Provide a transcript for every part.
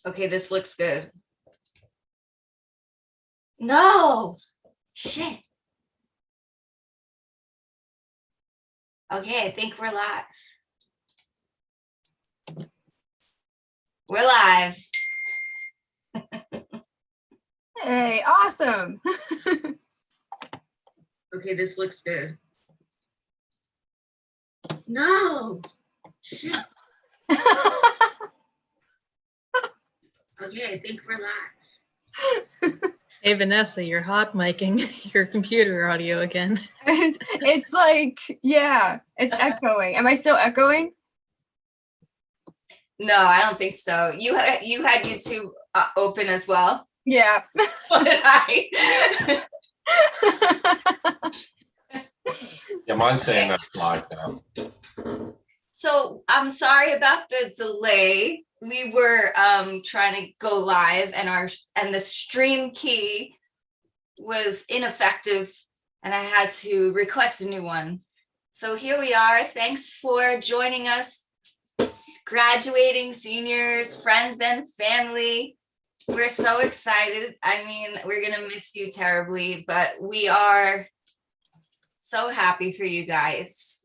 Okay, this looks good. No, shit. Okay, I think we're live. We're live. Hey, awesome. Okay, this looks good. No, shit. Okay, I think we're live. Hey, Vanessa, you're hot micing your computer audio again. It's like, yeah, it's echoing. Am I still echoing? No, I don't think so. You had YouTube open as well. Yeah. What did I? Yeah, mine's saying that's live now. So I'm sorry about the delay. We were trying to go live, and the stream key was ineffective, and I had to request a new one. So here we are. Thanks for joining us, graduating seniors, friends, and family. We're so excited. I mean, we're gonna miss you terribly, but we are so happy for you guys.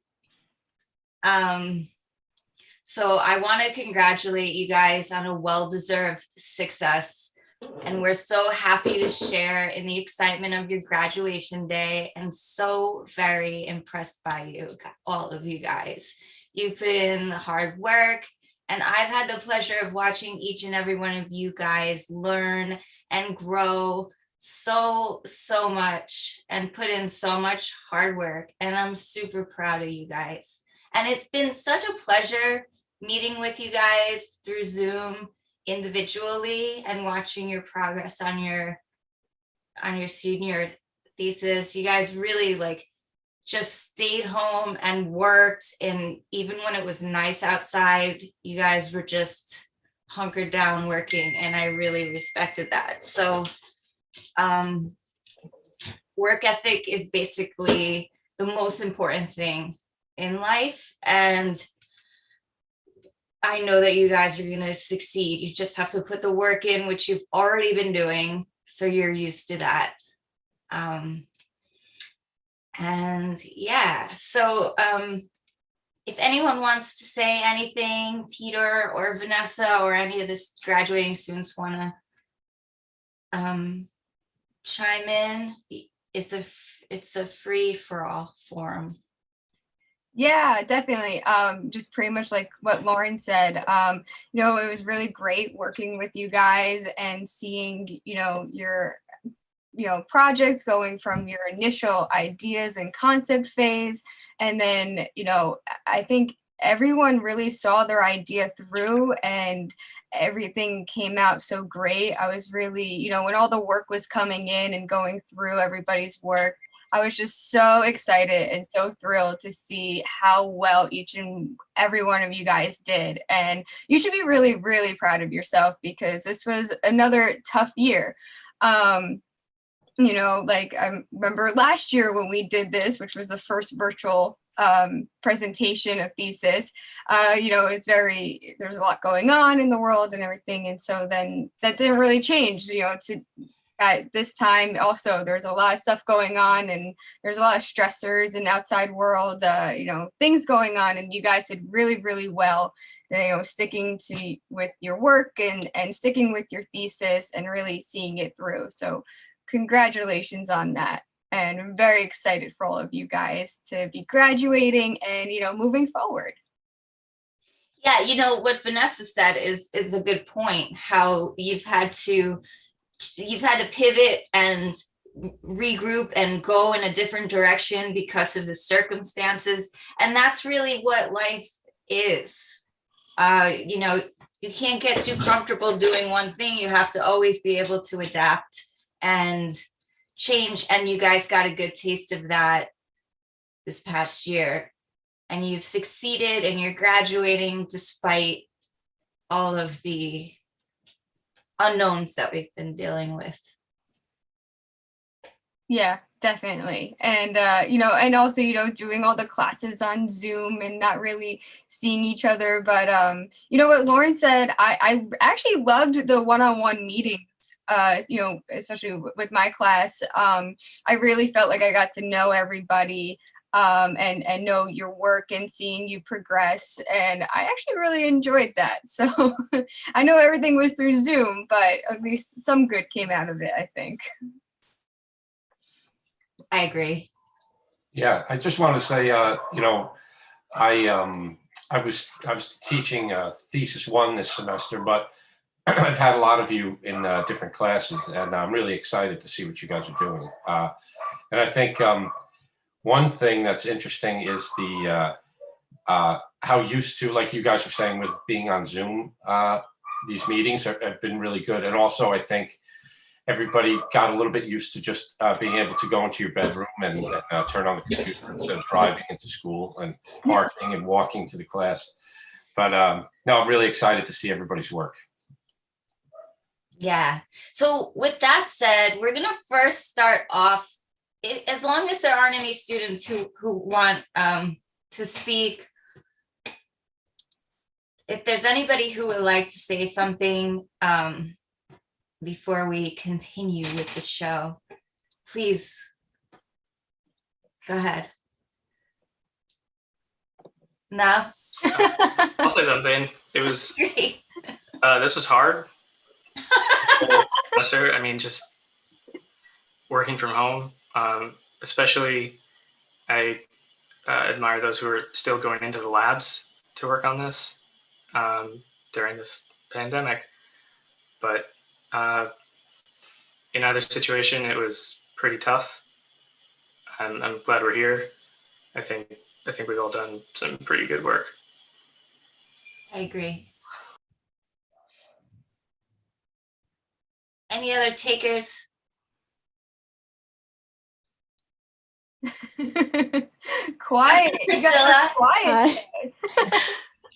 So I want to congratulate you guys on a well-deserved success. And we're so happy to share in the excitement of your graduation day, and so very impressed by you, all of you guys. You've put in the hard work, and I've had the pleasure of watching each and every one of you guys learn and grow so much and put in so much hard work. And I'm super proud of you guys. And it's been such a pleasure meeting with you guys through Zoom individually and watching your progress on your senior thesis. You guys really just stayed home and worked, and even when it was nice outside, you guys were just hunkered down working, and I really respected that. So work ethic is basically the most important thing in life, and I know that you guys are going to succeed. You just have to put the work in, which you've already been doing, so you're used to that. And yeah, so if anyone wants to say anything, Peter or Vanessa or any of the graduating students want to chime in, it's a free for all forum. Yeah, definitely. Just pretty much like what Lauren said. It was really great working with you guys and seeing, your projects going from your initial ideas and concept phase. And then, I think everyone really saw their idea through and everything came out so great. I was really, when all the work was coming in and going through everybody's work, I was just so excited and so thrilled to see how well each and every one of you guys did. And you should be really, really proud of yourself, because this was another tough year. I remember last year when we did this, which was the first virtual presentation of thesis, it was there's a lot going on in the world and everything. And so then that didn't really change, at this time also there's a lot of stuff going on, and there's a lot of stressors in outside world, things going on, and you guys did really, really well, sticking with your work and sticking with your thesis and really seeing it through. So congratulations on that. And I'm very excited for all of you guys to be graduating and, moving forward. Yeah, what Vanessa said is a good point, how you've had to pivot and regroup and go in a different direction because of the circumstances. And that's really what life is. You can't get too comfortable doing one thing. You have to always be able to adapt and change. And you guys got a good taste of that this past year. And you've succeeded, and you're graduating despite all of the unknowns that we've been dealing with. Yeah, Definitely. And, and also, doing all the classes on Zoom and not really seeing each other. But, what Lauren said, I actually loved the one-on-one meetings, especially with my class. I really felt like I got to know everybody and know your work and seeing you progress. And I actually really enjoyed that. So I know everything was through Zoom, but at least some good came out of it, I think. I agree. Yeah, I just want to say, I was teaching thesis 1 this semester, but I've had a lot of you in different classes, and I'm really excited to see what you guys are doing. And I think one thing that's interesting is the how used to, like you guys were saying, with being on Zoom, these meetings have been really good. And also, I think everybody got a little bit used to just being able to go into your bedroom and turn on the computer instead of driving into school and parking and walking to the class. But no, I'm really excited to see everybody's work. Yeah. So with that said, we're going to first start off, as long as there aren't any students who want to speak. If there's anybody who would like to say something before we continue with the show, please go ahead. No? I'll say something. It was, Great. this was hard. Semester, I mean, just working from home, especially I admire those who are still going into the labs to work on this during this pandemic. But in either situation, it was pretty tough. I'm glad we're here. I think we've all done some pretty good work. I agree. Any other takers? Quiet. You got Priscilla? quiet.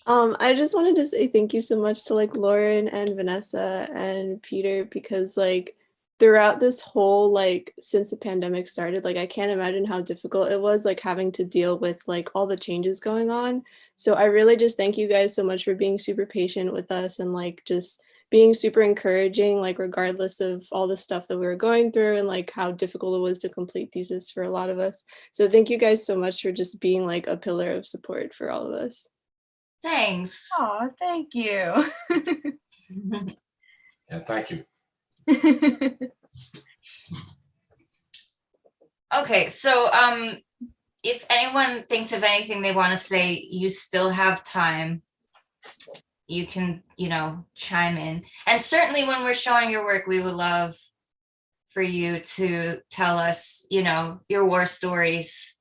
I just wanted to say thank you so much to like Lauren and Vanessa and Peter, because like throughout this whole like since the pandemic started, like I can't imagine how difficult it was like having to deal with like all the changes going on. So I really just thank you guys so much for being super patient with us and like just being super encouraging, like regardless of all the stuff that we were going through and like how difficult it was to complete thesis for a lot of us. So thank you guys so much for just being like a pillar of support for all of us. Thanks. Oh, thank you. Yeah, thank you. Okay, so if anyone thinks of anything they want to say, you still have time. You can, chime in. And certainly when we're showing your work, we would love for you to tell us, your war stories,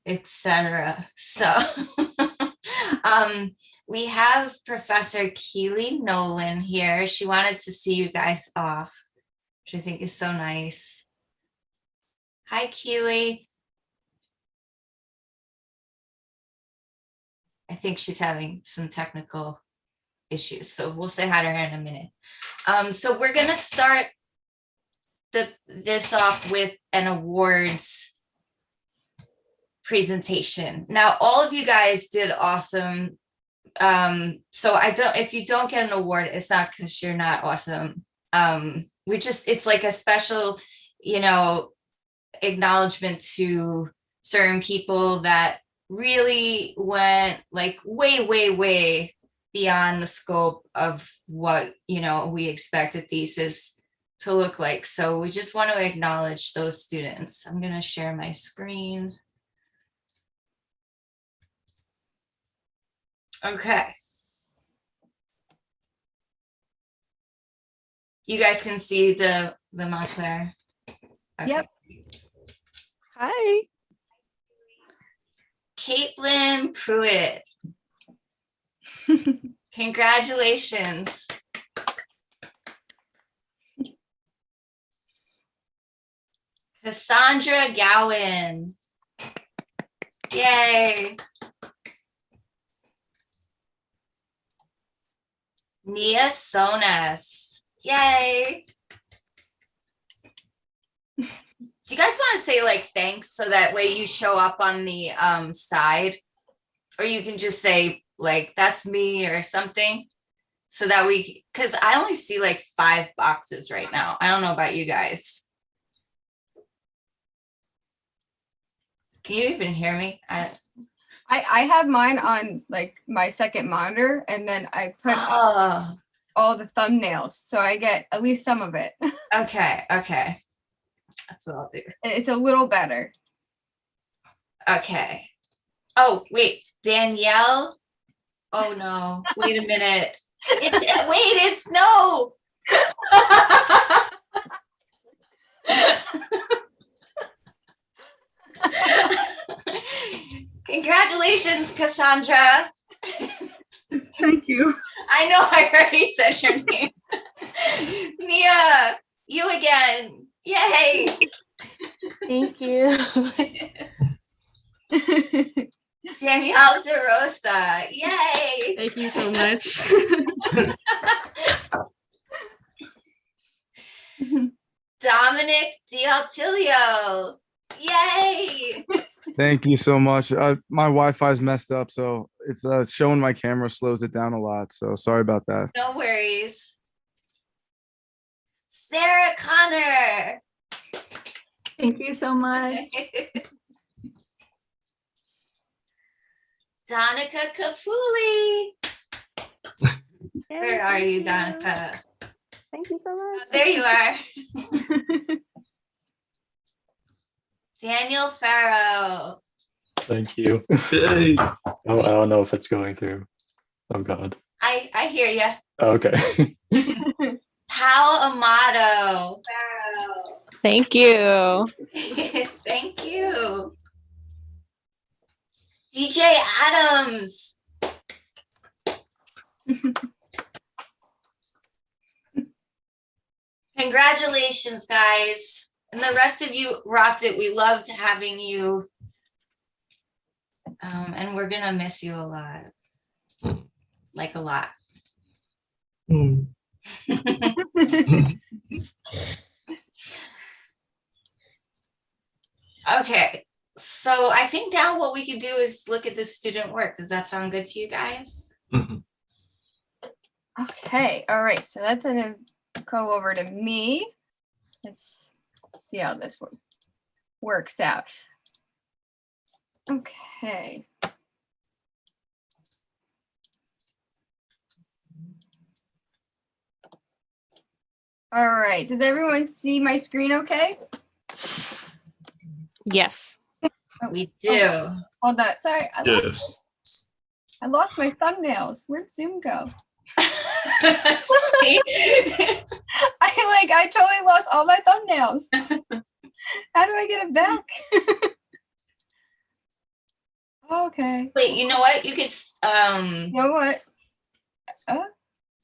etc. So we have Professor Keely Nolan here. She wanted to see you guys off, which I think is so nice. Hi, Keely. I think she's having some technical issues, so we'll say hi to her in a minute. So we're gonna start this off with an awards presentation. Now, all of you guys did awesome. So if you don't get an award, it's not because you're not awesome. It's like a special, acknowledgement to certain people that really went like way beyond the scope of what, we expect a thesis to look like. So we just want to acknowledge those students. I'm going to share my screen. Okay. You guys can see the Montclair. Okay. Yep. Hi. Caitlin Pruitt. Congratulations. Cassandra Gowan. Yay. Nia Sonas. Yay. Do you guys want to say like thanks so that way you show up on the side? Or you can just say like that's me or something. So that because I only see like 5 boxes right now. I don't know about you guys. Can you even hear me? I have mine on like my second monitor, and then I put Oh, all the thumbnails, so I get at least some of it. okay. That's what I'll do. It's a little better. Okay. Oh, wait, Danielle. Oh no, wait a minute. It's no. Congratulations, Cassandra. Thank you. I know I already said your name. Nia, you again. Yay. Thank you. Danielle DeRosa. Yay. Thank you so much. Dominic D'Altilio. Yay. Thank you so much. My Wi-Fi's messed up, so it's showing my camera slows it down a lot. So sorry about that. No worries. Sarah Connor. Thank you so much. Donica Kafuli. Where are you, Donica? Thank you so much. There you are. Daniel Farrow. Thank you. I don't know if it's going through. Oh God. I hear you. Okay. Hal Amato. Farrow. Thank you. Thank you. DJ Adams. Congratulations, guys. And the rest of you rocked it. We loved having you. And we're going to miss you a lot. Like a lot. Okay. So I think now what we could do is look at the student work. Does that sound good to you guys? Okay, all right, so that's gonna go over to me. Let's see how this works out. Okay. All right, does everyone see my screen okay? Yes. We do. Hold on, sorry. Yes. I lost my thumbnails. Where'd Zoom go? See? I totally lost all my thumbnails. How do I get it back? Okay. Wait, you know what? You could You know what?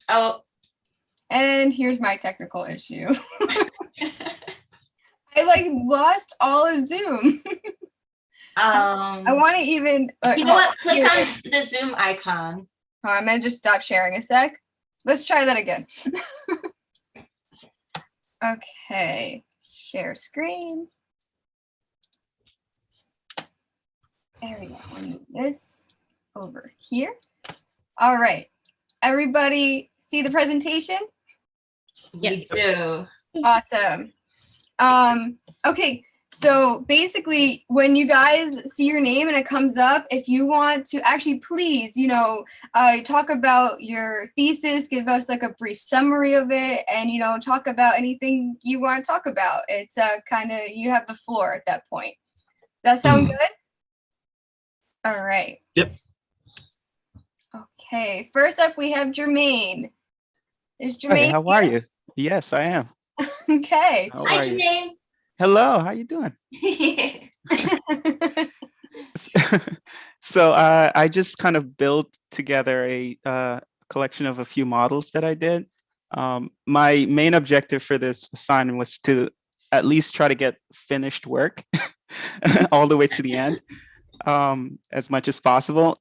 oh, And here's my technical issue. I lost all of Zoom. I want to even. You know what? Click on the Zoom icon. I'm gonna just stop sharing a sec. Let's try that again. Okay, share screen. There we go. I need this over here. All right, everybody see the presentation? Yes. We do. Awesome. Okay. So basically, when you guys see your name and it comes up, if you want to actually please, talk about your thesis, give us like a brief summary of it, and, talk about anything you want to talk about. It's kind of, you have the floor at that point. That sound good? All right. Yep. Okay. First up, we have Jermaine. Is Jermaine? Hey, how are you? Yes, I am. Okay. How Hi, are you? Jermaine. Hello, how you doing? So I just kind of built together a collection of a few models that I did. My main objective for this assignment was to at least try to get finished work all the way to the end, as much as possible.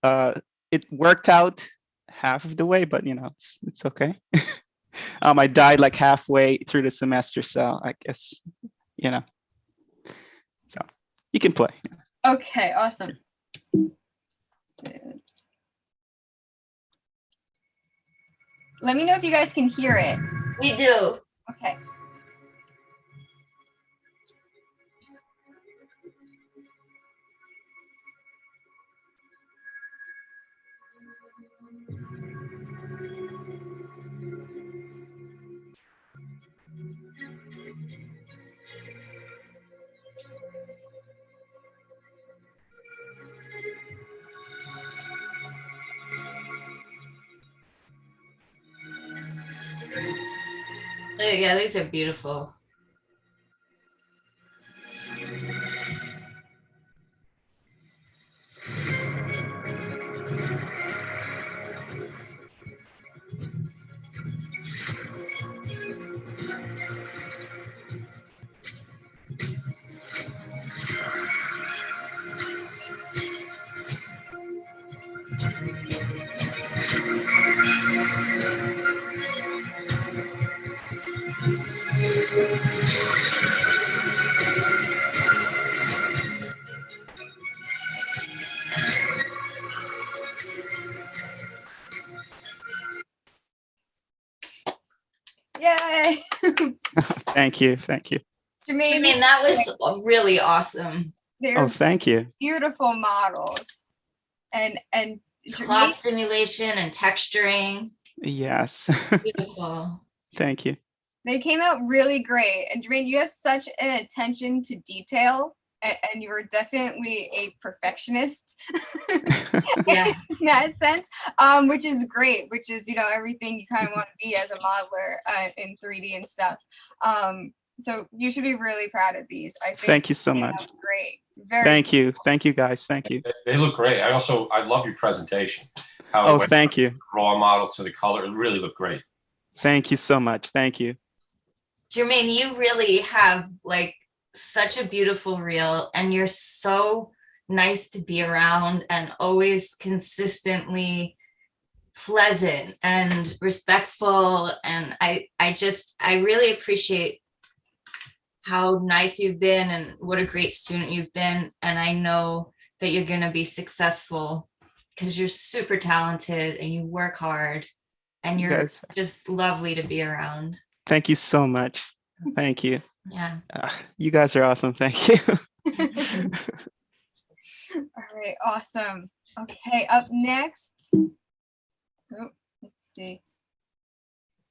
It worked out half of the way, but it's okay. I died like halfway through the semester, so I guess You can play. Okay, awesome. Let me know if you guys can hear it. We do. Okay. Yeah, these are beautiful. Yay! Thank you. Thank you. I Jermaine, mean, that was really awesome. they're Oh, thank you. beautiful models. And Cloth Jermaine, simulation and texturing. Yes. Beautiful. Thank you. they came out really great. And Jermaine, you have such an attention to detail, and you're definitely a perfectionist Yeah. in that sense, which is great, which is, you know, everything you kind of want to be as a modeler in 3D and stuff. So you should be really proud of these. I think Thank you so they much. look great. Very Thank you. Thank you, guys. Thank you. They look great. I love your presentation. How it Oh, went thank from you. the raw model to the color. It really looked great. Thank you so much. Thank you. Jermaine, you really have like such a beautiful reel, and you're so nice to be around and always consistently pleasant and respectful. And I really appreciate how nice you've been and what a great student you've been. And I know that you're going to be successful because you're super talented and you work hard and you're Yes. just lovely to be around. Thank you so much. Thank you. Yeah. You guys are awesome. Thank you. All right, awesome. Okay, up next. Oh, let's see.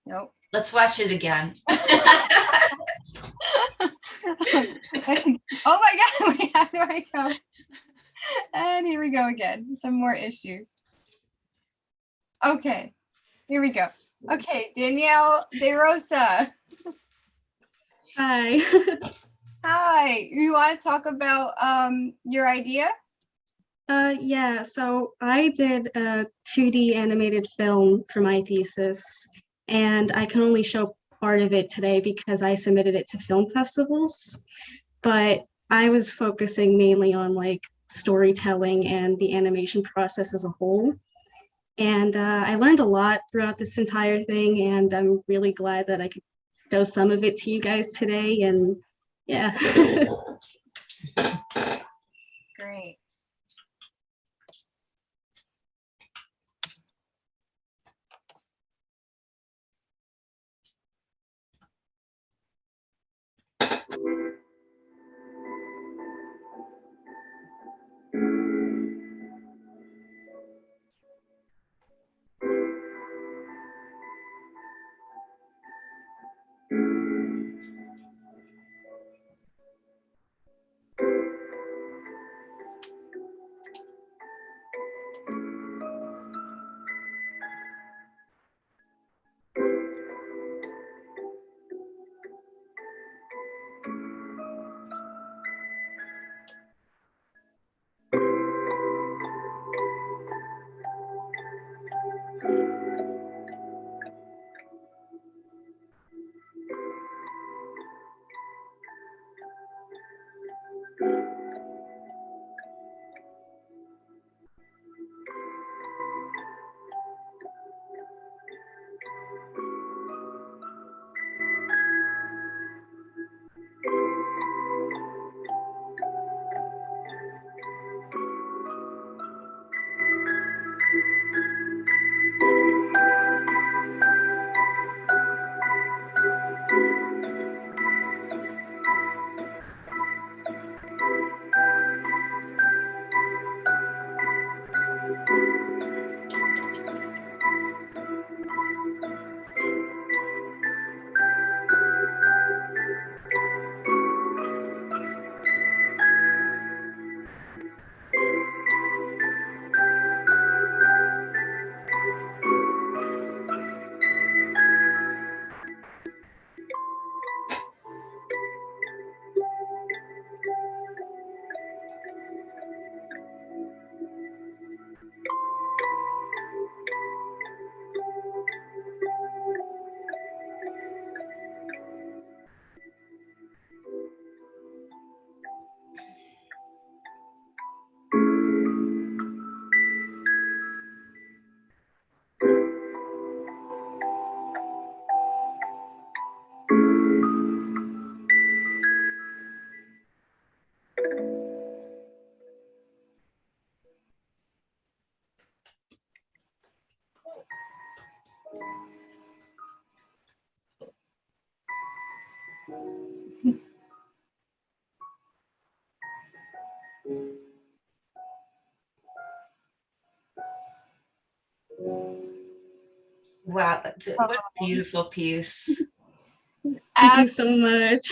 Nope. Let's watch it again. Oh my God, wait, how do I go? And here we go again. Some more issues. Okay, here we go. Okay, Danielle De Rosa. Hi. Hi, you want to talk about your idea? Yeah, so I did a 2D animated film for my thesis, and I can only show part of it today because I submitted it to film festivals. But I was focusing mainly on like storytelling and the animation process as a whole. And I learned a lot throughout this entire thing, and I'm really glad that I could show some of it to you guys today. And yeah. Great. Wow, what a beautiful piece. Thank you so much.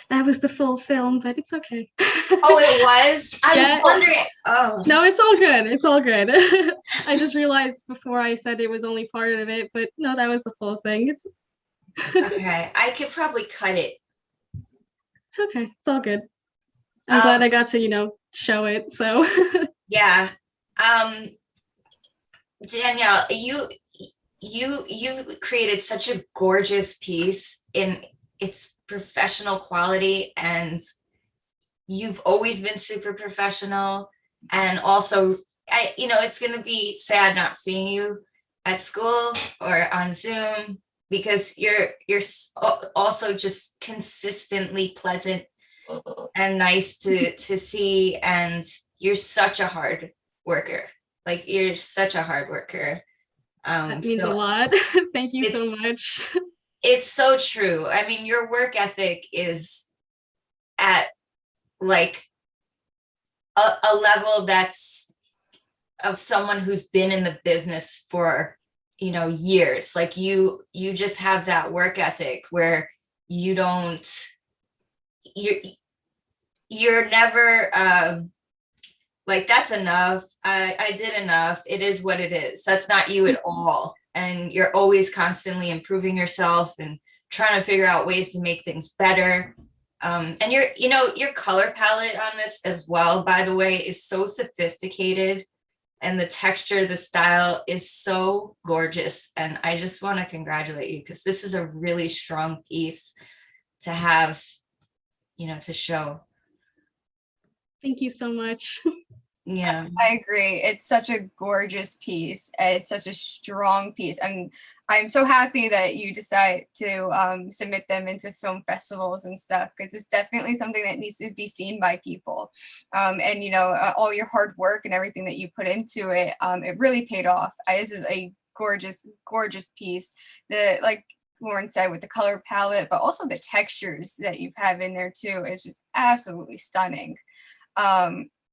That was the full film, but it's okay. Oh, it was? I was Yeah. wondering. Oh. No, it's all good. It's all good. I just realized before I said it was only part of it, but no, that was the full thing. It's Okay, I could probably cut it. it's okay. It's all good. I'm glad I got to, show it. So Yeah. Danielle, you created such a gorgeous piece in its professional quality, and you've always been super professional. And also, it's going to be sad not seeing you at school or on Zoom, because you're also just consistently pleasant and nice to see, and you're such a hard worker. Like, you're such a hard worker. that means a lot. Thank you so much. It's so true. I mean, your work ethic is at like a level that's of someone who's been in the business for years. Like, you just have that work ethic where you're never like, that's enough. I did enough. It is what it is. That's not you at all. And you're always constantly improving yourself and trying to figure out ways to make things better. And your color palette on this as well, by the way, is so sophisticated, and the texture, the style is so gorgeous. And I just want to congratulate you, because this is a really strong piece to have, to show. Thank you so much. Yeah, I agree. It's such a gorgeous piece. It's such a strong piece. And I'm so happy that you decide to submit them into film festivals and stuff, because it's definitely something that needs to be seen by people. And all your hard work and everything that you put into it, it really paid off. This is a gorgeous, gorgeous piece. Like Lauren said, with the color palette, but also the textures that you have in there too, is just absolutely stunning.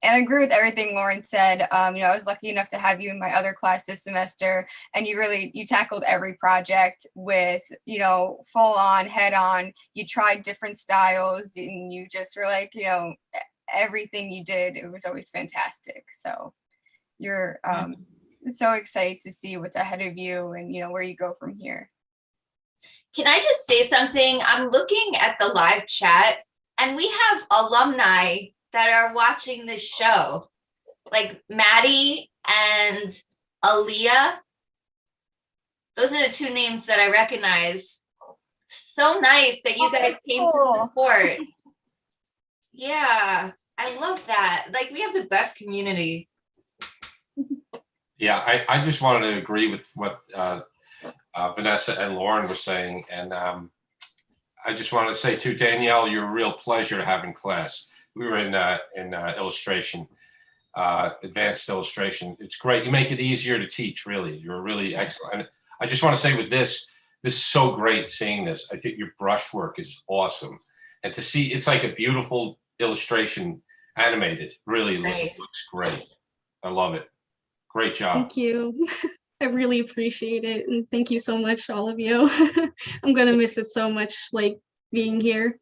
And I agree with everything Lauren said. I was lucky enough to have you in my other class this semester, and you tackled every project with, full on, head on. You tried different styles, and you just were like, everything you did, it was always fantastic. So you're so excited to see what's ahead of you and, where you go from here. Can I just say something? I'm looking at the live chat, and we have alumni that are watching this show, like Maddie and Aaliyah. Those are the two names that I recognize. So nice that you guys came to support. Yeah, I love that. Like, we have the best community. Yeah, I just wanted to agree with what Vanessa and Lauren were saying. And I just wanted to say too, Danielle, you're a real pleasure to have in class. We were in illustration, advanced illustration. It's great. You make it easier to teach, really. You're really excellent. And I just want to say with this is so great seeing this. I think your brushwork is awesome. And to see, it's like a beautiful illustration, animated, really looks great. I love it. Great job. Thank you. I really appreciate it. And thank you so much, all of you. I'm going to miss it so much, like being here.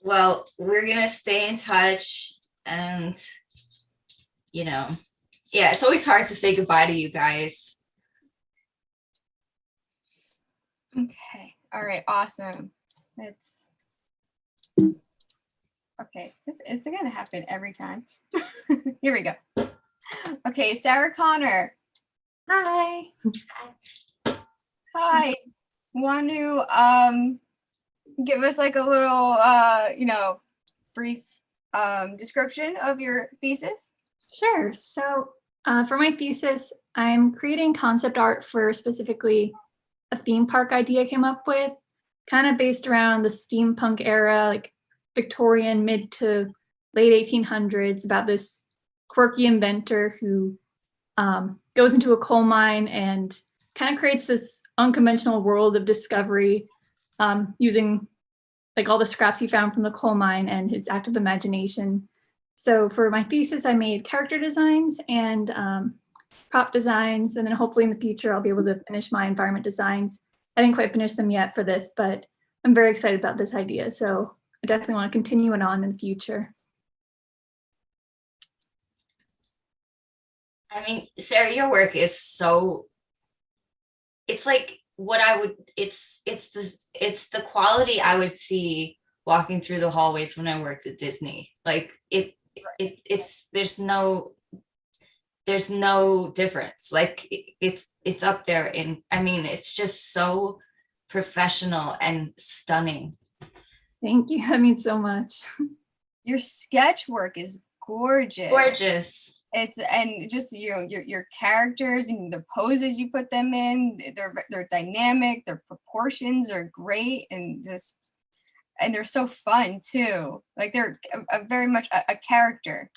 Well, we're going to stay in touch, and, yeah, it's always hard to say goodbye to you guys. Okay. All right. Awesome. Okay. It's going to happen every time. Here we go. Okay. Sarah Connor. Hi. Hi. Want to give us like a little, brief description of your thesis? Sure. So for my thesis, I'm creating concept art for specifically a theme park idea I came up with, kind of based around the steampunk era, like Victorian mid to late 1800s, about this quirky inventor who goes into a coal mine and kind of creates this unconventional world of discovery using like all the scraps he found from the coal mine and his active imagination. So for my thesis, I made character designs and prop designs, and then hopefully in the future I'll be able to finish my environment designs. I didn't quite finish them yet for this, but I'm very excited about this idea. So I definitely want to continue it on in the future. I mean, Sarah, your work is so, it's like what I would, it's the quality I would see walking through the hallways when I worked at Disney. Like it's there's no difference. Like it's up there in, I mean, it's just so professional and stunning. Thank you. That means so much. Your sketch work is gorgeous. Gorgeous. It's, and just your characters and the poses you put them in, they're dynamic, their proportions are great, and they're so fun too. Like they're very much a character.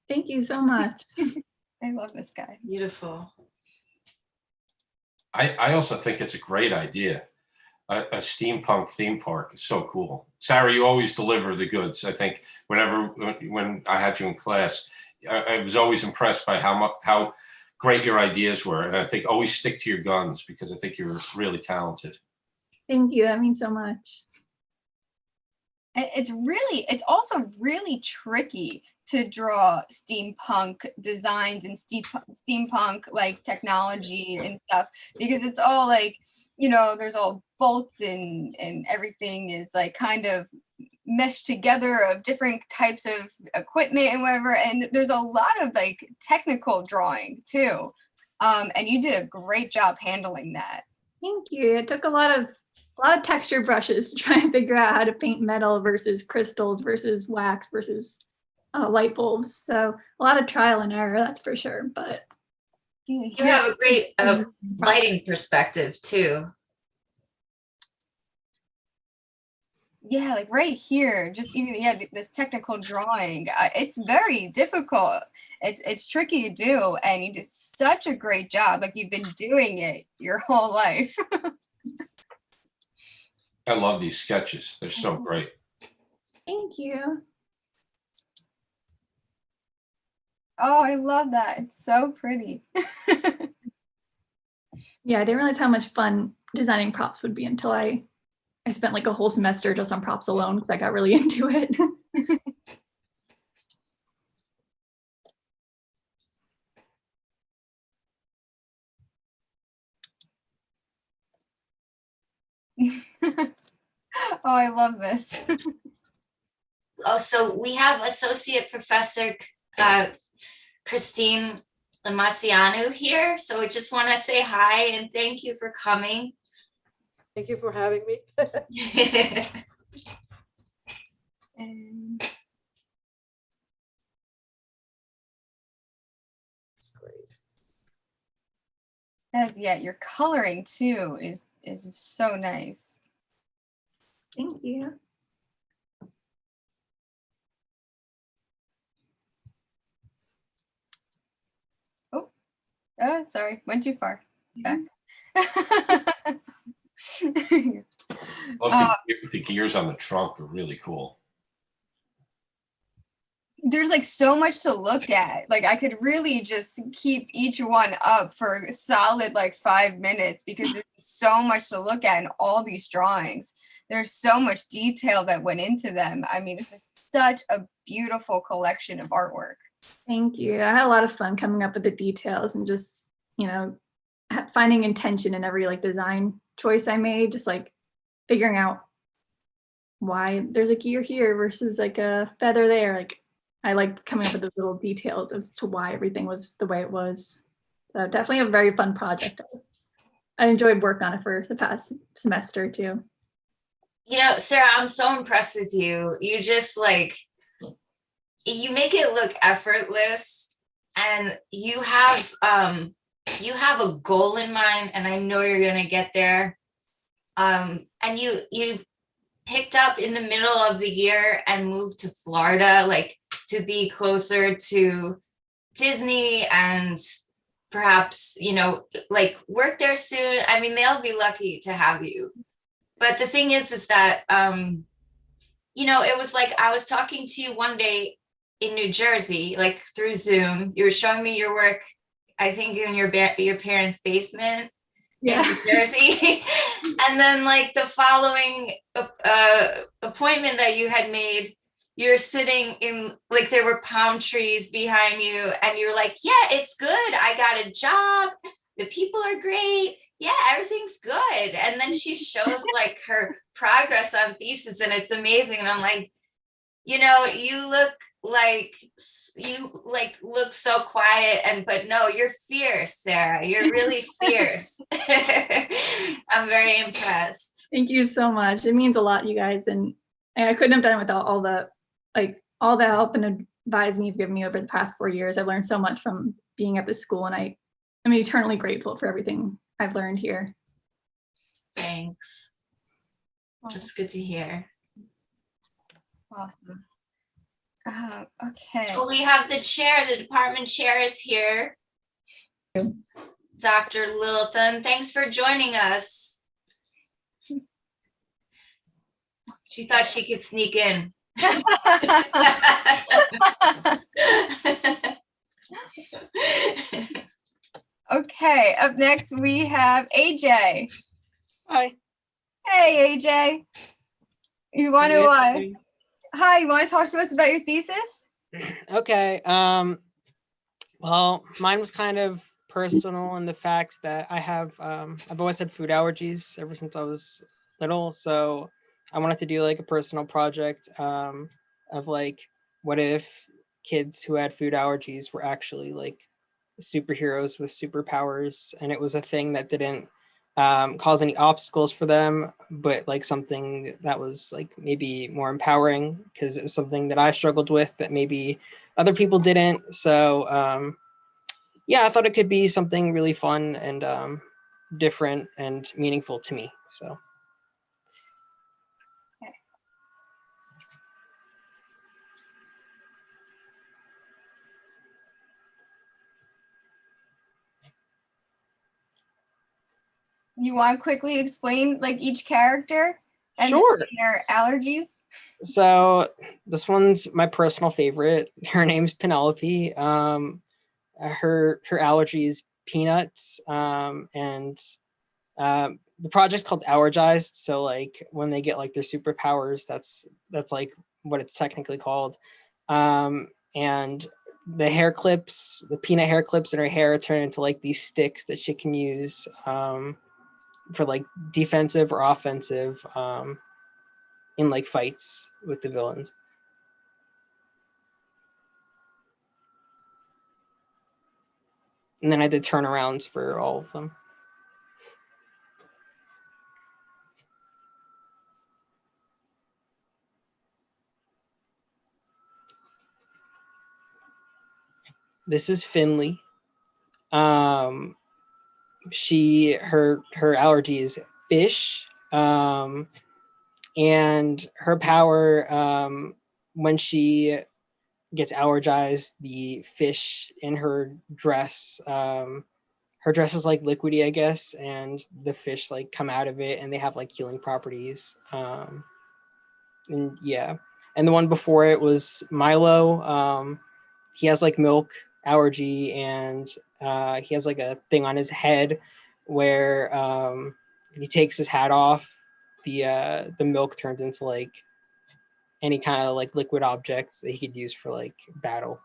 Thank you so much. I love this guy. Beautiful. I also think it's a great idea. A steampunk theme park is so cool. Sarah, you always deliver the goods. I think when I had you in class, I was always impressed by how great your ideas were. And I think always stick to your guns, because I think you're really talented. Thank you. That means so much. It's also really tricky to draw steampunk designs and steampunk like technology and stuff, because it's all like, there's all bolts and everything is like kind of meshed together of different types of equipment and whatever. And there's a lot of like technical drawing too. And you did a great job handling that. Thank you. It took a lot of texture brushes to try and figure out how to paint metal versus crystals versus wax versus light bulbs. So a lot of trial and error, that's for sure. But you have a great lighting perspective too. Yeah, like right here, just even this technical drawing, it's very difficult. It's tricky to do, and you did such a great job. Like you've been doing it your whole life. I love these sketches. They're so great. Thank you. Oh, I love that. It's so pretty. Yeah, I didn't realize how much fun designing props would be until I spent like a whole semester just on props alone, because I got really into it. Oh, I love this. Oh, so we have Associate Professor Christine Lamasianu here. So I just want to say hi and thank you for coming. Thank you for having me. And That's great. yeah, your coloring too is so nice. Thank you. Oh, sorry, went too far. Back. Love the gears on the trunk are really cool. There's like so much to look at. Like I could really just keep each one up for a solid like 5 minutes, because there's so much to look at in all these drawings. There's so much detail that went into them. I mean, this is such a beautiful collection of artwork. Thank you. I had a lot of fun coming up with the details and just, finding intention in every like design choice I made, just like figuring out why there's a gear here versus like a feather there. Like I liked coming up with the little details as to why everything was the way it was. So definitely a very fun project. I enjoyed work on it for the past semester too. Sarah, I'm so impressed with you. You just like, you make it look effortless, and you have a goal in mind, and I know you're gonna get there. And you picked up in the middle of the year and moved to Florida, like to be closer to Disney and perhaps, like work there soon. I mean, they'll be lucky to have you. But the thing is that, it was like I was talking to you one day in New Jersey, like through Zoom. You were showing me your work, I think in your parents' basement in New Jersey. And then like the following appointment that you had made, you're sitting in, like there were palm trees behind you and you're like, yeah, it's good. I got a job. The people are great. Yeah, everything's good. And then she shows like her progress on thesis and it's amazing. And I'm like, you look like look so quiet but no, you're fierce, Sarah. You're really fierce. I'm very impressed. Thank you so much. It means a lot, you guys. And I couldn't have done it without all the help and advising you've given me over the past 4 years. I've learned so much from being at this school, and I'm eternally grateful for everything I've learned here. Thanks. That's good to hear. Awesome. Okay. So we have the chair, the department chair is here. Dr. Lilithan, thanks for joining us. She thought she could sneak in. Okay, up next we have AJ. Hi. Hey, AJ. You want to Hi, you want to talk to us about your thesis? Okay. Well, mine was kind of personal in the fact that I've always had food allergies ever since I was little. So I wanted to do like a personal project of like, what if kids who had food allergies were actually like superheroes with superpowers, and it was a thing that didn't cause any obstacles for them, but like something that was like maybe more empowering, because it was something that I struggled with that maybe other people didn't. So yeah, I thought it could be something really fun and different and meaningful to me. So You want to quickly explain like each character and Sure. their allergies? So this one's my personal favorite. Her name's Penelope. Her allergy is peanuts. And the project's called Allergized. So like when they get like their superpowers, that's like what it's technically called. And the hair clips, the peanut hair clips in her hair turn into like these sticks that she can use for like defensive or offensive in like fights with the villains. And then I did turnarounds for all of them. This is Finley. Her allergy is fish. And her power, when she gets allergized, the fish in her dress, her dress is like liquidy, I guess, and the fish like come out of it and they have like healing properties. And yeah. And the one before it was Milo. He has like milk allergy, and he has like a thing on his head where if he takes his hat off, the milk turns into like any kind of like liquid objects that he could use for like battle.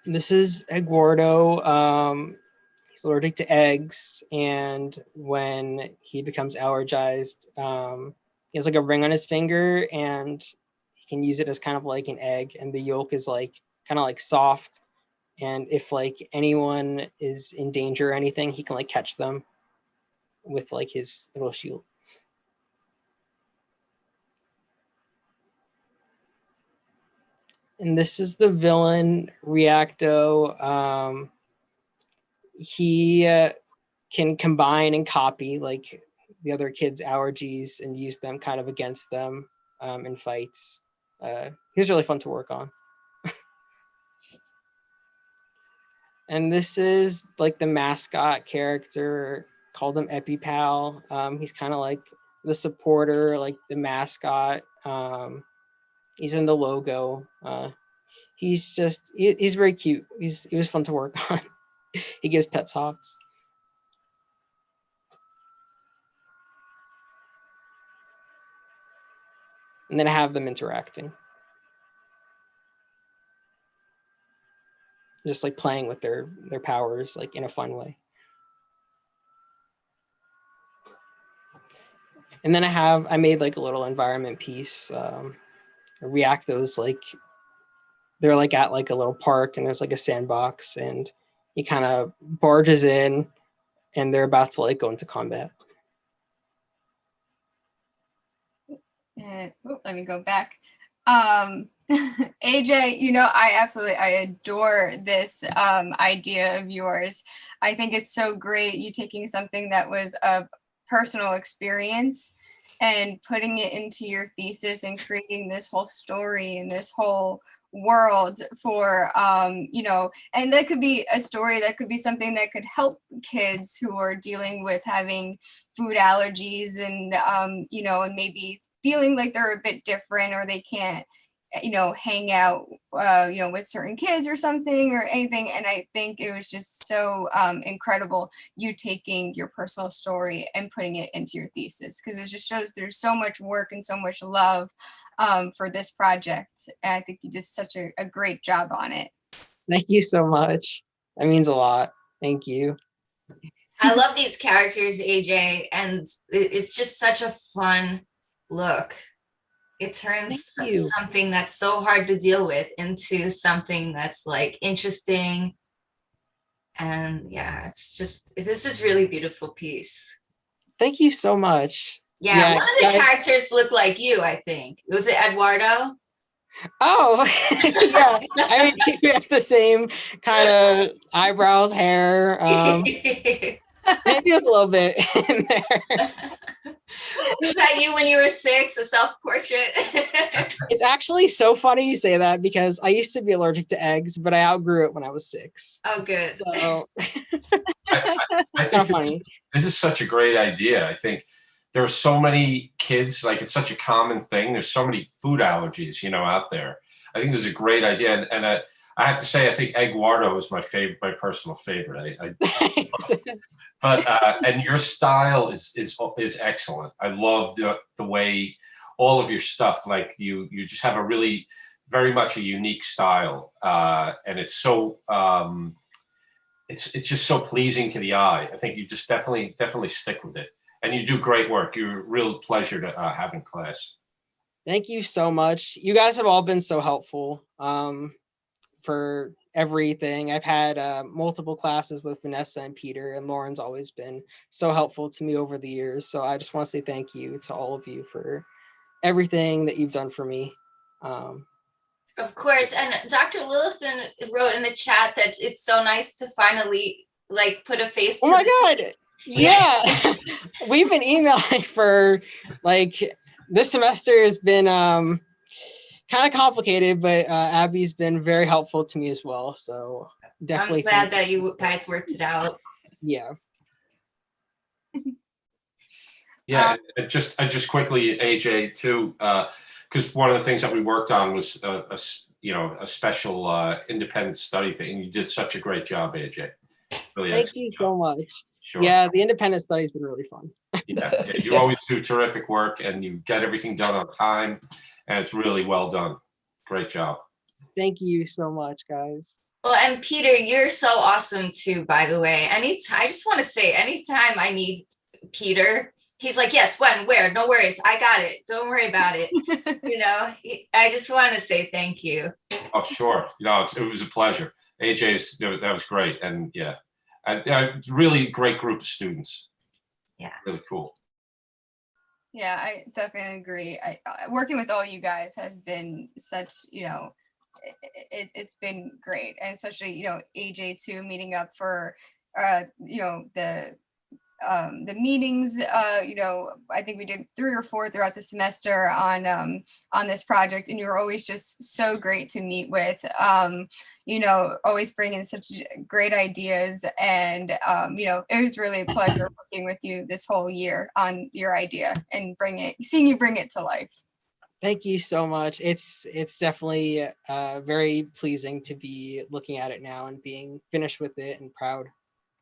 This is Eduardo. He's allergic to eggs, and when he becomes allergized, he has like a ring on his finger, and he can use it as kind of like an egg, and the yolk is like kind of like soft, and if like anyone is in danger or anything, he can like catch them with like his little shield. And this is the villain, Reacto. He can combine and copy. Like the other kids' allergies and use them kind of against them in fights. He was really fun to work on. And this is like the mascot character, called him EpiPal. He's kind of like the supporter, like the mascot. He's in the logo. He's very cute. He was fun to work on. He gives pep talks. And then I have them interacting. Just like playing with their powers, like in a fun way. And then I made like a little environment piece. React those, like they're like at like a little park and there's like a sandbox and he kind of barges in and they're about to like go into combat. Let me go back. AJ, you know, I adore this idea of yours. I think it's so great you taking something that was a personal experience and putting it into your thesis and creating this whole story and this whole world for you know, and that could be a story, that could be something that could help kids who are dealing with having food allergies and you know, and maybe feeling like they're a bit different or they can't, you know, hang out you know, with certain kids or something or anything. And I think it was just so incredible you taking your personal story and putting it into your thesis, because it just shows there's so much work and so much love for this project. And I think you did such a great job on it. Thank you so much. That means a lot. Thank you. I love these characters, AJ, and it's just such a fun look. It turns something that's so hard to deal with into something that's like interesting. And yeah, it's just, this is really beautiful piece. Thank you so much. Yeah, one of the characters looked like you, I think. Was it Eduardo? Oh, yeah. I mean, we have the same kind of eyebrows, hair. Maybe a little bit in there. Was that you when you were 6, a self-portrait? It's actually so funny you say that because I used to be allergic to eggs, but I outgrew it when I was 6. Oh, good. So I think this is such a great idea. I think there are so many kids, like it's such a common thing. There's so many food allergies, you know, out there. I think this is a great idea. And I have to say, I think Eduardo is my favorite, my personal favorite. But and your style is excellent. I love the way all of your stuff, like you just have a really very much a unique style, and it's so it's just so pleasing to the eye. I think you just definitely stick with it, and you do great work. You're a real pleasure to have in class. Thank you so much. You guys have all been so helpful for everything. I've had multiple classes with Vanessa and Peter, and Lauren's always been so helpful to me over the years. So I just want to say thank you to all of you for everything that you've done for me. Of course. And Dr. Lilithan wrote in the chat that it's so nice to finally like put a face to Oh my God. Yeah. We've been emailing for like this semester has been kind of complicated, but Abby's been very helpful to me as well. So definitely. I'm glad that you guys worked it out. Yeah. Yeah, and just quickly, AJ, too, because one of the things that we worked on was a special independent study thing, and you did such a great job, AJ. Really Thank you so much. Sure. Yeah, the independent study's been really fun. Yeah, you always do terrific work, and you get everything done on time, and it's really well done. Great job. Thank you so much, guys. Well, and Peter, you're so awesome too, by the way. I just want to say, anytime I need Peter, he's like, yes, when, where, no worries. I got it. Don't worry about it. You know, I just want to say thank you. Oh, sure. It was a pleasure. AJ's, that was great. And yeah, it's really great group of students. Yeah. Really cool. Yeah, I definitely agree. Working with all you guys has been such, it's been great. And especially, AJ too, meeting up for, the the meetings. I think we did 3 or 4 throughout the semester on this project, and you were always just so great to meet with. Always bringing such great ideas, and it was really a pleasure working with you this whole year on your idea and seeing you bring it to life. Thank you so much. It's definitely very pleasing to be looking at it now and being finished with it and proud.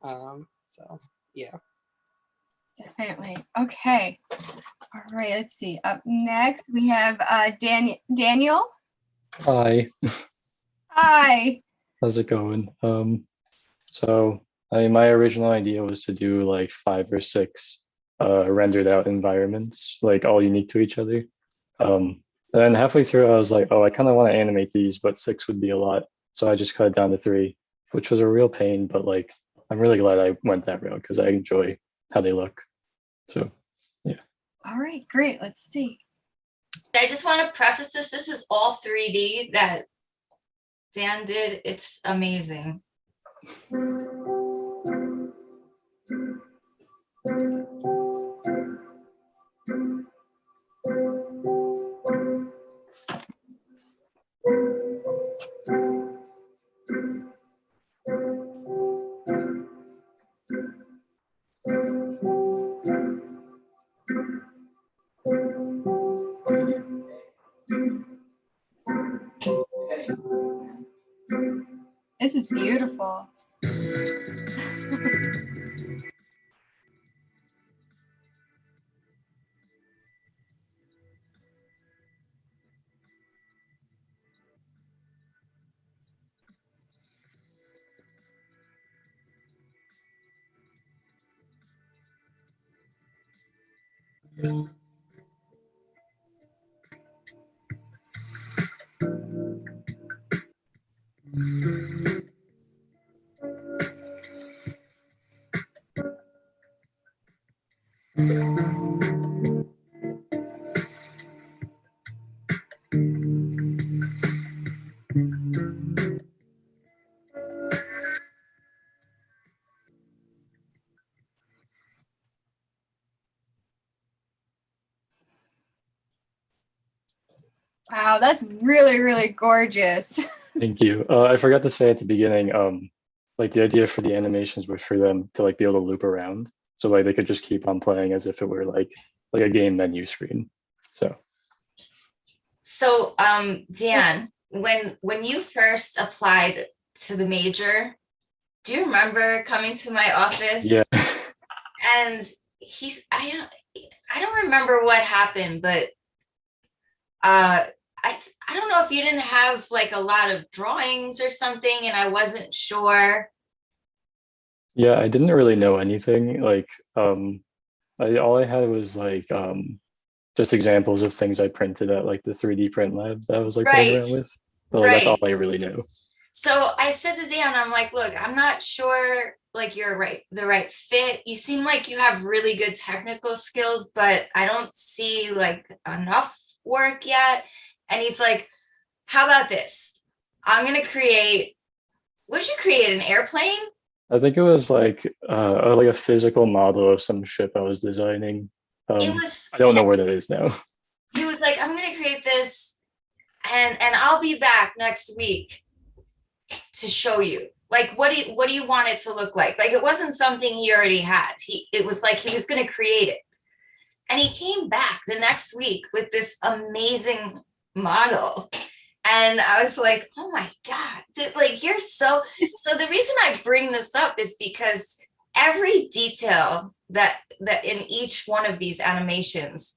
So yeah. Definitely. Okay. All right. Let's see. Up next, we have Daniel. Hi, Hi. how's it going? So I mean, my original idea was to do like 5 or 6 rendered out environments, like all unique to each other. Then halfway through, I was like, oh, I kind of want to animate these, but 6 would be a lot. So I just cut it down to 3, which was a real pain, but like, I'm really glad I went that route because I enjoy how they look. So, yeah. All right. Great. Let's see. I just want to preface this. This is all 3D that Dan did. It's amazing. This is beautiful. Wow, that's really, really gorgeous. Thank you. I forgot to say at the beginning, like the idea for the animations was for them to like be able to loop around, so like they could just keep on playing as if it were like a game menu screen. So, Dan, when you first applied to the major, do you remember coming to my office? Yeah. And I don't remember what happened, but I don't know if you didn't have like a lot of drawings or something, and I wasn't sure. Yeah, I didn't really know anything. Like, all I had was like just examples of things I printed at like the 3D print lab that I was like playing Right. around with. But like, that's all Right. I really knew. So I said to Dan, I'm like, look, I'm not sure like you're the right fit. You seem like you have really good technical skills, but I don't see like enough work yet. And he's like, how about this? I'm gonna create, what did you create, an airplane? I think it was like a physical model of some ship I was designing. It was, I don't know where that is now. he was like, I'm gonna create this and I'll be back next week to show you. Like, what do you want it to look like? Like, it wasn't something he already had. It was like he was gonna create it. And he came back the next week with this amazing model. And I was like, oh my God, like you're so the reason I bring this up is because every detail that in each one of these animations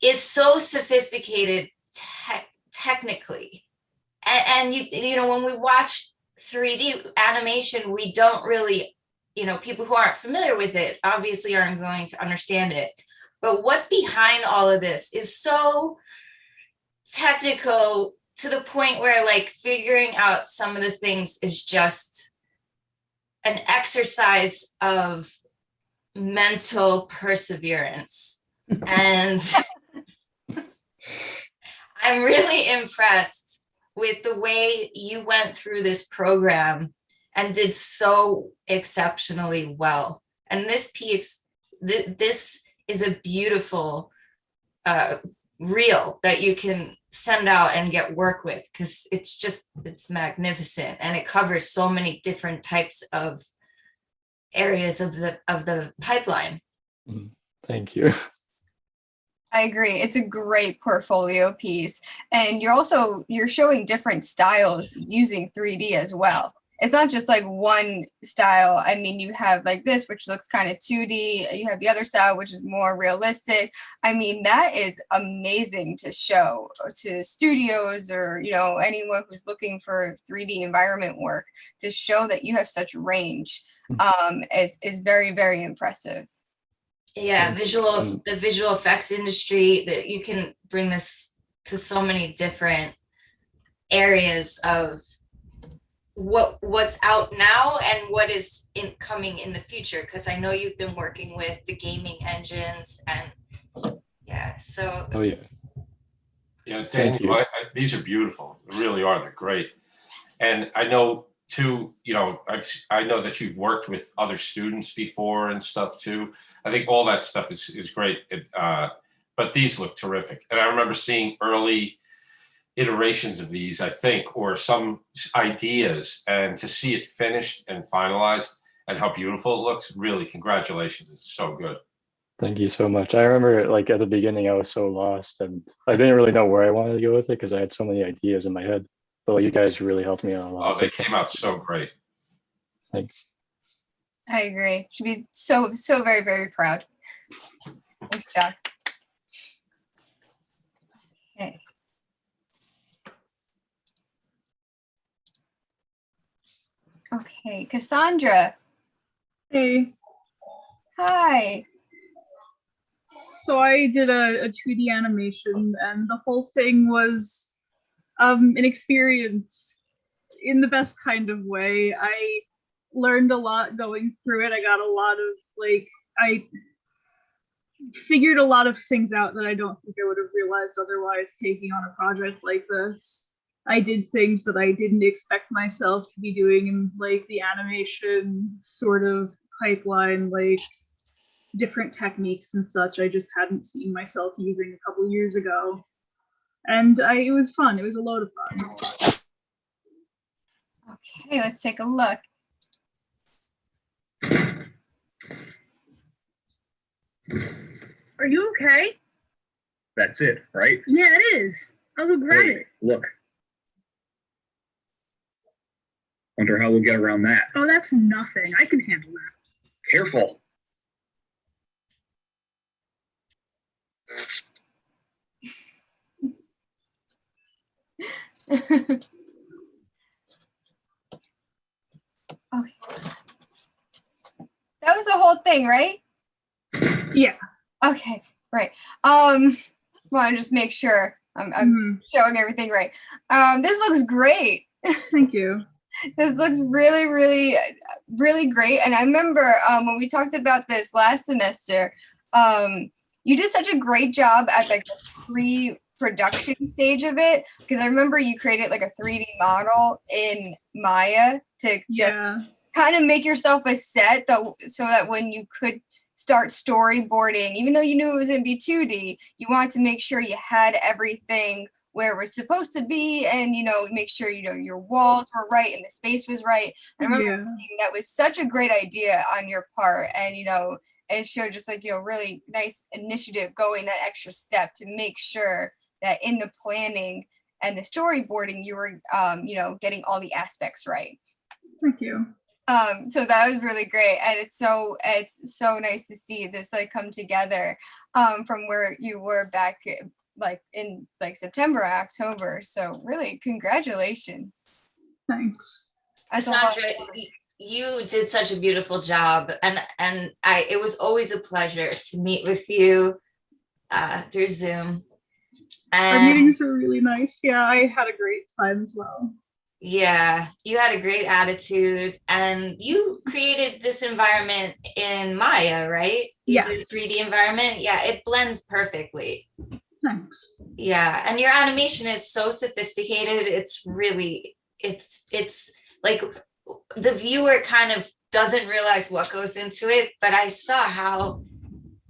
is so sophisticated technically. And you know, when we watch 3D animation, we don't really, people who aren't familiar with it obviously aren't going to understand it. But what's behind all of this is so technical to the point where like figuring out some of the things is just an exercise of mental perseverance. And I'm really impressed with the way you went through this program and did so exceptionally well. And this piece, this is a beautiful reel that you can send out and get work with, because it's magnificent, and it covers so many different types of areas of the pipeline. Thank you. I agree. It's a great portfolio piece. And you're showing different styles using 3D as well. It's not just like one style. I mean, you have like this, which looks kind of 2D. You have the other style, which is more realistic. I mean, that is amazing to show to studios or, anyone who's looking for 3D environment work, to show that you have such range. It's very, very impressive. Yeah, the visual effects industry, that you can bring this to so many different areas of what's out now and what is coming in the future, because I know you've been working with the gaming engines, and so Oh yeah. Yeah, Daniel, these are beautiful. They really are. They're great. And I know too, I know that you've worked with other students before and stuff too. I think all that stuff is great. But these look terrific. And I remember seeing early iterations of these, I think, or some ideas, and to see it finished and finalized and how beautiful it looks, really, congratulations. It's so good. Thank you so much. I remember like at the beginning, I was so lost and I didn't really know where I wanted to go with it because I had so many ideas in my head. But you guys really helped me out a lot. Oh, they came out so great. Thanks. I agree. Should be so very, very proud. Nice job. Okay. Okay, Cassandra. Hey. Hi. So I did a 2D animation, and the whole thing was an experience in the best kind of way. I learned a lot going through it. I got a lot of I figured a lot of things out that I don't think I would have realized otherwise taking on a project like this. I did things that I didn't expect myself to be doing in the animation sort of pipeline, different techniques and such I just hadn't seen myself using a couple years ago. And it was fun. It was a load of fun. Okay, let's take a look. Are you okay? That's it, right? Yeah, it is. I'll go grab it. Look. Wonder how we'll get around that. Oh, that's nothing. I can handle that. Careful. Okay. That was the whole thing, right? Yeah. Okay, right. Want to just make sure I'm showing everything right. This looks great. Thank you. This looks really, really, really great. And I remember when we talked about this last semester, you did such a great job at the pre-production stage of it, because I remember you created a 3D model in Maya to just kind of make yourself a set, so that when you could start storyboarding, even though you knew it was going to be 2D, you wanted to make sure you had everything where it was supposed to be, and make sure your walls were right and the space was right. I remember thinking that was such a great idea on your part, and it showed just really nice initiative going that extra step to make sure that in the planning and the storyboarding you were getting all the aspects right. Thank you. So that was really great, and it's so nice to see this come together from where you were back in September and October. So really, congratulations. Thanks. Cassandra, you did such a beautiful job, and it was always a pleasure to meet with you through Zoom. Our meetings were really nice. Yeah, I had a great time as well. Yeah, you had a great attitude, and you created this environment in Maya, right? You did a 3D environment. Yeah, it blends perfectly. Thanks. Yeah, and your animation is so sophisticated. It's really, it's like the viewer kind of doesn't realize what goes into it, but I saw how,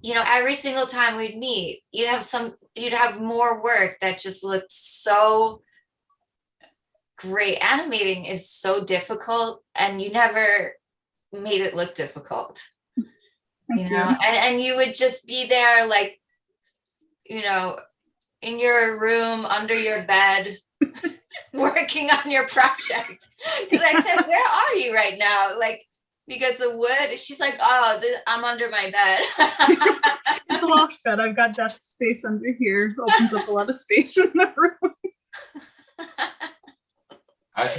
you know, every single time we'd meet, you'd have more work that just looked so great. Animating is so difficult, and you never made it look difficult. You know, and you would just be there, like, you know, in your room under your bed working on your project. Because I said, where are you right now? Like, because the wood, she's like, oh, I'm under my bed. It's a loft bed. I've got desk space under here. Opens up a lot of space in the room.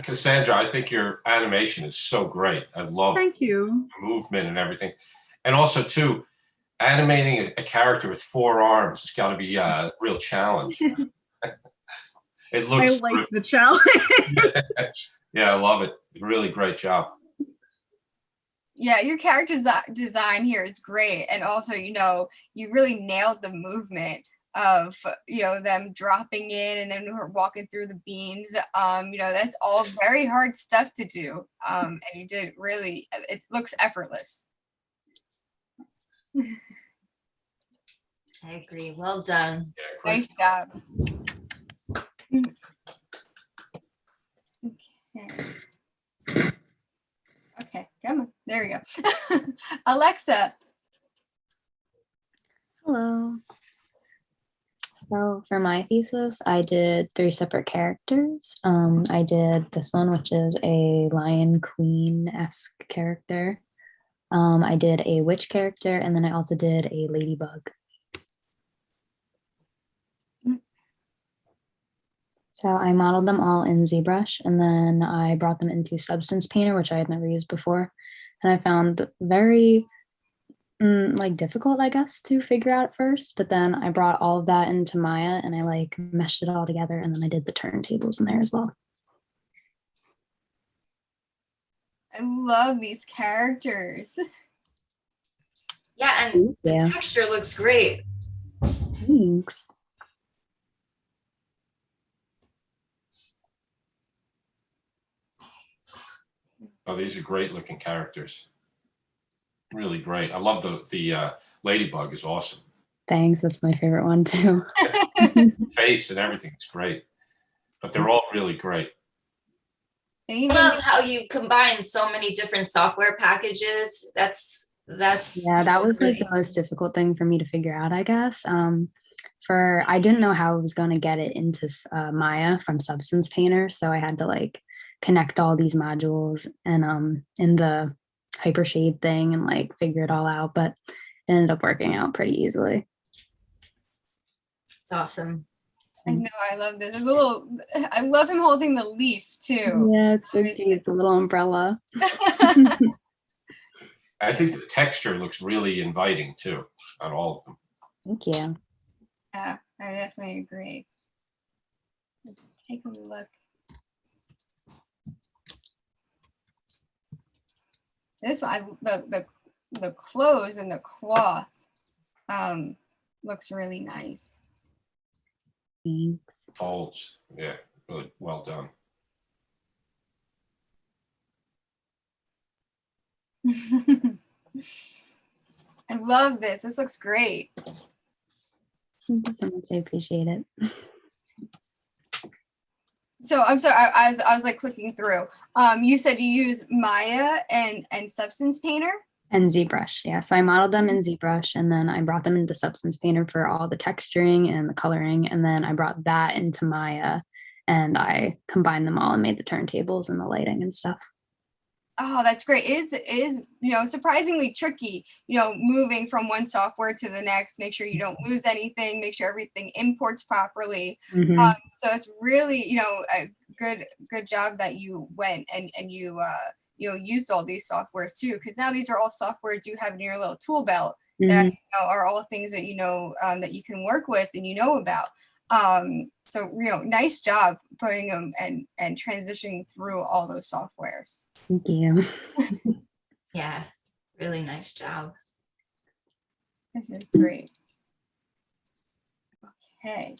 Cassandra, I think your animation is so great. I love Thank you. movement and everything. And also, too, animating a character with 4 arms has got to be a real challenge. It looks. I like the challenge. Yeah, I love it. Really great job. Yeah, your character design here is great. And also, you know, you really nailed the movement of, you know, them dropping in and then her walking through the beams. You know, that's all very hard stuff to do. And you did really, it looks effortless. I agree. Well done. Yeah, nice job. Okay, come on. There we go. Alexa. Hello. So for my thesis, I did 3 separate characters. I did this one, which is a lion queen-esque character. I did a witch character, and then I also did a ladybug. So I modeled them all in ZBrush, and then I brought them into Substance Painter, which I had never used before. And I found very like difficult, I guess, to figure out at first. But then I brought all of that into Maya, and I like meshed it all together, and then I did the turntables in there as well. I love these characters. Yeah, and yeah. the texture looks great. Thanks. Oh, these are great looking characters. Really great. I love the ladybug is awesome. Thanks. That's my favorite one too. Face and everything is great, but they're all really great. I love how you combine so many different software packages. That's yeah, that was like the most difficult thing for me to figure out, I guess. I didn't know how I was going to get it into Maya from Substance Painter, so I had to like connect all these modules and in the hypershade thing and like figure it all out, but it ended up working out pretty easily. It's awesome. I know, I love this. I love him holding the leaf too. Yeah, it's so cute. It's a little umbrella. I think the texture looks really inviting too on all of them. Thank you. Yeah, I definitely agree. Let's take a look. This one, the clothes and the cloth looks really nice. Thanks. Folds, yeah, really well done. I love this. This looks great. Thank you so much. I appreciate it. So I'm sorry, I was like clicking through. You said you use Maya and Substance Painter? And ZBrush, yeah. So I modeled them in ZBrush, and then I brought them into Substance Painter for all the texturing and the coloring, and then I brought that into Maya, and I combined them all and made the turntables and the lighting and stuff. Oh, that's great. It is, you know, surprisingly tricky, you know, moving from one software to the next, make sure you don't lose anything, make sure everything imports properly. Mhm. So it's really, you know, a good job that you went and you, you know, used all these softwares too, because now these are all softwares you have in your little tool belt that you know, are all things that you know that you can work with and you know about. So, you know, nice job putting them and transitioning through all those softwares. Thank you. Yeah, really nice job. This is great. Okay.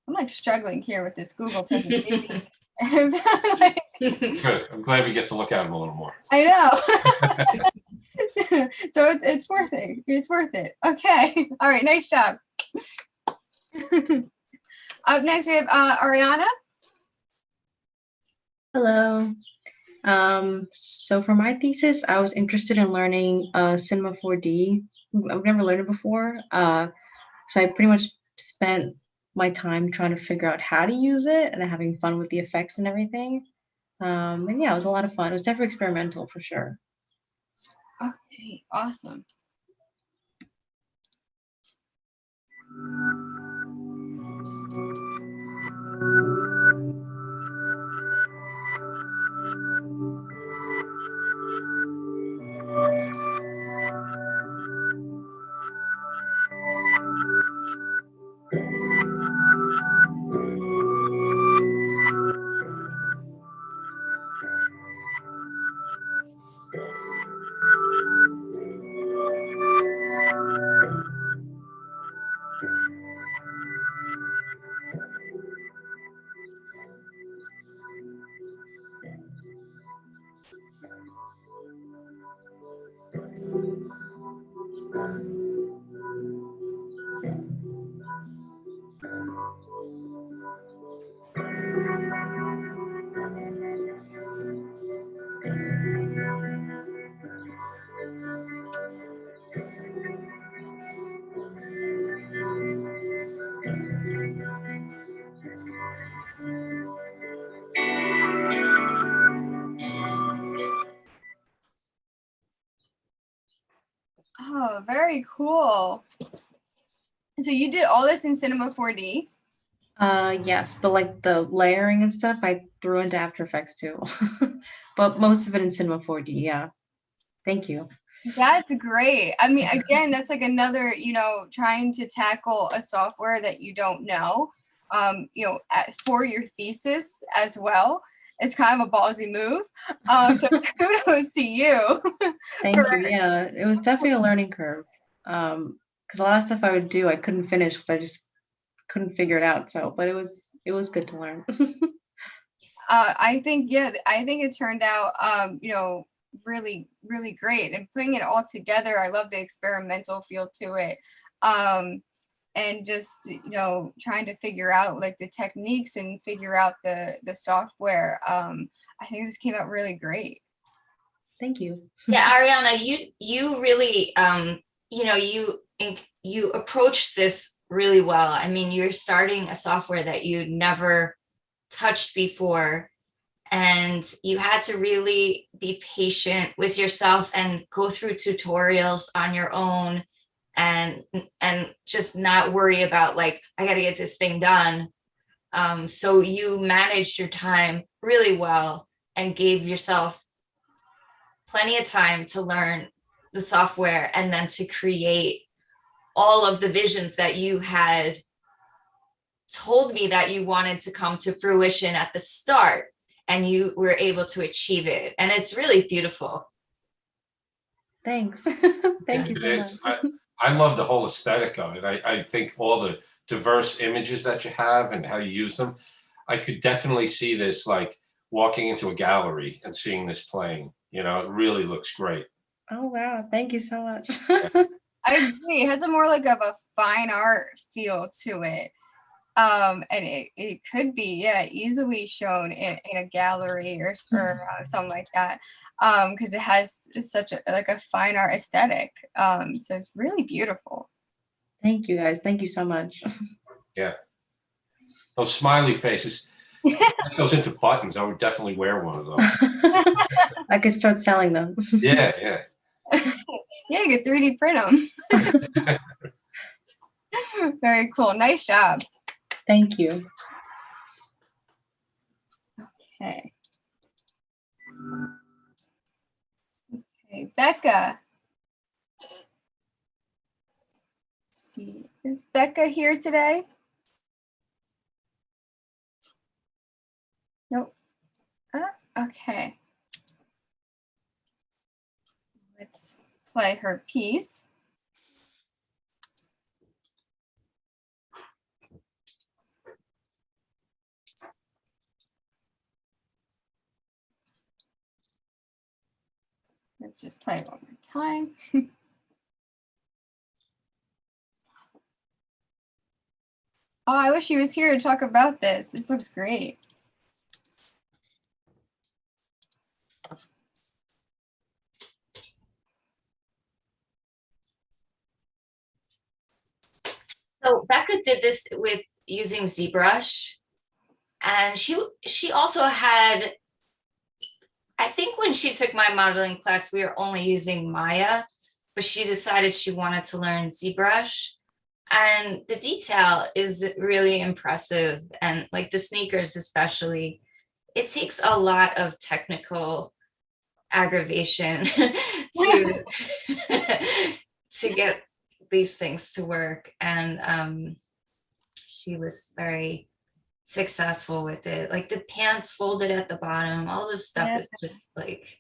I'm like struggling here with this Google presentation. Good. I'm glad we get to look at them a little more. I know. So it's worth it. It's worth it. Okay. All right. Nice job. Up next, we have Ariana. Hello. So for my thesis, I was interested in learning Cinema 4D. I've never learned it before. So I pretty much spent my time trying to figure out how to use it and having fun with the effects and everything. And yeah, it was a lot of fun. It was definitely experimental for sure. Okay, awesome. Oh, very cool. So you did all this in Cinema 4D? Yes, but like the layering and stuff, I threw into After Effects too. But most of it in Cinema 4D, yeah. Thank you. That's great. I mean, again, that's like another, trying to tackle a software that you don't know, for your thesis as well. It's kind of a ballsy move. So kudos to you. Thank you. Yeah, it was definitely a learning curve. Because a lot of stuff I would do, I couldn't finish because I just couldn't figure it out. So, but it was good to learn. I think it turned out, really, really great. And putting it all together, I love the experimental feel to it. And just, trying to figure out like the techniques and figure out the software. I think this came out really great. Thank you. Yeah, Ariana, you really, you approached this really well. I mean, you're starting a software that you never touched before, and you had to really be patient with yourself and go through tutorials on your own, and just not worry about like, I got to get this thing done. So you managed your time really well and gave yourself plenty of time to learn the software and then to create all of the visions that you had told me that you wanted to come to fruition at the start, and you were able to achieve it. And it's really beautiful. Thanks. Thank you so much. I love the whole aesthetic of it. I think all the diverse images that you have and how you use them, I could definitely see this like walking into a gallery and seeing this playing. It really looks great. Oh, wow. Thank you so much. I agree. It has a more like of a fine art feel to it. And it could be, easily shown in a gallery or something like that. Because it has such a fine art aesthetic. So it's really beautiful. Thank you guys. Thank you so much. Yeah. Those smiley faces, that goes into buttons. I would definitely wear one of those. I could start selling them. Yeah. Yeah, you could 3D print them. Very cool. Nice job. Thank you. Okay. Okay, Becca. Let's see, is Becca here today? Nope. Okay. Let's play her piece. Let's just play it one more time. Oh, I wish he was here to talk about this. This looks great. So Becca did this with using ZBrush, and she also had, I think when she took my modeling class, we were only using Maya, but she decided she wanted to learn ZBrush. And the detail is really impressive. And like the sneakers, especially, it takes a lot of technical aggravation to to get these things to work. And she was very successful with it. Like the pants folded at the bottom, all this stuff is just like,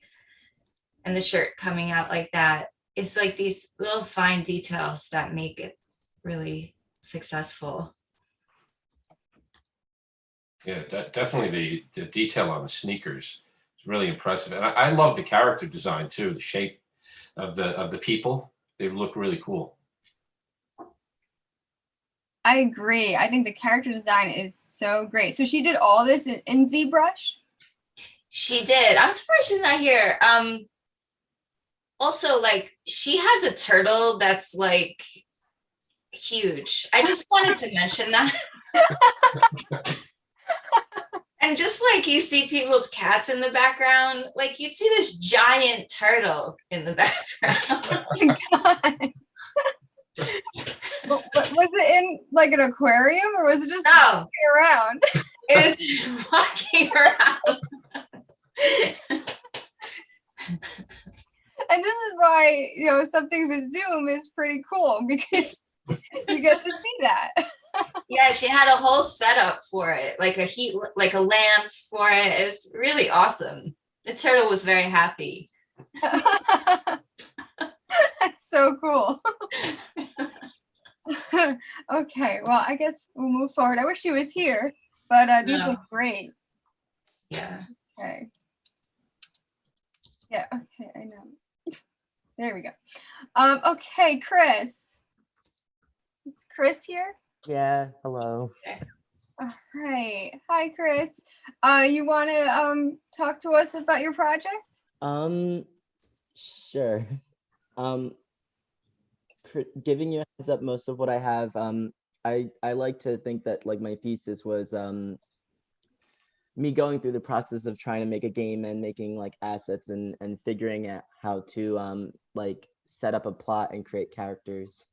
and the shirt coming out like that. It's like these little fine details that make it really successful. Yeah, definitely the detail on the sneakers is really impressive. And I love the character design too, the shape of the people. They look really cool. I agree. I think the character design is so great. So she did all this in ZBrush? She did. I'm surprised she's not here. Also, like, she has a turtle that's like huge. I just wanted to mention that. And just like you see people's cats in the background, like you'd see this giant turtle in the background. Was it in like an aquarium or was it just No, walking around? It's walking around. And this is why, something with Zoom is pretty cool because you get to see that. Yeah, she had a whole setup for it, like a lamp for it. It was really awesome. The turtle was very happy. That's so cool. Okay, well, I guess we'll move forward. I wish she was here, but these look great. Yeah. Okay. Yeah, okay, I know. There we go. Okay, Chris. Is Chris here? Yeah, hello. All right. Hi, Chris. You want to talk to us about your project? Sure. Giving you a heads up, most of what I have, I like to think that like my thesis was me going through the process of trying to make a game and making like assets and figuring out how to like set up a plot and create characters.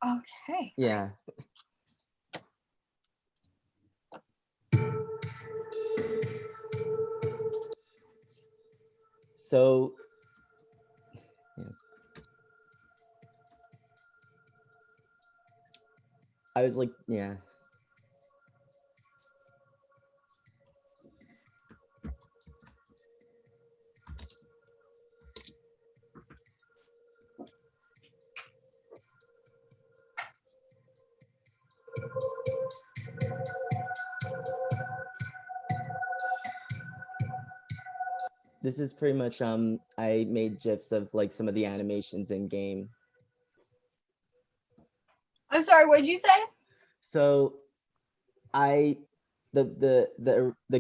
Okay. Yeah. So, yeah. I was like, yeah. This is pretty much I made GIFs of like some of the animations in game. I'm sorry, what did you say? So the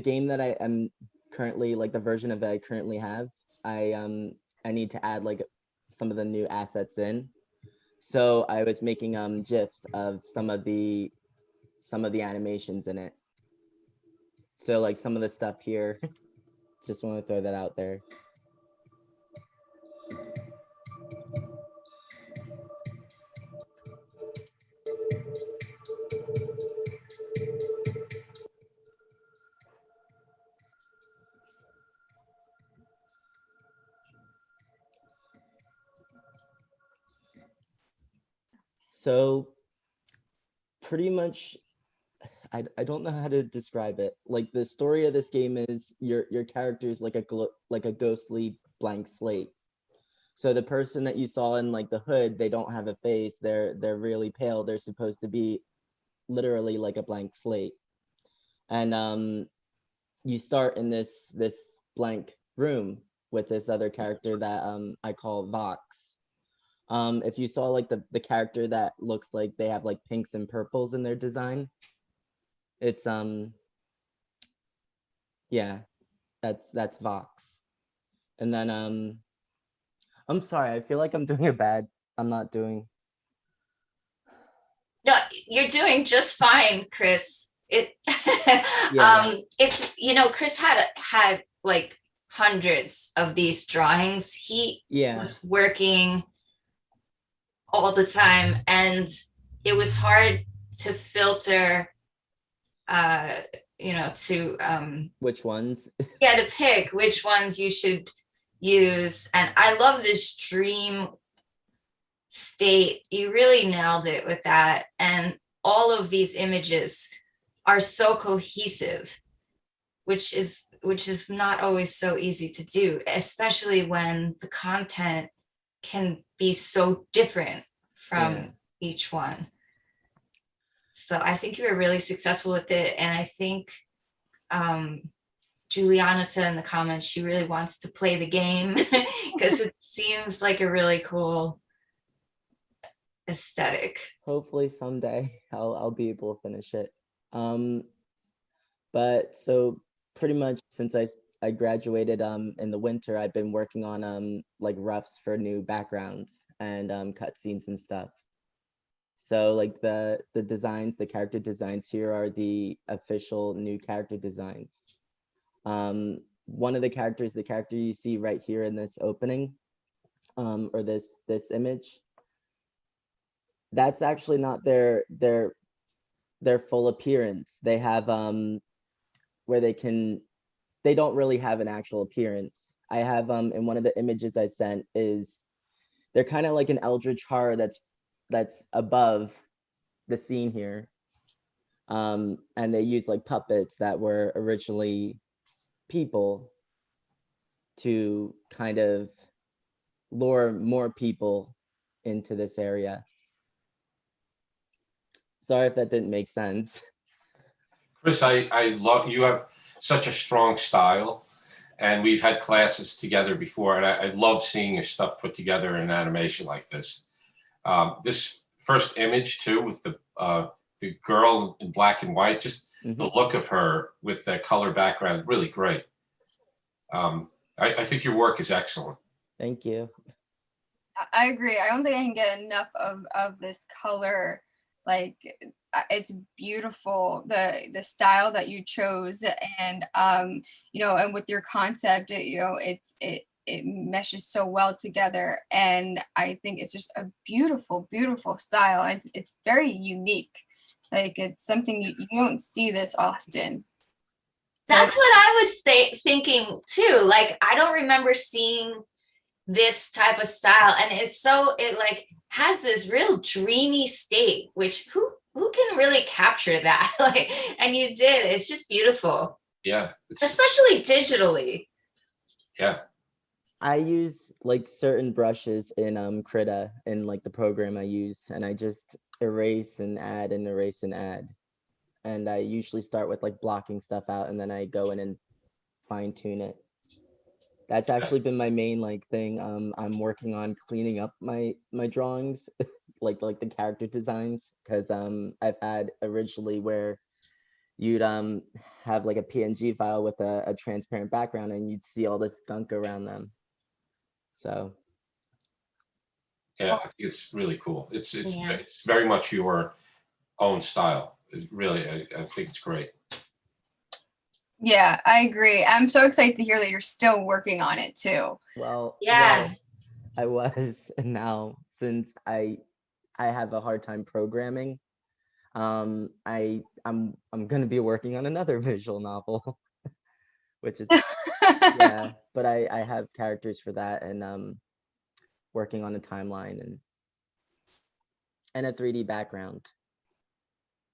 game that I am currently, like the version of it I currently have, I need to add like some of the new assets in. So I was making GIFs of some of the animations in it. So like some of the stuff here, just want to throw that out there. So pretty much, I don't know how to describe it. Like the story of this game is your character is like a ghostly blank slate. So the person that you saw in like the hood, they don't have a face. They're really pale. They're supposed to be literally like a blank slate. And you start in this blank room with this other character that I call Vox. If you saw like the character that looks like they have like pinks and purples in their design, it's yeah, that's Vox. And then I'm sorry, I feel like I'm doing I'm not doing. No, you're doing just fine, Chris. Yeah. It's, Chris had like hundreds of these drawings. He Yeah. was working all the time, and it was hard to filter, Which ones? yeah, to pick which ones you should use. And I love this dream state. You really nailed it with that. And all of these images are so cohesive, which is not always so easy to do, especially when the content can be so different from each one. So I think you were really successful with it. And I think Juliana said in the comments she really wants to play the game because it seems like a really cool aesthetic. Hopefully someday I'll be able to finish it. But so pretty much since I graduated in the winter, I've been working on like roughs for new backgrounds and cutscenes and stuff. So like the designs, the character designs here are the official new character designs. One of the characters, the character you see right here in this opening, or this image, that's actually not their full appearance. They have where they don't really have an actual appearance. I have in one of the images I sent is they're kind of like an eldritch horror that's above the scene here. And they use like puppets that were originally people to kind of lure more people into this area. Sorry if that didn't make sense. Chris, I love, you have such a strong style, and we've had classes together before, and I love seeing your stuff put together in an animation like this. This first image too, with the girl in black and white, just the look of her with that color background, really great. I think your work is excellent. Thank you. I agree. I don't think I can get enough of this color. Like, it's beautiful, the style that you chose, and and with your concept, it meshes so well together, and I think it's just a beautiful style. It's very unique. Like, it's something you don't see this often. That's what I was thinking too. Like, I don't remember seeing this type of style, and it like has this real dreamy state, which who can really capture that? Like, and you did. It's just beautiful. Yeah. Especially digitally. Yeah. I use like certain brushes in Krita in like the program I use, and I just erase and add and erase and add. And I usually start with like blocking stuff out, and then I go in and fine tune it. That's actually been my main like thing. I'm working on cleaning up my drawings, like the character designs, because I've had originally where you'd have like a PNG file with a transparent background, and you'd see all this gunk around them. So yeah, I think it's really cool. It's very much your own style. Really, I think it's great. Yeah, I agree. I'm so excited to hear that you're still working on it too. Well, yeah, I was, and now since I have a hard time programming, I'm gonna be working on another visual novel, which is yeah. But I have characters for that, and working on a timeline and a 3D background.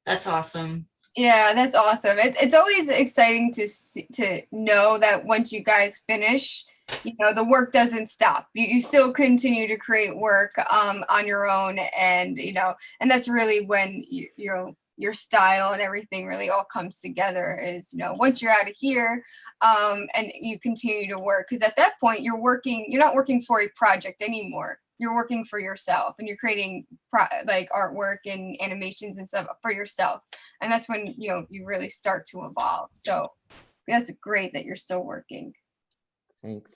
That's awesome. Yeah, that's awesome. It's always exciting to know that once you guys finish, the work doesn't stop. You still continue to create work on your own, and and that's really when your style and everything really all comes together is, once you're out of here, and you continue to work, because at that point you're not working for a project anymore. You're working for yourself, and you're creating like artwork and animations and stuff for yourself. And that's when, you really start to evolve. So that's great that you're still working. Thanks.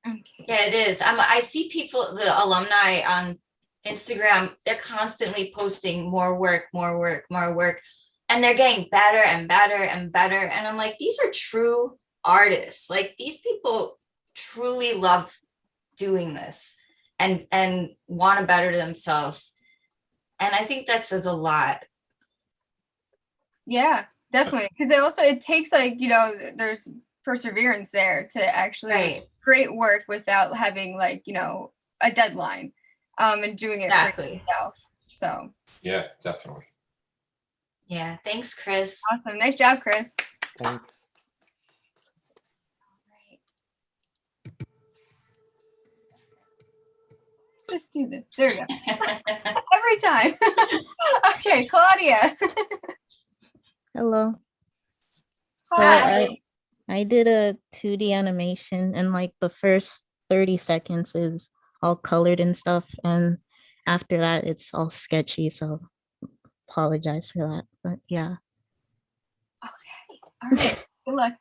Okay. Yeah, it is. I see people, the alumni on Instagram, they're constantly posting more work, and they're getting better and better and better. And I'm like, these are true artists. Like, these people truly love doing this and want to better themselves. And I think that says a lot. Yeah, definitely. Because it takes like, there's perseverance there to actually create work without having like, a deadline, and doing it for yourself. So Yeah, definitely. Yeah, thanks, Chris. Awesome. Nice job, Chris. Thanks. Let's do this. There we go. Every time. Okay, Claudia. Hello. So Hi. I did a 2D animation, and like the first 30 seconds is all colored and stuff, and after that it's all sketchy, so apologize for that. But yeah. Okay. All right. Good luck.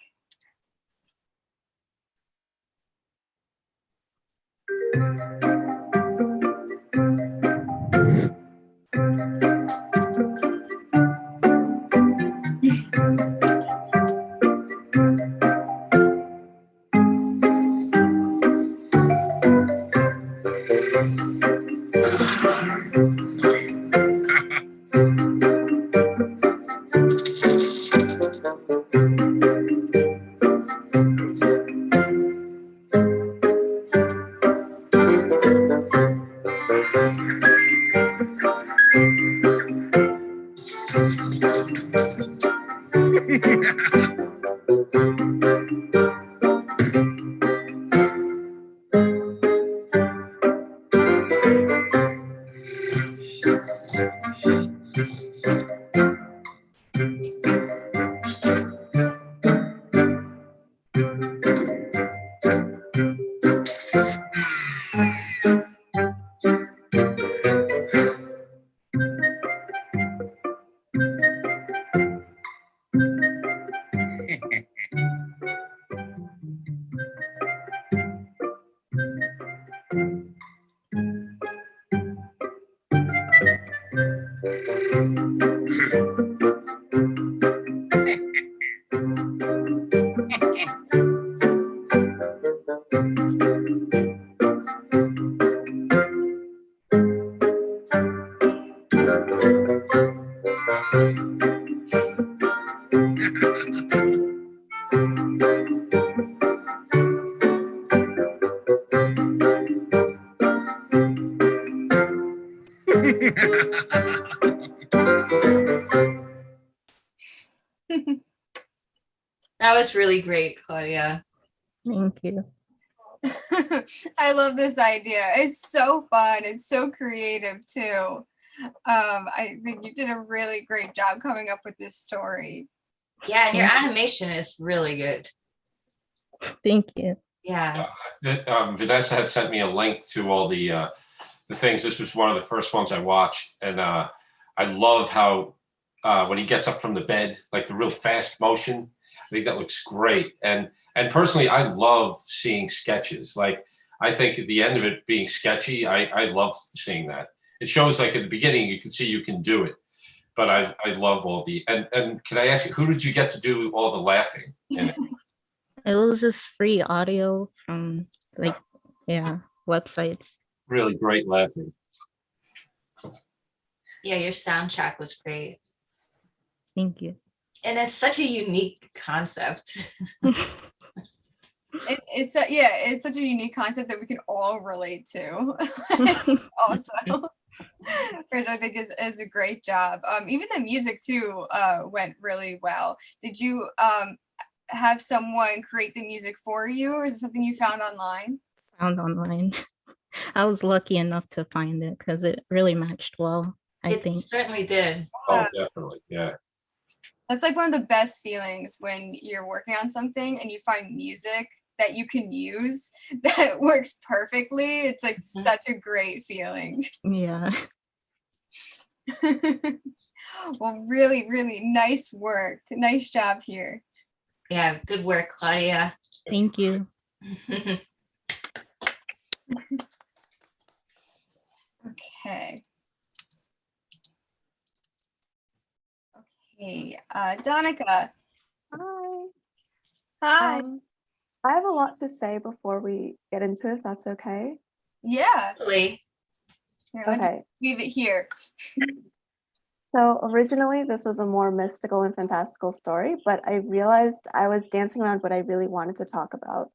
That was really great, Claudia. Thank you. I love this idea. It's so fun. It's so creative too. I think you did a really great job coming up with this story. Yeah, and your animation is really good. Thank you. Yeah. Vanessa had sent me a link to all the things. This was one of the first ones I watched, and I love how when he gets up from the bed, like the real fast motion. I think that looks great. And personally, I love seeing sketches. Like, I think at the end of it being sketchy, I love seeing that. It shows, like, at the beginning, you can see you can do it. But I love all the, and can I ask you, who did you get to do all the laughing in it? It was just free audio from websites. Really great laughing. Yeah, your soundtrack was great. Thank you. And it's such a unique concept. It's such a unique concept that we can all relate to. Also, which I think is a great job. Even the music too went really well. Did you have someone create the music for you, or is it something you found online? Found online. I was lucky enough to find it because it really matched well. I It think. certainly did. Oh, definitely. Yeah. That's like one of the best feelings when you're working on something and you find music that you can use that works perfectly. It's like such a great feeling. Yeah. Well, really, really nice work. Nice job here. Yeah, good work, Claudia. Thank you. Okay. Okay, Donica. Hi. Hi. I have a lot to say before we get into it, if that's okay. Yeah. Really? Here, let me Okay. leave it here. So originally, this was a more mystical and fantastical story, but I realized I was dancing around what I really wanted to talk about.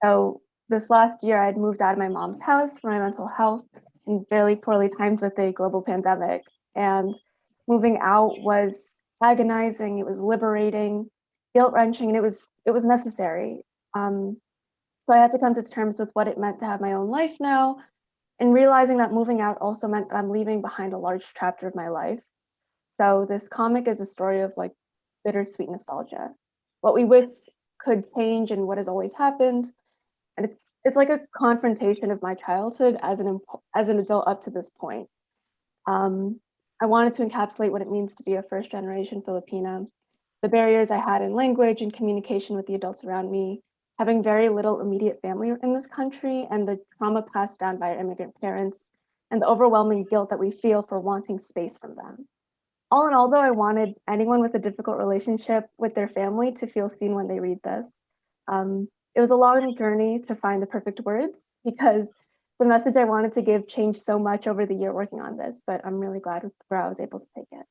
So this last year, I'd moved out of my mom's house for my mental health and fairly poorly timed with the global pandemic. And moving out was agonizing. It was liberating, guilt-wrenching, and it was necessary. So I had to come to terms with what it meant to have my own life now, and realizing that moving out also meant that I'm leaving behind a large chapter of my life. So this comic is a story of like bittersweet nostalgia, what we wish could change and what has always happened, and it's like a confrontation of my childhood as an adult up to this point. Um, I wanted to encapsulate what it means to be a first generation Filipina, the barriers I had in language and communication with the adults around me, having very little immediate family in this country, and the trauma passed down by our immigrant parents, and the overwhelming guilt that we feel for wanting space from them. All in all, though, I wanted anyone with a difficult relationship with their family to feel seen when they read this. It was a long journey to find the perfect words because the message I wanted to give changed so much over the year working on this, but I'm really glad with where I was able to take it.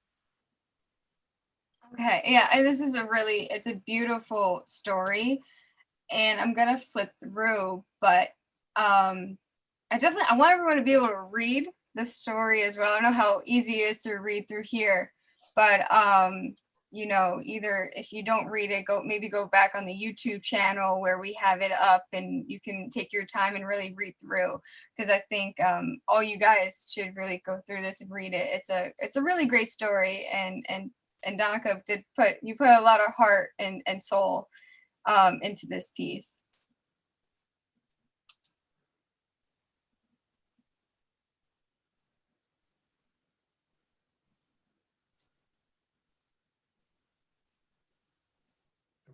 Okay, yeah, and this is it's a beautiful story, and I'm gonna flip through, but I want everyone to be able to read the story as well. I don't know how easy it is to read through here, but you know, either if you don't read it, maybe go back on the YouTube channel where we have it up, and you can take your time and really read through, because I think all you guys should really go through this and read it. It's a really great story, and Donica you put a lot of heart and soul into this piece.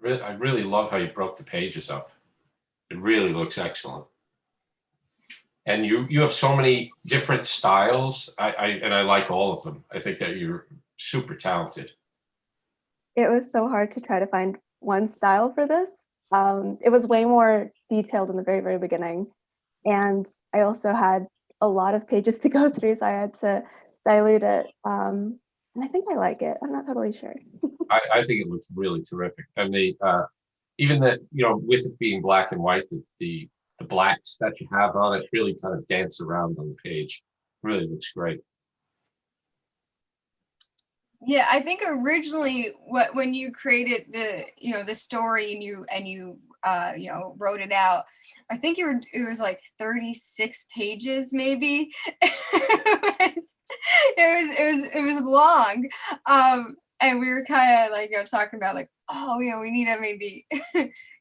I really love how you broke the pages up. It really looks excellent. And you have so many different styles. I like all of them. I think that you're super talented. It was so hard to try to find one style for this. It was way more detailed in the very, very beginning. And I also had a lot of pages to go through, so I had to dilute it. And I think I like it. I'm not totally sure. I think it looks really terrific. And the even that, you know, with it being black and white, the blacks that you have on it really kind of dance around on the page. Really looks great. Yeah, I think originally when you created the story and you wrote it out, I think it was like 36 pages maybe. It was long. And we were kind of like talking about like, oh, we need to maybe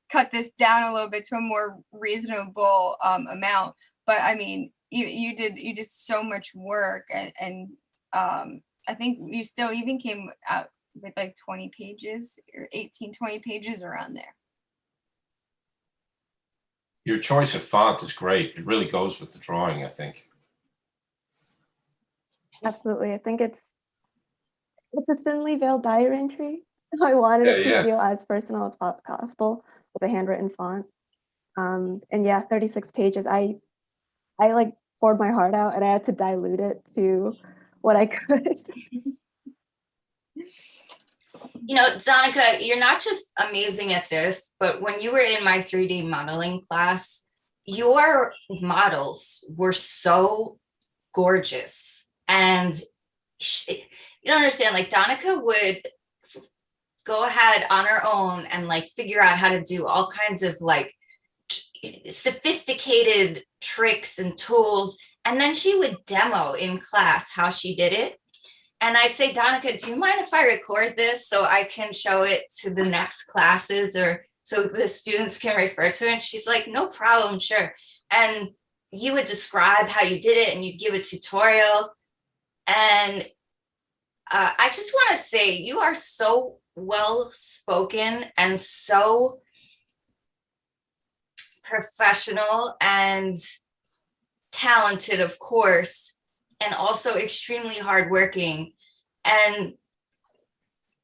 cut this down a little bit to a more reasonable amount. But I mean, you did so much work, and I think you still even came out with like 20 pages or 20 pages around there. Your choice of font is great. It really goes with the drawing, I think. Absolutely. I think it's a thinly veiled diary entry. So I wanted it to feel as personal as possible with a handwritten font. And yeah, 36 pages. I like poured my heart out, and I had to dilute it to what I could. You know, Donica, you're not just amazing at this, but when you were in my 3D modeling class, your models were so gorgeous. And you don't understand, like Donica would go ahead on her own and like figure out how to do all kinds of like sophisticated tricks and tools. And then she would demo in class how she did it. And I'd say, Donica, do you mind if I record this so I can show it to the next classes or so the students can refer to it? And she's like, no problem, sure. And you would describe how you did it and you'd give a tutorial. And I just want to say you are so well spoken and so professional and talented, of course, and also extremely hardworking. And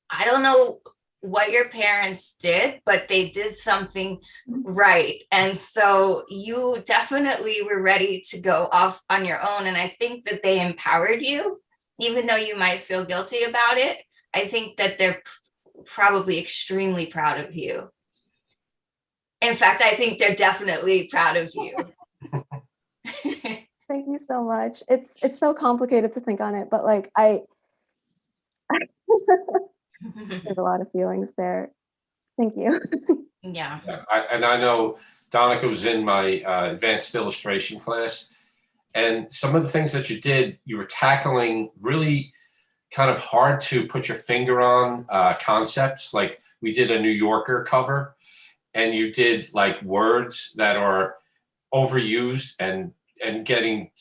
I don't know what your parents did, but they did something right. And so you definitely were ready to go off on your own. And I think that they empowered you, even though you might feel guilty about it. I think that they're probably extremely proud of you. In fact, I think they're definitely proud of you. Thank you so much. It's so complicated to think on it, but like there's a lot of feelings there. Thank you. Yeah. And I know Donica was in my advanced illustration class, and some of the things that you did, you were tackling really kind of hard to put your finger on concepts. Like we did a New Yorker cover, and you did like words that are overused and getting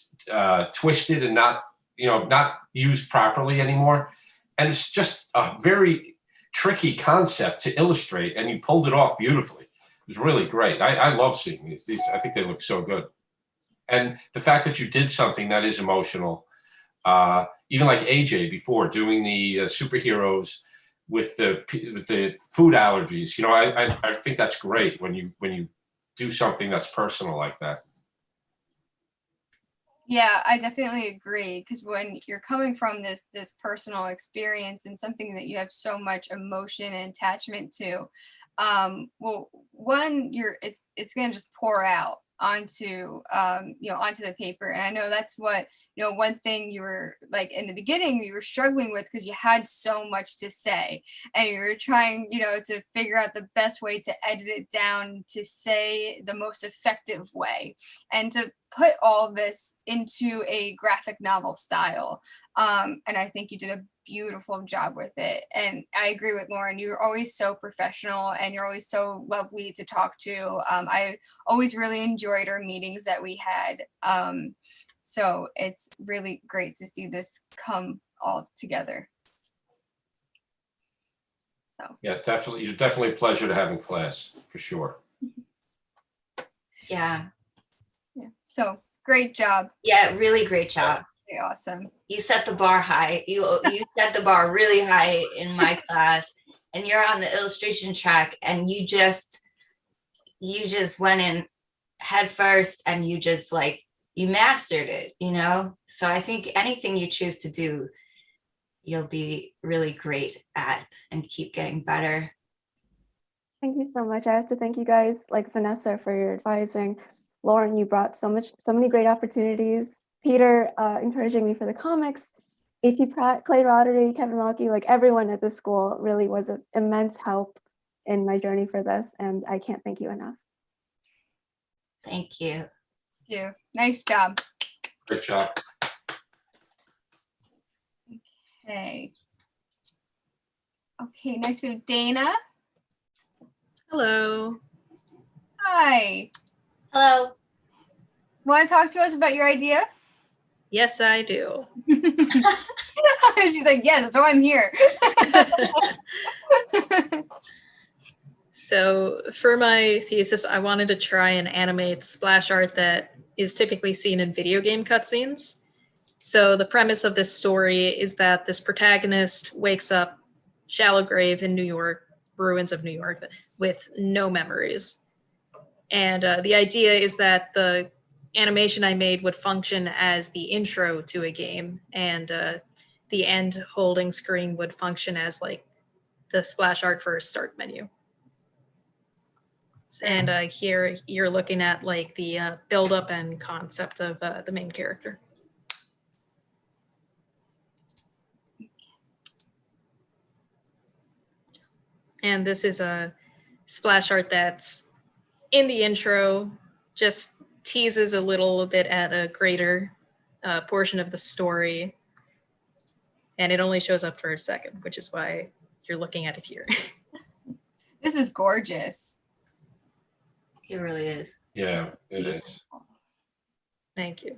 twisted and not used properly anymore. And it's just a very tricky concept to illustrate, and you pulled it off beautifully. It was really great. I love seeing these. I think they look so good. And the fact that you did something that is emotional, even like AJ before doing the superheroes with the food allergies. I think that's great when you do something that's personal like that. Yeah, I definitely agree, because when you're coming from this personal experience and something that you have so much emotion and attachment to, well, one, it's gonna just pour out onto onto the paper. And I know that's what, one thing you were like in the beginning you were struggling with, because you had so much to say and you were trying to figure out the best way to edit it down to say the most effective way and to put all this into a graphic novel style. And I think you did a beautiful job with it. And I agree with Lauren, you're always so professional and you're always so lovely to talk to. I always really enjoyed our meetings that we had. So it's really great to see this come all together. So Yeah, definitely. You're definitely a pleasure to have in class, for sure. Yeah. Yeah. So great job. Yeah, really great job. Very awesome. You set the bar high. You set the bar really high in my class, and you're on the illustration track, and you just went in head first, and you just you mastered it, So I think anything you choose to do, you'll be really great at and keep getting better. Thank you so much. I have to thank you guys, like Vanessa, for your advising. Lauren, you brought so many great opportunities. Peter, encouraging me for the comics. AC Pratt, Clay Roddery, Kevin Rocky, like everyone at the school really was an immense help in my journey for this, and I can't thank you enough. Thank you. Thank you. Nice job. Great job. Okay. Okay, next we have Dana. Hello. Hi. Hello. Want to talk to us about your idea? Yes, I do. She's like, yes, that's why I'm here. So for my thesis, I wanted to try and animate splash art that is typically seen in video game cutscenes. So the premise of this story is that this protagonist wakes up shallow grave in New York, ruins of New York, with no memories. And the idea is that the animation I made would function as the intro to a game, and the end holding screen would function as like the splash art for a start menu. And here you're looking at like the build up and concept of the main character. And this is a splash art that's in the intro, just teases a little bit at a greater portion of the story, and it only shows up for a second, which is why you're looking at it here. This is gorgeous. It really is. Yeah, it is. Thank you.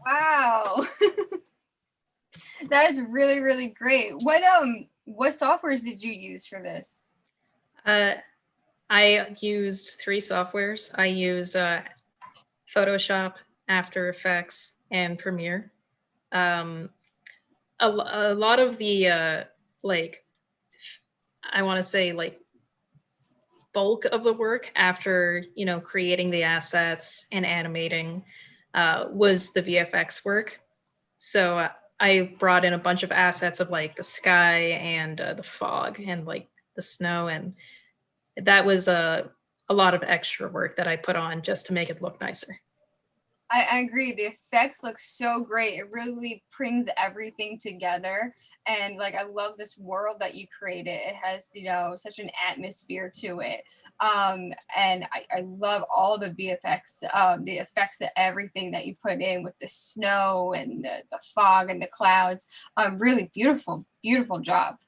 Wow. That's really, really great. What softwares did you use for this? I used 3 softwares. I used Photoshop, After Effects, and Premiere. A lot of the like, I want to say like bulk of the work after creating the assets and animating was the VFX work. So I brought in a bunch of assets of like the sky and the fog and like the snow, and that was a lot of extra work that I put on just to make it look nicer. I agree. The effects look so great. It really brings everything together. And like, I love this world that you created. It has, such an atmosphere to it. And I love all the VFX, the effects of everything that you put in with the snow and the fog and the clouds. Really beautiful, beautiful job.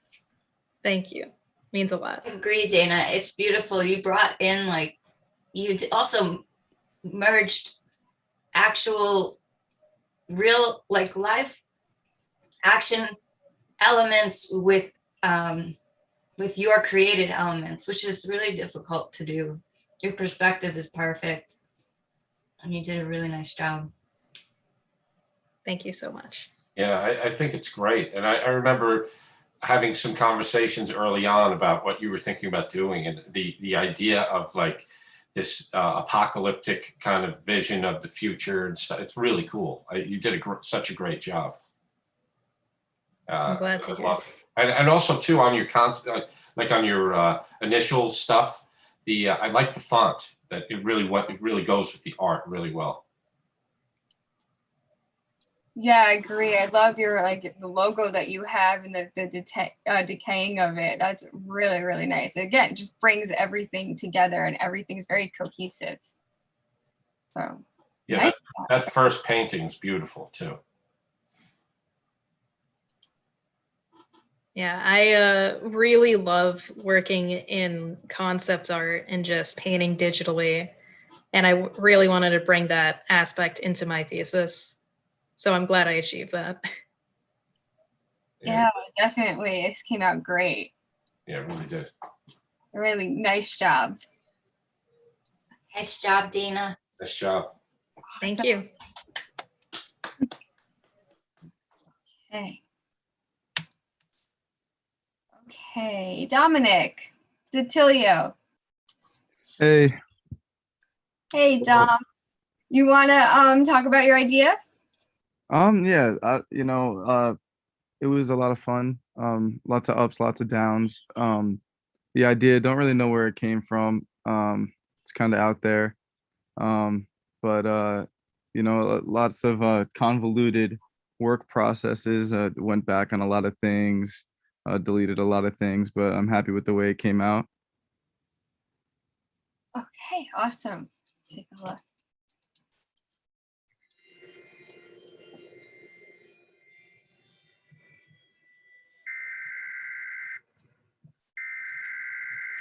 Thank you. Means a lot. I agree, Dana. It's beautiful. You brought in also merged actual real live action elements with your created elements, which is really difficult to do. Your perspective is perfect and you did a really nice job. Thank you so much. Yeah, I think it's great. And I remember having some conversations early on about what you were thinking about doing, and the idea of like this apocalyptic kind of vision of the future and stuff. It's really cool. You did such a great job. I'm glad to hear. And also too on your like on your initial stuff, I like the font that it really goes with the art really well. Yeah, I agree. I love your the logo that you have and the decaying of it. That's really, really nice. Again, it just brings everything together and everything's very cohesive. So yeah, nice. that first painting is beautiful too. Yeah, I really love working in concept art and just painting digitally. And I really wanted to bring that aspect into my thesis. So I'm glad I achieved that. Yeah, definitely. This came out great. Yeah, it really did. Really nice job. Nice job, Dana. Nice job. Thank you. Okay. Okay, Dominic, Detilio. Hey. Hey, Dom. You want to talk about your idea? Yeah, it was a lot of fun. Lots of ups, lots of downs. The idea, don't really know where it came from. It's kind of out there. But lots of convoluted work processes. Went back on a lot of things, deleted a lot of things, but I'm happy with the way it came out. Okay, awesome. Let's take a look.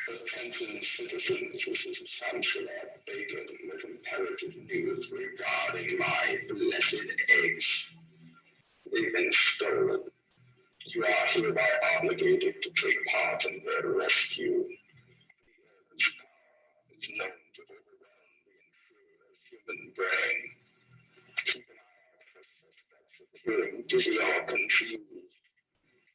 Attention citizens, this is Chancellor Bacon with imperative news regarding my blessed eggs. They've been stolen. You are hereby obligated to take part in their rescue. It's known to overwhelm the human brain. Keep an eye out for suspects appearing dizzy or confused.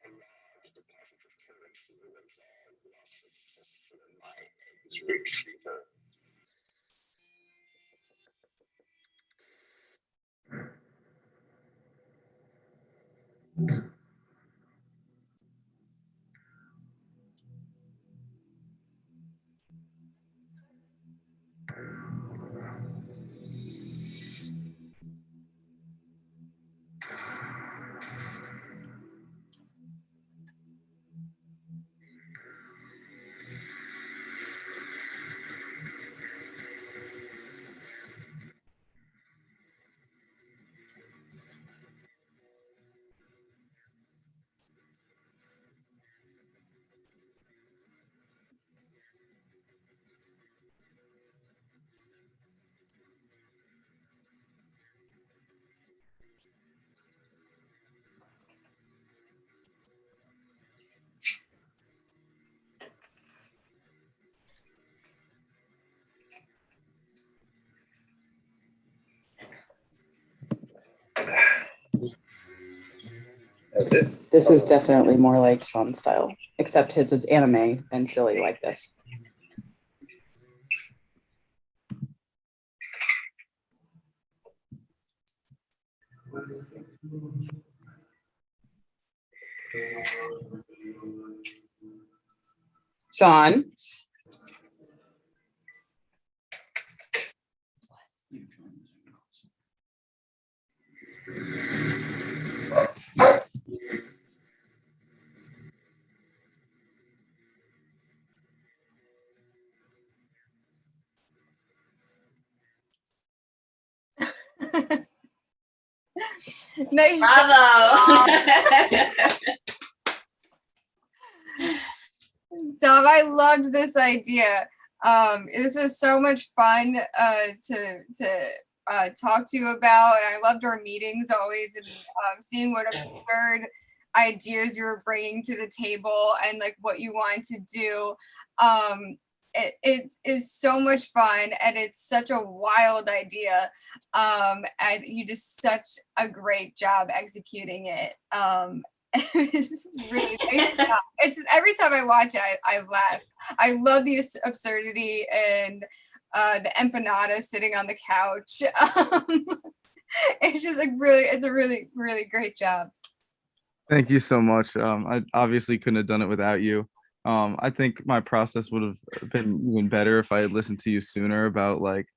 A large deposit of currency awaits all who are successful in my eggs retrieval. This is definitely more like Sean's style, except his is anime and silly like this. Sean? Nice Bravo. Dom, I loved this idea. This was so much fun to talk to you about, and I loved our meetings always, and seeing what absurd ideas you were bringing to the table and like what you wanted to do. It is so much fun, and it's such a wild idea, and you did such a great job executing it. It's really it's just every time I watch it, I laugh. I love the absurdity and the empanada sitting on the couch. It's just it's a really great job. Thank you so much. I obviously couldn't have done it without you. I think my process would have been even better if I had listened to you sooner about like,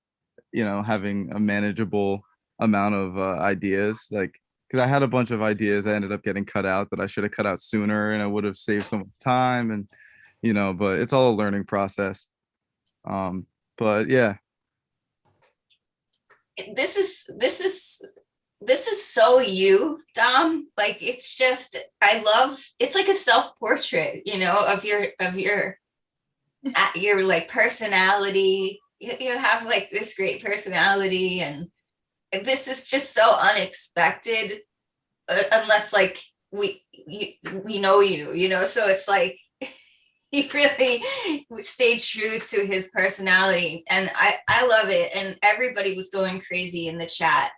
having a manageable amount of ideas. Like, because I had a bunch of ideas I ended up getting cut out that I should have cut out sooner, and I would have saved so much time. And but it's all a learning process. But yeah. This is so you, Dom. Like it's just it's like a self-portrait, of your like personality. You have like this great personality, and this is just so unexpected, unless like we know you, so it's like he really stayed true to his personality, and I love it. And everybody was going crazy in the chat,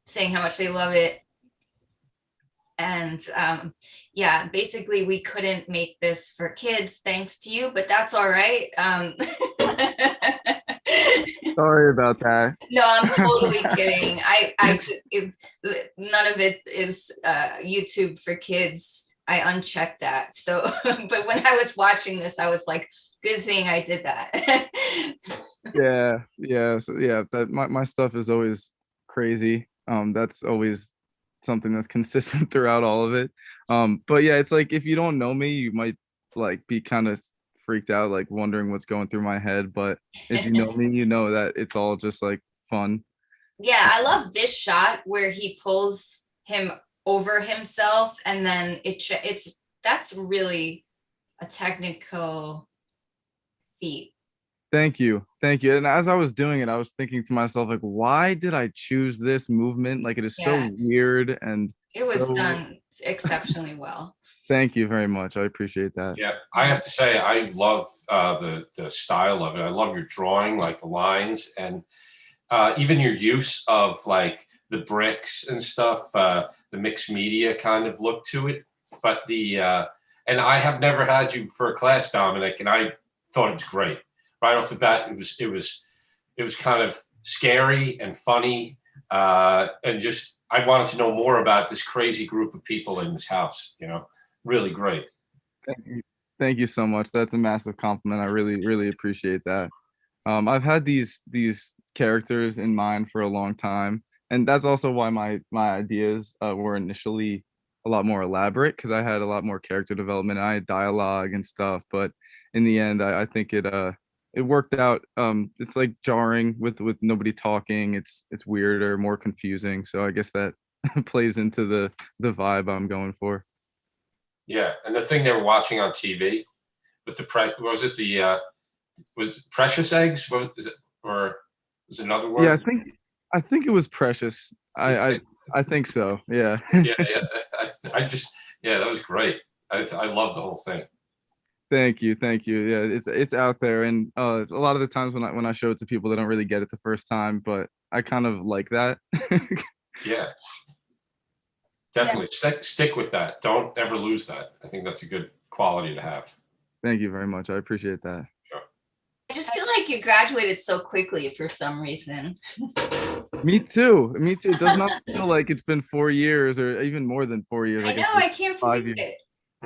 saying how much they love it. And yeah, basically we couldn't make this for kids thanks to you, but that's all right. Sorry about that. No, I'm totally kidding. None of it is YouTube for kids. I unchecked that. So, but when I was watching this, I was like, good thing I did that. Yeah. That my stuff is always crazy. That's always something that's consistent throughout all of it. But yeah, it's like if you don't know me, you might like be kind of freaked out, like wondering what's going through my head. But if you know me, you know that it's all just like fun. Yeah, I love this shot where he pulls him over himself, and then that's really a technical feat. Thank you. Thank you. And as I was doing it, I was thinking to myself, like, why did I choose this movement? Like, it is so Yeah. weird and It was so. done exceptionally well. Thank you very much. I appreciate that. Yeah, I have to say I love the style of it. I love your drawing, like the lines, and even your use of like the bricks and stuff, the mixed media kind of look to it. But and I have never had you for a class, Dominic, and I thought it was great. Right off the bat, it was kind of scary and funny, and just I wanted to know more about this crazy group of people in this house. You know, really great. Thank you so much. That's a massive compliment. I really, really appreciate that. I've had these characters in mind for a long time, and that's also why my ideas were initially a lot more elaborate, because I had a lot more character development. I had dialogue and stuff, but in the end, I think it worked out. It's like jarring with nobody talking. It's weirder, more confusing. So I guess that plays into the vibe I'm going for. Yeah, and the thing they were watching on TV with was it precious eggs? What is it, or is it another word? Yeah, I think it was precious. I think so. Yeah. Yeah. Yeah, that was great. I love the whole thing. Thank you. Yeah, it's out there, and a lot of the times when I show it to people, they don't really get it the first time, but I kind of like that. Yeah, definitely stick with that. Don't ever lose that. I think that's a good quality to have. Thank you very much. I appreciate that. Sure. I just feel like you graduated so quickly for some reason. Me too. It does not feel like it's been 4 years or even more than 4 years. I Like know, it's I been can't 5 believe years. it.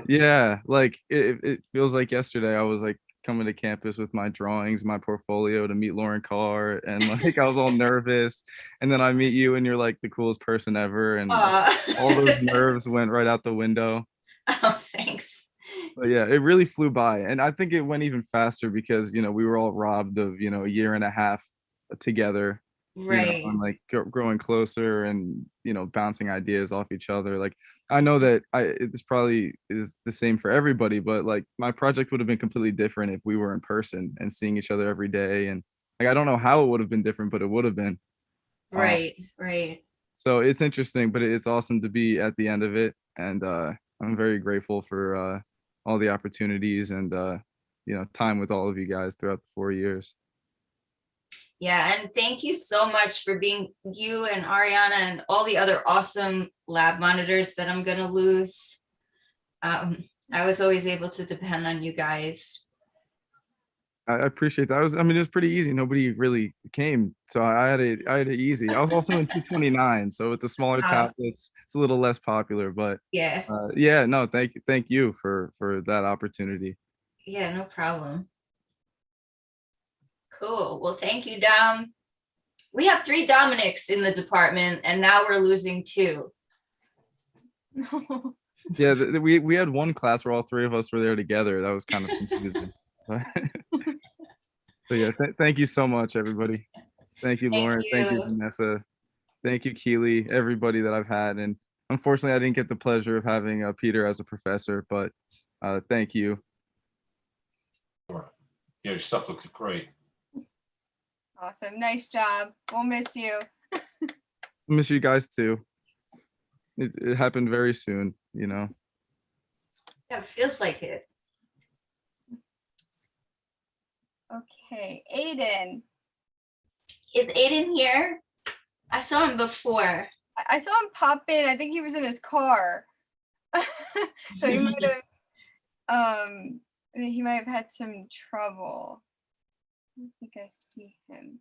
Yeah, like it feels like yesterday I was like coming to campus with my drawings, my portfolio to meet Lauren Carr, and like I was all nervous, and then I meet you and you're like the coolest person ever, and all those nerves went right out the window. Oh, thanks. But yeah, it really flew by, and I think it went even faster because we were all robbed of a year and a half together, Right. and like growing closer and bouncing ideas off each other. Like I know that this probably is the same for everybody, but like my project would have been completely different if we were in person and seeing each other every day. And like I don't know how it would have been different, but it would have been. Right. So it's interesting, but it's awesome to be at the end of it, and I'm very grateful for all the opportunities and time with all of you guys throughout the 4 years. Yeah, and thank you so much for being you and Ariana and all the other awesome lab monitors that I'm gonna lose. I was always able to depend on you guys. I appreciate that. It was pretty easy. Nobody really came, so I had it easy. I was also in 229, so with the smaller tablets, it's a little less popular. But Yeah. Yeah, no, thank you for that opportunity. Yeah, no problem. Cool. Well, thank you, Dom. We have 3 Dominics in the department, and now we're losing 2. Yeah, we had one class where all 3 of us were there together. That was kind of confusing. But yeah, thank you so much, everybody. Thank you, Lauren. Thank you, Vanessa. Thank you, Keely, everybody that I've had. And unfortunately, I didn't get the pleasure of having Peter as a professor, but thank you. Sure. Yeah, your stuff looks great. Awesome. Nice job. We'll miss you. Miss you guys too. It happened very soon, Yeah, it feels like it. Okay, Aiden. Is Aiden here? I saw him before. I saw him pop in. I think he was in his car. So he might have had some trouble. I don't think I see him.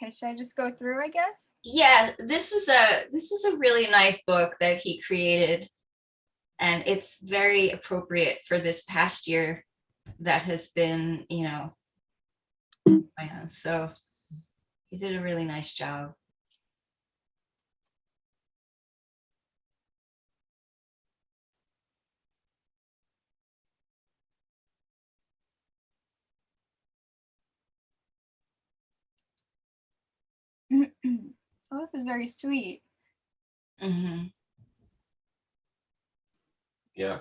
Okay, should I just go through, I guess? Yeah, this is a really nice book that he created, and it's very appropriate for this past year that has been, so he did a really nice job. Oh, this is very sweet. Mm-hmm. Yeah.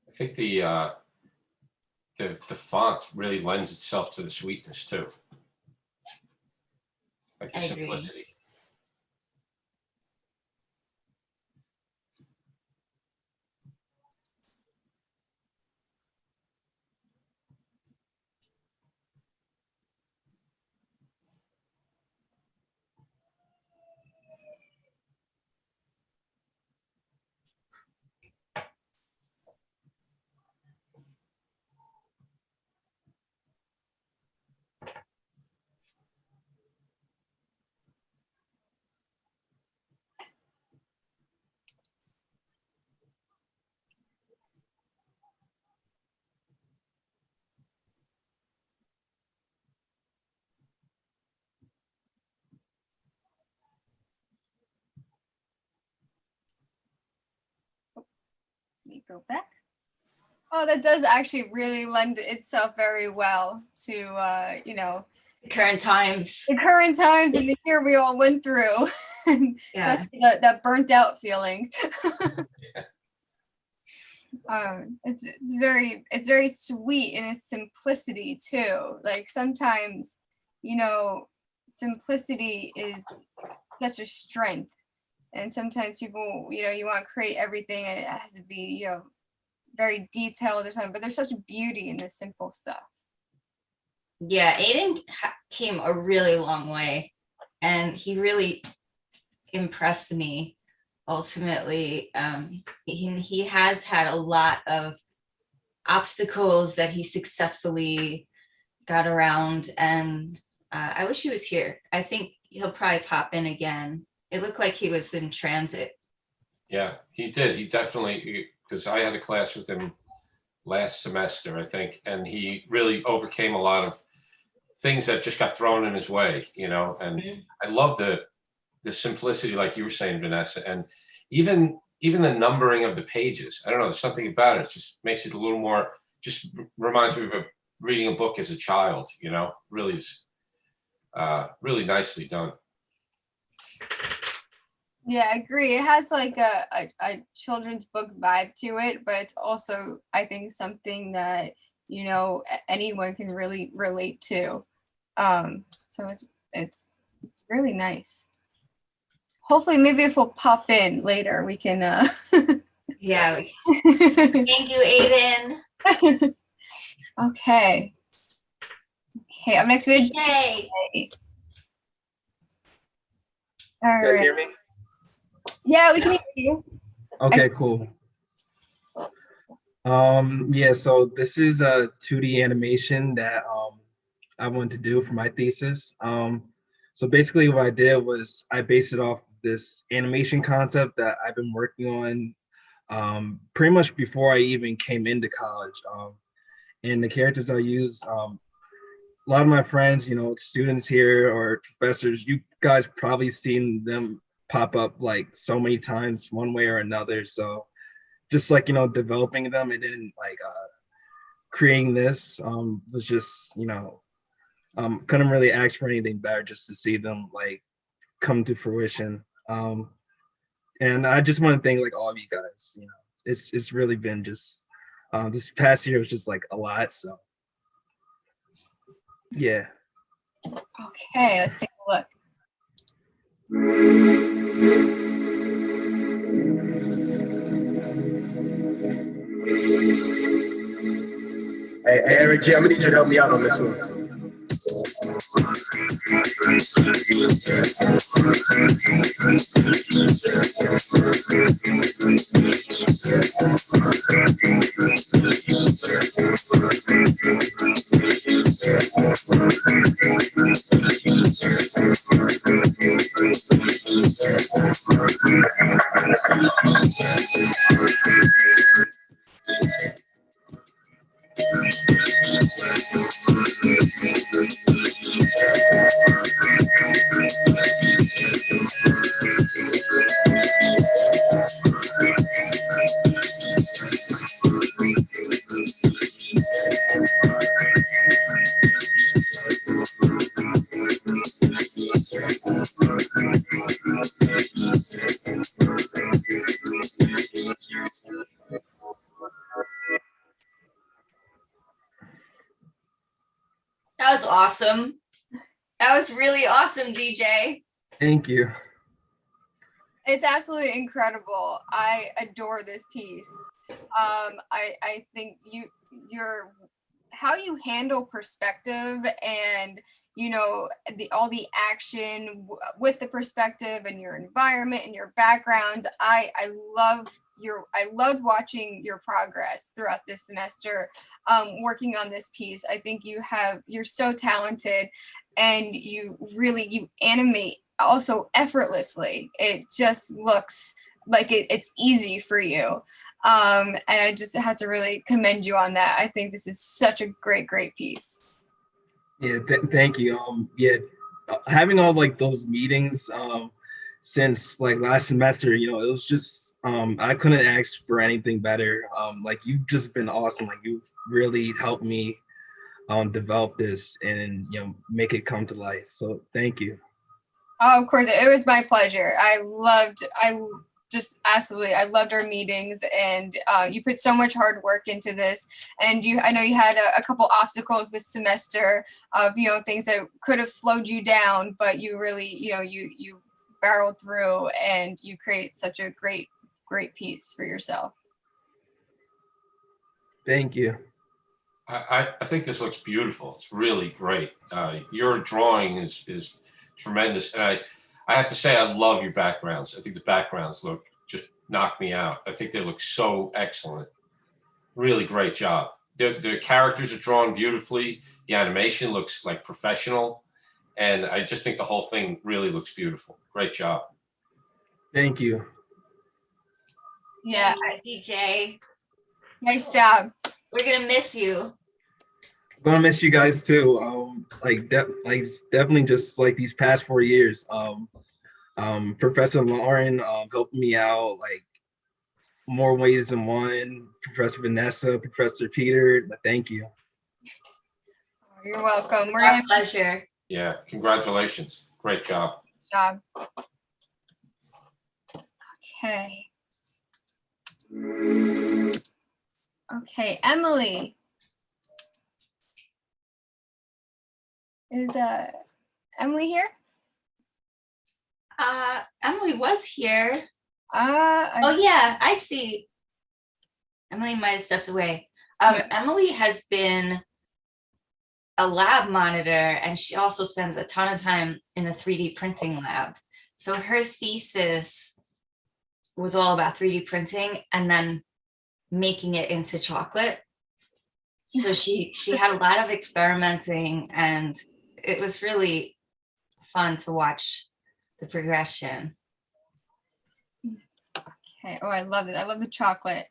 I think the font really lends itself to the sweetness too. Like the I agree. simplicity. Let me go back. Oh, that does actually really lend itself very well to you know, The current times. the current times and the year we all went through. Yeah. Especially that burnt out feeling. It's very sweet in its simplicity too. Like sometimes, you know, simplicity is such a strength. And sometimes people, you know, you want to create everything and it has to be, you know, very detailed or something, but there's such beauty in this simple stuff. Yeah, Aiden came a really long way, and he really impressed me ultimately. He has had a lot of obstacles that he successfully got around, and I wish he was here. I think he'll probably pop in again. It looked like he was in transit. Yeah, he did. He definitely, because I had a class with him last semester, I think, and he really overcame a lot of things that just got thrown in his way, you know. And I love the simplicity, like you were saying, Vanessa, and even the numbering of the pages. I don't know, there's something about it. It just makes it a little more, just reminds me of reading a book as a child, you know. Really is really nicely done. Yeah, I agree. It has like a children's book vibe to it, but it's also, I think, something that, you know, anyone can really relate to. So it's really nice. Hopefully, maybe if we'll pop in later, we can. Yeah. Thank you, Aiden. Okay. Okay, up next we have Yay. All You guys right. hear me? Yeah, we can hear you. Okay, cool. Yeah, so this is a 2D animation that I wanted to do for my thesis. So basically what I did was I based it off this animation concept that I've been working on pretty much before I even came into college. And the characters I use, a lot of my friends, you know, students here or professors, you guys probably seen them pop up like so many times one way or another. So just like, you know, developing them and then like creating this was just, you know, couldn't really ask for anything better just to see them like come to fruition. And I just want to thank like all of you guys, you know, it's really been just this past year was just like a lot. So yeah. Okay, let's take a look. Hey, Eric G, I'm gonna need you to help me out on this one. That was awesome. That was really awesome, DJ. Thank you. It's absolutely incredible. I adore this piece. I think your how you handle perspective and all the action with the perspective and your environment and your background. I loved watching your progress throughout this semester, working on this piece. I think you're so talented, and you animate also effortlessly. It just looks like it's easy for you. And I just have to really commend you on that. I think this is such a great piece. Yeah, thank you. Having all like those meetings since like last semester, it was just I couldn't ask for anything better. Like you've just been awesome. Like you've really helped me develop this and make it come to life. So thank you. Oh, of course, it was my pleasure. I loved our meetings, and you put so much hard work into this. And I know you had a couple obstacles this semester of things that could have slowed you down, but you really you barreled through, and you create such a great piece for yourself. Thank you. I think this looks beautiful. It's really great. Your drawing is tremendous, and I have to say I love your backgrounds. I think the backgrounds just knock me out. I think they look so excellent. Really great job. The characters are drawn beautifully. The animation looks like professional, and I just think the whole thing really looks beautiful. Great job. Thank you. Yeah, DJ. Nice job. We're gonna miss you. I'm gonna miss you guys too. Definitely just like these past 4 years. Professor Lauren helped me out like more ways than one. Professor Vanessa, Professor Peter, thank you. You're welcome. We're Our pleasure. Yeah, congratulations. Great job. Job. Okay. Okay, Emily. Is Emily here? Emily was here. Oh yeah, I see. Emily might have stepped away. Emily has been a lab monitor, and she also spends a ton of time in the 3D printing lab. So her thesis was all about 3D printing and then making it into chocolate. So she had a lot of experimenting, and it was really fun to watch the progression. Okay. Oh, I love it. I love the chocolate.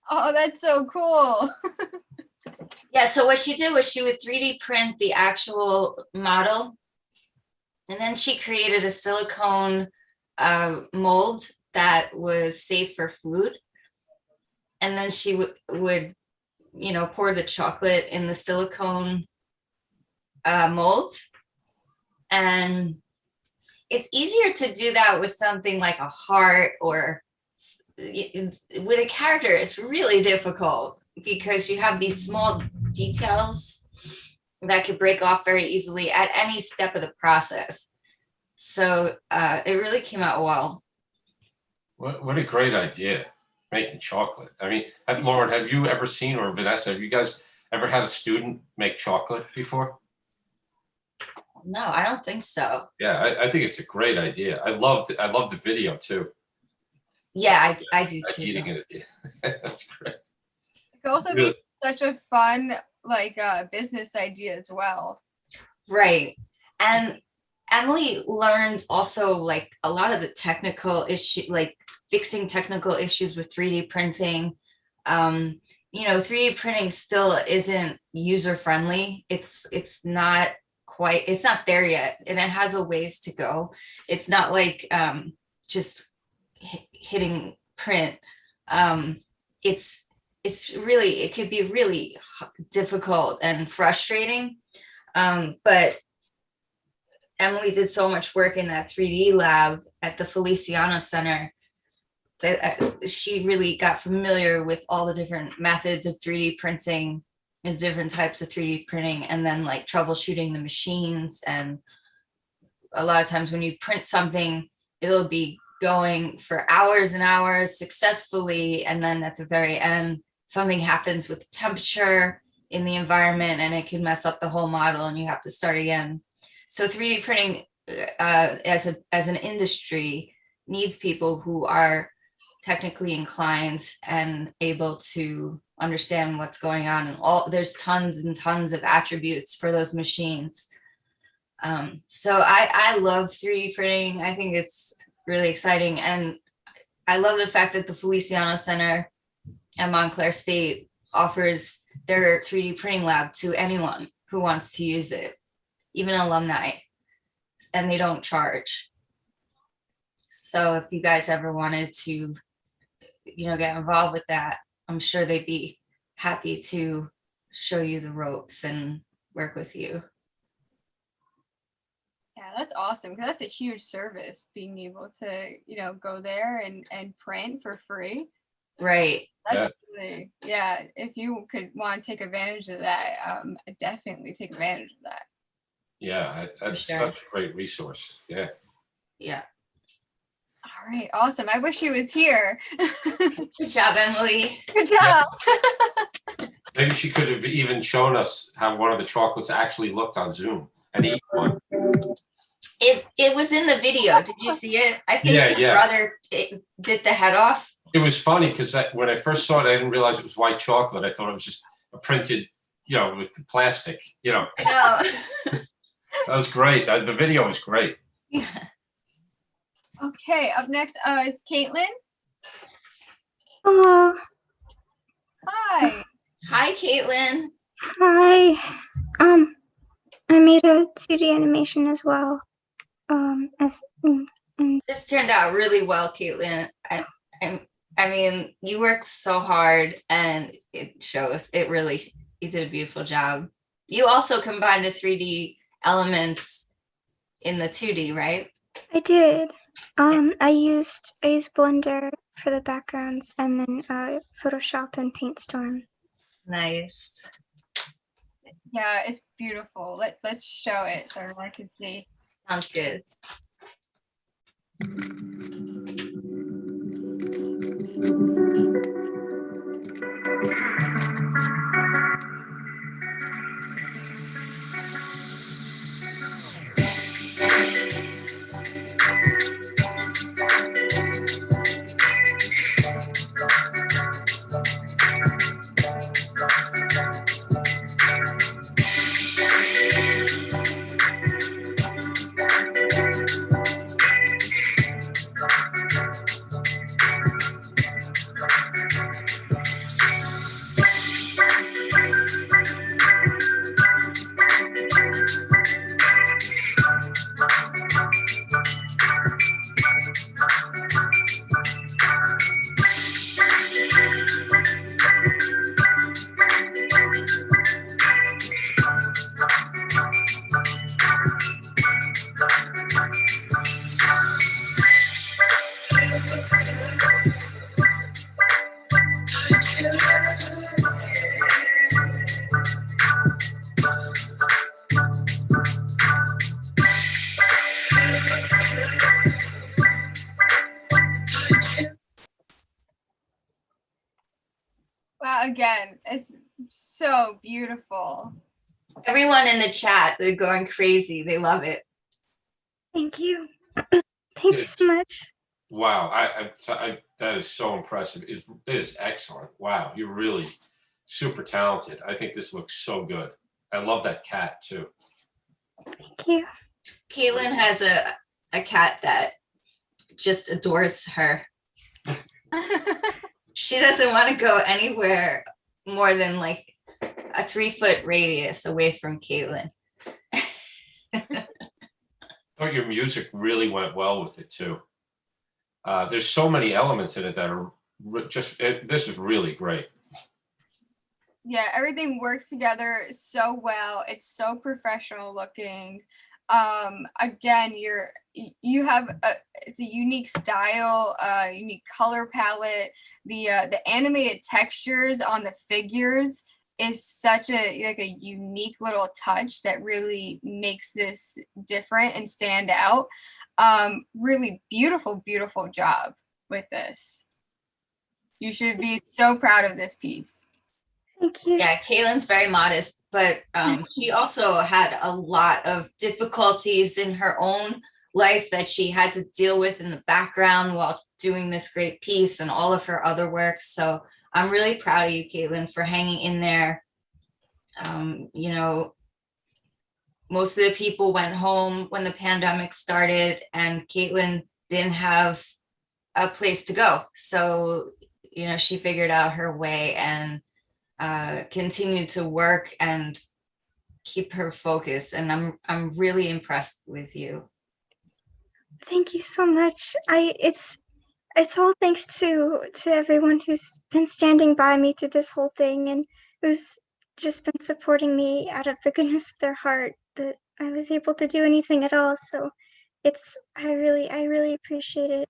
Oh, that's so cool. Yeah, so what she did was she would 3D print the actual model, and then she created a silicone mold that was safe for food. And then she would pour the chocolate in the silicone mold. And it's easier to do that with something like a heart, or with a character, it's really difficult because you have these small details that could break off very easily at any step of the process. So it really came out well. What a great idea, making chocolate. I mean, Lauren, have you ever seen, or Vanessa, have you guys ever had a student make chocolate before? No, I don't think so. Yeah, I think it's a great idea. I love the video too. Yeah, I do Like too. eating it at the That's great. It could also Really? be such a fun like business idea as well. Right. And Emily learned also like a lot of the technical issue, like fixing technical issues with 3D printing. 3D printing still isn't user friendly. It's not quite, it's not there yet, and it has a ways to go. It's not like just hitting print. It's really, it could be really difficult and frustrating. But Emily did so much work in that 3D lab at the Feliciano Center that she really got familiar with all the different methods of 3D printing and different types of 3D printing, and then like troubleshooting the machines. And a lot of times when you print something, it'll be going for hours and hours successfully, and then at the very end, something happens with the temperature in the environment and it can mess up the whole model and you have to start again. So 3D printing as an industry needs people who are technically inclined and able to understand what's going on, and there's tons and tons of attributes for those machines. So I love 3D printing. I think it's really exciting, and I love the fact that the Feliciano Center at Montclair State offers their 3D printing lab to anyone who wants to use it, even alumni, and they don't charge. So if you guys ever wanted to, get involved with that, I'm sure they'd be happy to show you the ropes and work with you. Yeah, that's awesome, because that's a huge service, being able to, go there and print for free. Right. That's really, yeah, if you could want to take advantage of that, definitely take advantage of that. Yeah, that's sure. such a great resource. Yeah. Yeah. All right, awesome. I wish he was here. Good job, Emily. Good job. Maybe she could have even shown us how one of the chocolates actually looked on Zoom and eat one. It was in the video. Did you see it? I think your brother bit the head off. It was funny because when I first saw it, I didn't realize it was white chocolate. I thought it was just a printed, with the plastic, No. That was great. The video was great. Yeah. Okay, up next is Caitlin. Hello. Hi. Hi, Caitlin. Hi. I made a 2D animation as well. This turned out really well, Caitlin. I mean, you worked so hard, and it shows. You did a beautiful job. You also combined the 3D elements in the 2D, right? I did. I used Blender for the backgrounds, and then Photoshop and PaintStorm. Nice. Yeah, it's beautiful. Let's show it so everyone can see. Sounds good. Wow, again, it's so beautiful. Everyone in the chat, they're going crazy. They love it. Thank you. Thank you so much. Wow, that is so impressive. It is excellent. Wow, you're really super talented. I think this looks so good. I love that cat too. Thank you. Caitlin has a cat that just adores her. She doesn't want to go anywhere more than like a 3-foot radius away from Caitlin. Thought your music really went well with it too. There's so many elements in it that are this is really great. Yeah, everything works together so well. It's so professional looking. Again, you have it's a unique style, unique color palette. The animated textures on the figures is such a unique little touch that really makes this different and stand out. Really beautiful job with this. You should be so proud of this piece. Thank you. Yeah, Caitlin's very modest, but she also had a lot of difficulties in her own life that she had to deal with in the background while doing this great piece and all of her other works. So I'm really proud of you, Caitlin, for hanging in there. You know, most of the people went home when the pandemic started, and Caitlin didn't have a place to go. So, you know, she figured out her way and continued to work and keep her focus. And I'm really impressed with you. Thank you so much. It's all thanks to everyone who's been standing by me through this whole thing and who's just been supporting me out of the goodness of their heart that I was able to do anything at all. So I really appreciate it.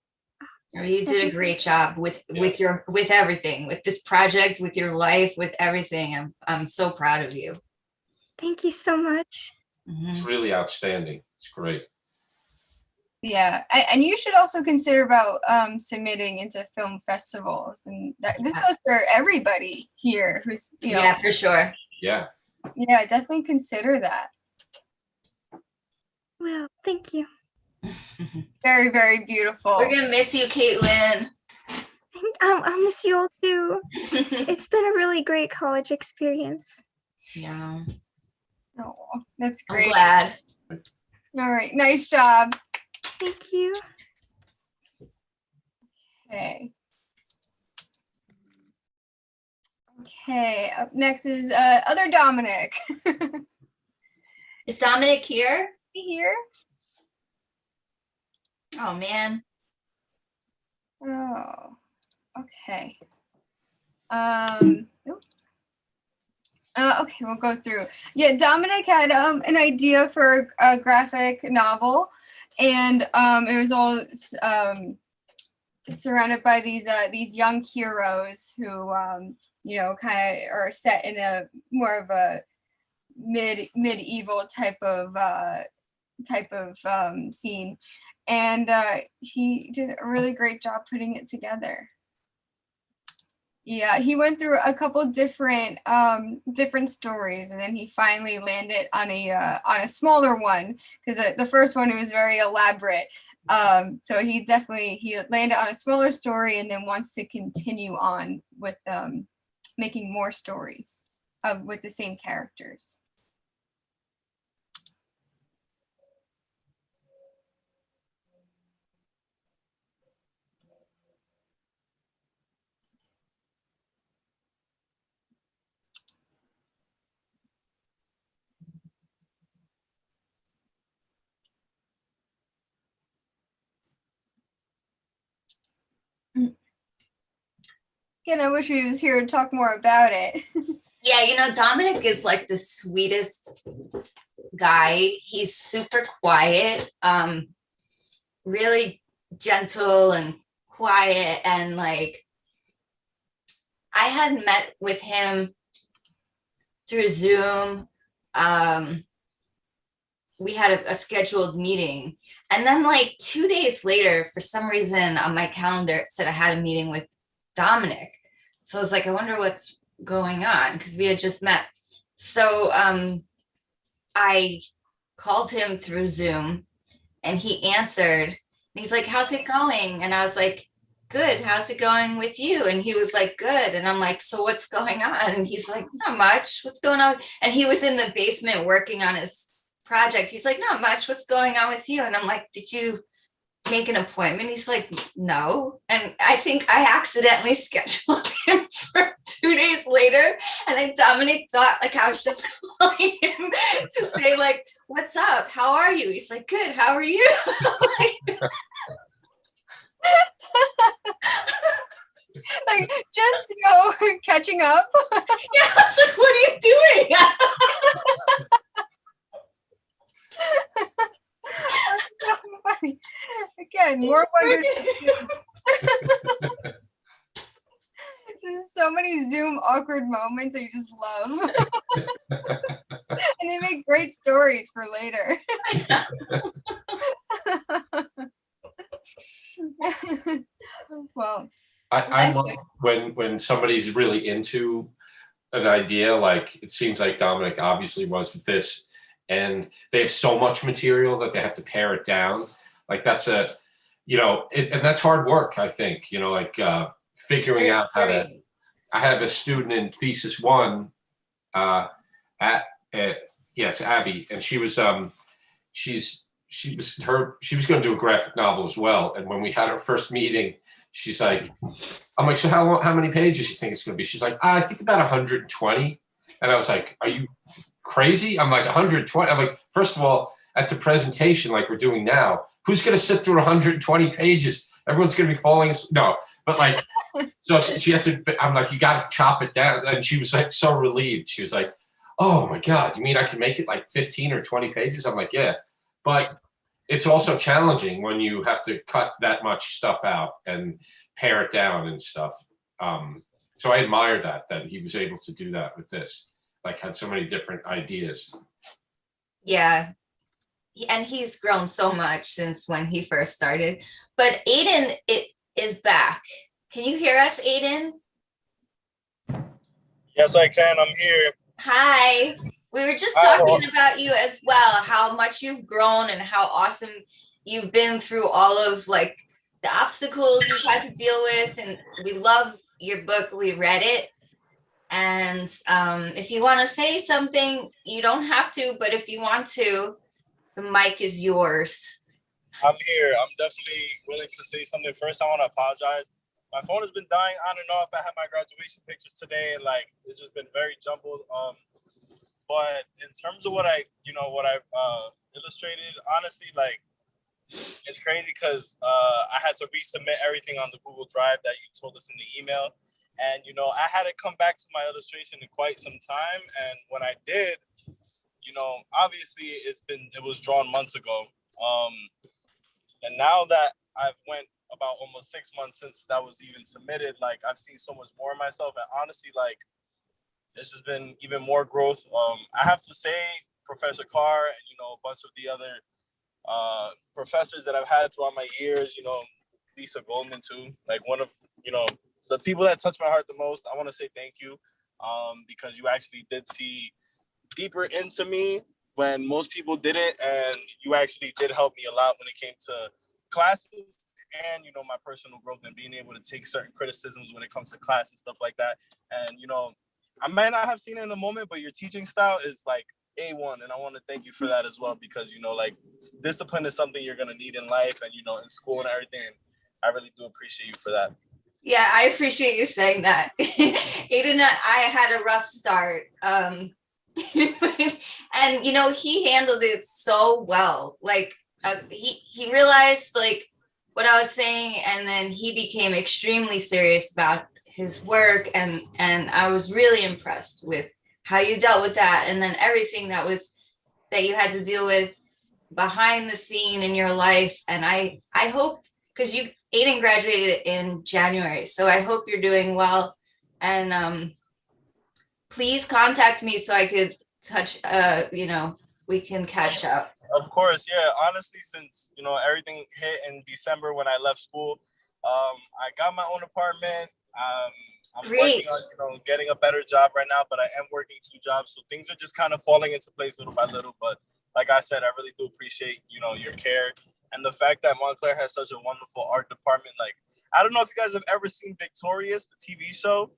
You did a great job with everything, with this project, with your life, with everything. I'm so proud of you. Thank you so much. It's really outstanding. It's great. Yeah, and you should also consider about submitting into film festivals, and this goes for everybody here who's yeah, for sure. Yeah, definitely consider that. Well, thank you. Very beautiful. We're gonna miss you, Caitlin. I'll miss you all too. It's been a really great college experience. Yeah. Oh, that's great. I'm glad. All right, nice job. Thank you. Okay, up next is other Dominic. Is Dominic here? Here? Oh man. Oh, okay. Okay, we'll go through. Yeah, Dominic had an idea for a graphic novel, and it was all surrounded by these young heroes who kind of are set in a more of a medieval type of scene, and he did a really great job putting it together. Yeah, he went through a couple different stories, and then he finally landed on a smaller one, because the first one, it was very elaborate. So he landed on a smaller story, and then wants to continue on with making more stories with the same characters. Again, I wish he was here to talk more about it. Yeah, Dominic is like the sweetest guy. He's super quiet, really gentle and quiet, and like I had met with him through Zoom. We had a scheduled meeting, and then like 2 days later, for some reason on my calendar, it said I had a meeting with Dominic. So I was like, I wonder what's going on, because we had just met. So I called him through Zoom, and he answered, And he's like, how's it going? And I was like, good. How's it going with you? And he was like, good. And I'm like, so what's going on? And he's like, not much. What's going on? And he was in the basement working on his project. He's like, not much. What's going on with you? And I'm like, did you make an appointment? He's like, no. And I think I accidentally scheduled him for 2 days later. And then Dominic thought like I was just calling him to say like, what's up? How are you? He's like, good. How are you? Like just catching up. Yeah, I was like, what are you doing? So funny. Again, more wonders. There's so many Zoom awkward moments that you just love. And they make great stories for later. Well, I love when somebody's really into an idea, like it seems like Dominic obviously was with this, and they have so much material that they have to pare it down. Like that's and that's hard work, I think, like figuring out how to. I have a student in thesis 1 it's Abby, and she was going to do a graphic novel as well. And when we had our first meeting, she's like, I'm like, so how many pages do you think it's going to be? She's like, I think about 120. And I was like, are you crazy? I'm like, 120. I'm like, first of all, at the presentation like we're doing now, who's going to sit through 120 pages? Everyone's going to be falling. No, but like, so she had to, I'm like, you got to chop it down. And she was like, so relieved. She was like, oh my God, you mean I can make it like 15 or 20 pages? I'm like, yeah, but it's also challenging when you have to cut that much stuff out and pare it down and stuff. So I admire that he was able to do that with this, like had so many different ideas. Yeah. And he's grown so much since when he first started. But Aiden is back. Can you hear us, Aiden? Yes, I can. I'm here. Hi. We were just talking about you as well, how much you've grown and how awesome you've been through all of like the obstacles you've had to deal with. And we love your book. We read it. And if you want to say something, you don't have to, but if you want to, the mic is yours. I'm here. I'm definitely willing to say something. First, I want to apologize. My phone has been dying on and off. I had my graduation pictures today, and like it's just been very jumbled. But in terms of what I've illustrated, honestly, like it's crazy because I had to resubmit everything on the Google Drive that you told us in the email, and I had to come back to my illustration in quite some time. And when I did, obviously it was drawn months ago. And now that I've went about almost 6 months since that was even submitted, like I've seen so much more of myself, and honestly, like it's just been even more growth. I have to say, Professor Carr and a bunch of the other professors that I've had throughout my years, Lisa Goldman too, like one of the people that touched my heart the most. I want to say thank you, because you actually did see deeper into me when most people didn't, and you actually did help me a lot when it came to classes and my personal growth and being able to take certain criticisms when it comes to class and stuff like that. And I might not have seen it in the moment, but your teaching style is like A1, and I want to thank you for that as well, because like discipline is something you're gonna need in life and in school and everything. And I really do appreciate you for that. Yeah, I appreciate you saying that. Aiden, I had a rough start. And he handled it so well. Like he realized like what I was saying, and then he became extremely serious about his work, and I was really impressed with how you dealt with that, and then everything that you had to deal with behind the scene in your life. And I hope, because Aiden graduated in January, so I hope you're doing well, and please contact me so I could we can catch up. Of course, yeah. Honestly, since everything hit in December when I left school, I got my own apartment. I'm Great. working on getting a better job right now, but I am working 2 jobs, so things are just kind of falling into place little by little. But like I said, I really do appreciate your care And the fact that Montclair has such a wonderful art department, like, I don't know if you guys have ever seen Victorious, the TV show,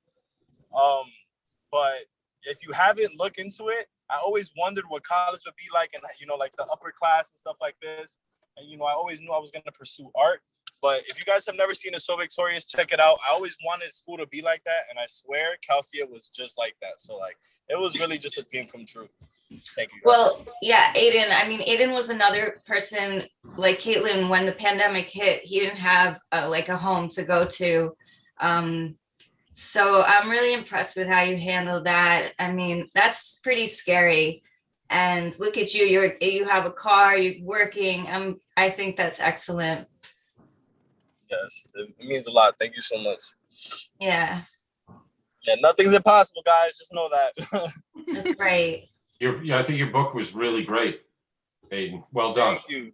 but if you haven't looked into it, I always wondered what college would be like, and you know, like the upper class and stuff like this. And you know, I always knew I was gonna pursue art. But if you guys have never seen the show Victorious, check it out. I always wanted school to be like that, and I swear Calcia was just like that. So like, it was really just a dream come true. Thank you, guys. Well, yeah, Aiden. I mean, Aiden was another person like Caitlin. When the pandemic hit, he didn't have like a home to go to. So I'm really impressed with how you handled that. I mean, that's pretty scary. And look at you, you have a car, you're working. I think that's excellent. Yes, it means a lot. Thank you so much. Yeah. Yeah, nothing's impossible, guys. Just know that. That's right. I think your book was really great, Aiden. Well done. Thank you.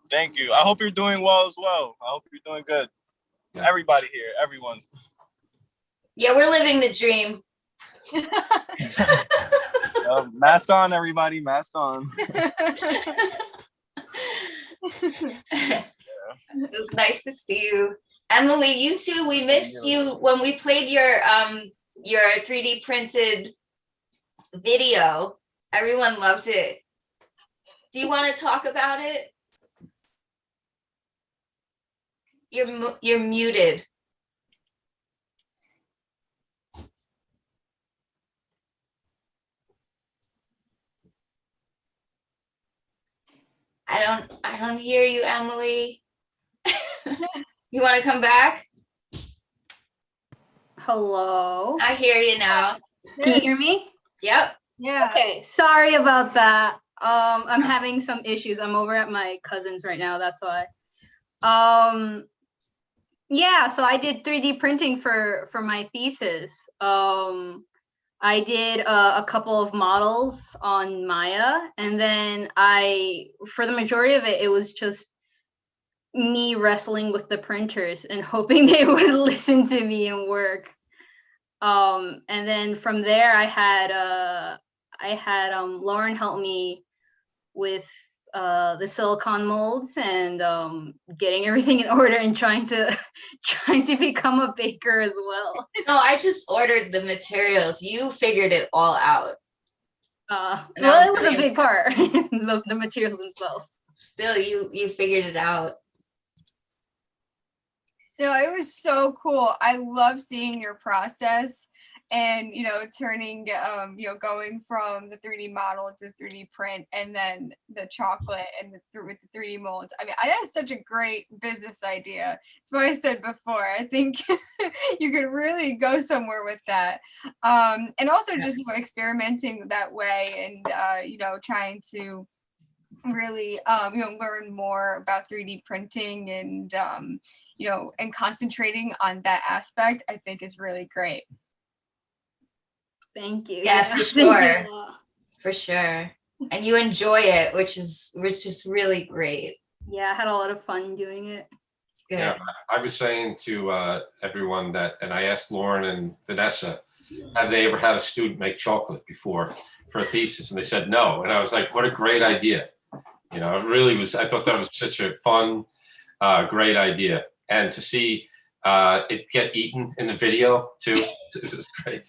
Thank you. I hope you're doing well as well. I hope you're doing good. Yeah. Everybody here, everyone. Yeah, we're living the dream. Mask on, everybody. Mask on. It was nice to see you. Emily, you too. We missed you when we played your 3D printed video. Everyone loved it. Do you want to talk about it? You're muted. I don't hear you, Emily. You want to come back? Hello. I hear you now. Can you hear me? Yep. Yeah. Okay. Sorry about that. I'm having some issues. I'm over at my cousin's right now. That's why. Yeah. So I did 3D printing for my thesis. I did a couple of models on Maya, and then for the majority of it, it was just me wrestling with the printers and hoping they would listen to me and work. And then from there, I had Lauren help me with the silicone molds and getting everything in order and trying to become a baker as well. No, I just ordered the materials. You figured it all out. Well, it was a big part, the materials themselves. Still, you figured it out. No, it was so cool. I love seeing your process and, turning, going from the 3D model to 3D print and then the chocolate and with the 3D molds. I mean, that's such a great business idea. It's what I said before. I think you could really go somewhere with that. And also just, experimenting that way and, trying to really learn more about 3D printing and and concentrating on that aspect, I think is really great. Thank you. Yeah, for sure. For sure. And you enjoy it, which is really great. Yeah, I had a lot of fun doing it. Good. Yeah, I was saying to everyone that, and I asked Lauren and Vanessa, have they ever had a student make chocolate before for a thesis? And they said no. And I was like, what a great idea. It really was. I thought that was such a fun, great idea. And to see it get eaten in the video too, it was great.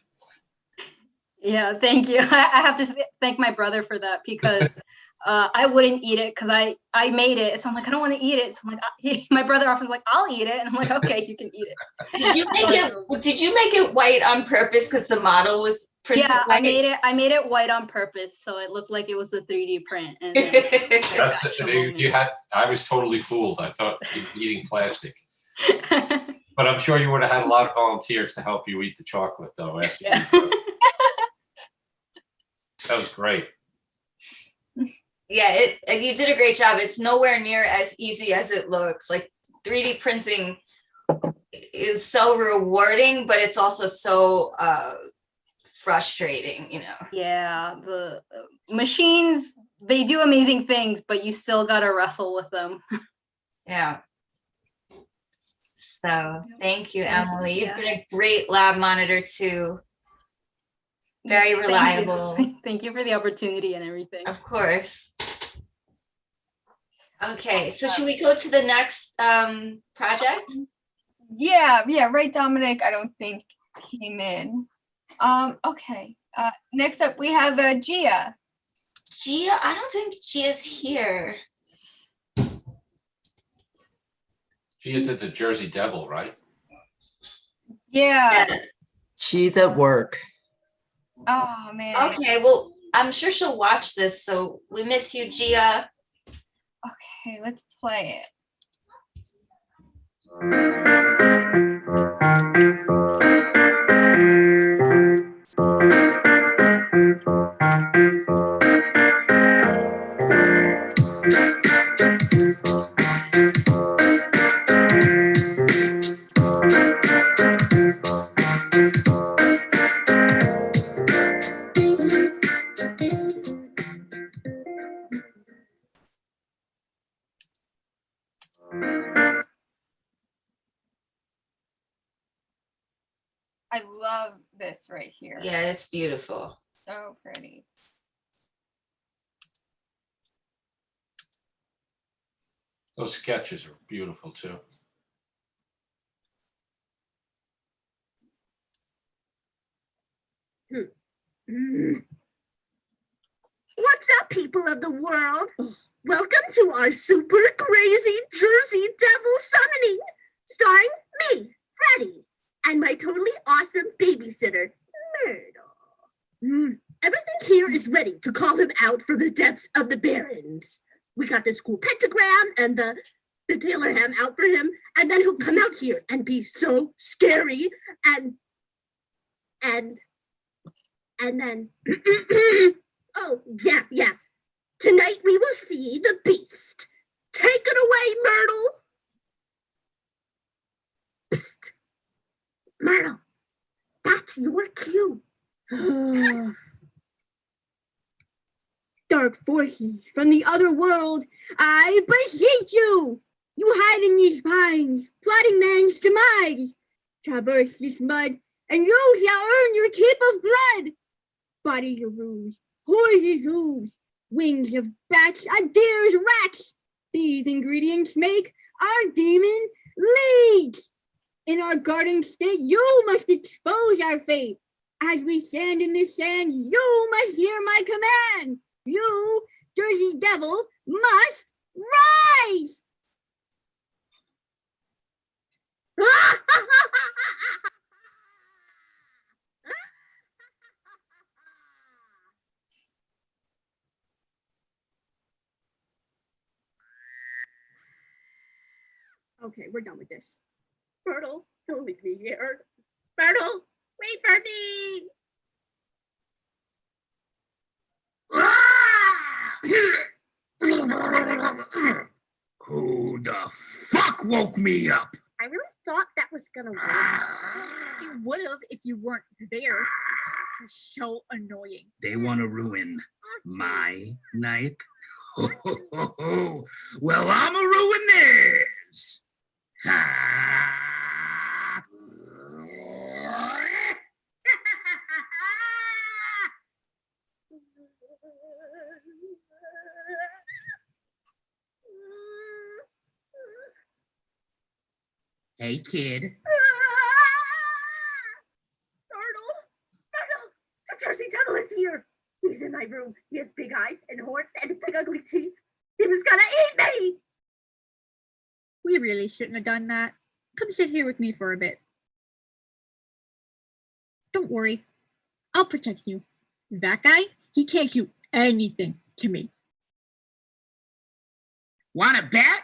Yeah, thank you. I have to thank my brother for that because I wouldn't eat it because I made it. So I'm like, I don't want to eat it. So I'm like, my brother often like, I'll eat it. And I'm like, okay, you can eat it. Did you make it white on purpose because the model was printed white? I made it white on purpose so it looked like it was a 3D print. And I was totally fooled. I thought eating plastic. But I'm sure you would have had a lot of volunteers to help you eat the chocolate though. That was great. Yeah, you did a great job. It's nowhere near as easy as it looks. Like 3D printing is so rewarding, but it's also so frustrating, Yeah, the machines, they do amazing things, but you still got to wrestle with them. Yeah. So thank you, Emily. You've been a great lab monitor too. Very reliable. Thank you for the opportunity and everything. Of course. Okay, so should we go to the next project? Yeah, right, Dominic, I don't think came in. Okay, next up we have Gia. Gia, I don't think Gia's here. Gia did the Jersey Devil, right? Yeah. She's at work. Oh, man. Okay, well, I'm sure she'll watch this, so we miss you, Gia. Okay, let's play it. I love this right here. Yeah, it's beautiful. So pretty. Those sketches are beautiful too. What's up, people of the world? Welcome to our super crazy Jersey Devil summoning, starring me, Freddie, and my totally awesome babysitter, Myrtle. Everything here is ready to call him out from the depths of the barrens. We got this cool pentagram and the tailor ham out for him, and then he'll come out here and be so scary and then oh, yeah. Tonight we will see the beast. Take it away, Myrtle. Psst. Myrtle, that's your cue. Dark forces from the other world, I beseech you. You hide in these pines, plotting man's demise. Traverse this mud, and you shall earn your keep of blood. Bodies of rooms, horses' hooves, wings of bats, a deer's rats. These ingredients make our demon league. In our garden state, you must expose our fate. As we stand in this sand, you must hear my command. You, Jersey Devil, must rise. Okay, we're done with this. Myrtle, don't leave me here. Myrtle, wait for me. Who the fuck woke me up? I really thought that was gonna work. You would have if you weren't there. It's so annoying. They want to ruin my night? Well, I'm a ruin theirs. Hey, kid. Myrtle, the Jersey Devil is here. He's in my room. He has big eyes and horns and big ugly teeth. He was gonna eat me. We really shouldn't have done that. Come sit here with me for a bit. Don't worry. I'll protect you. That guy, he can't do anything to me. Want to bet?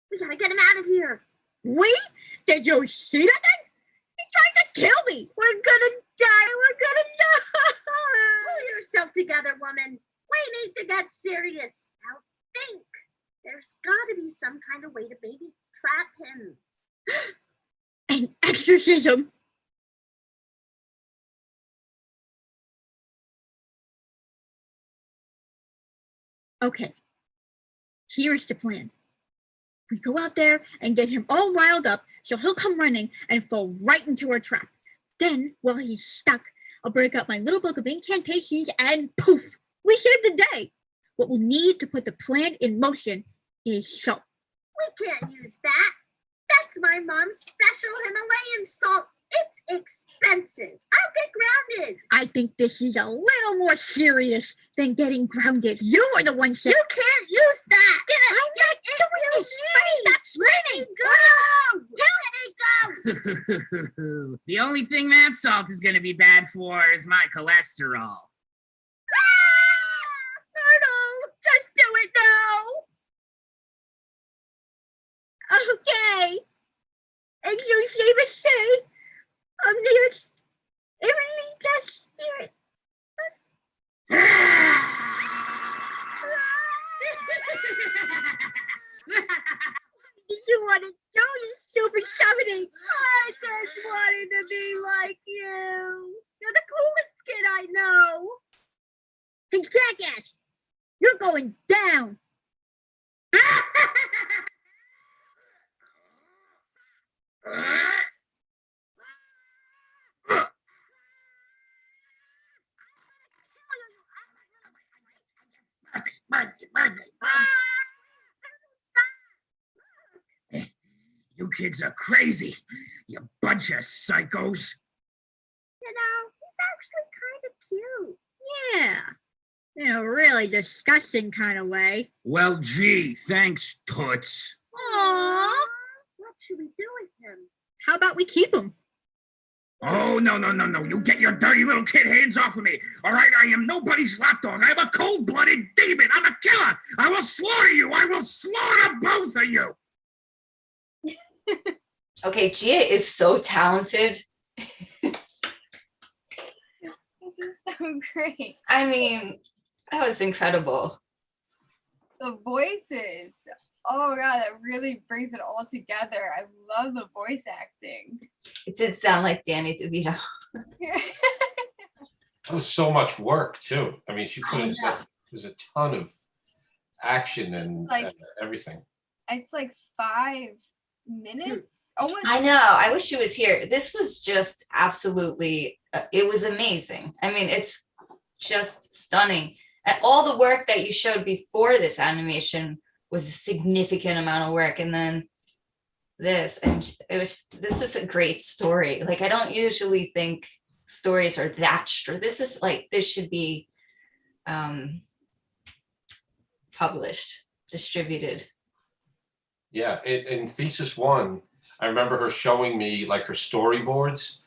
We gotta get him out of here. We? Did you see that thing? He tried to kill me. We're gonna die. Pull yourself together, woman. We need to get serious. Now think. There's gotta be some kind of way to maybe trap him. An ostracism. Okay, here's the plan. We go out there and get him all riled up so he'll come running and fall right into our trap. Then, while he's stuck, I'll break out my little book of incantations and poof, we save the day. What we'll need to put the plan in motion is salt. We can't use that. That's my mom's special Himalayan salt. It's expensive. I'll get grounded. I think this is a little more serious than getting grounded. You are the one saying. You can't use that. I'm not doing this. Stop screaming. Let me go. The only thing that salt is going to be bad for is my cholesterol. Myrtle, just do it now. Okay. And you say the stay of the heavenly death spirit. Did you want to do this stupid summoning? I just wanted to be like you. You're the coolest kid I know. Hey, jackass, you're going down. You kids are crazy. You bunch of psychos. You know, he's actually kind of cute. Yeah, in a really disgusting kind of way. Well, gee, thanks, Toots. Aww. What should we do with him? How about we keep him? Oh, no. You get your dirty little kid hands off of me. All right, I am nobody's lapdog. I'm a cold-blooded demon. I'm a killer. I will slaughter you. I will slaughter both of you. Okay, Gia is so talented. This is so great. I mean, that was incredible. The voices. Oh god, that really brings it all together. I love the voice acting. It did sound like Danny DeVito. That was so much work too. I mean, she put in, there's a ton of action and Like- everything. It's like 5 minutes. Almost. I know. I wish she was here. This was just absolutely, it was amazing. I mean, it's just stunning. And all the work that you showed before this animation was a significant amount of work. And then this, and this is a great story. Like, I don't usually think stories are that strong. This is like, this should be published, distributed. Yeah, in thesis one, I remember her showing me like her storyboards,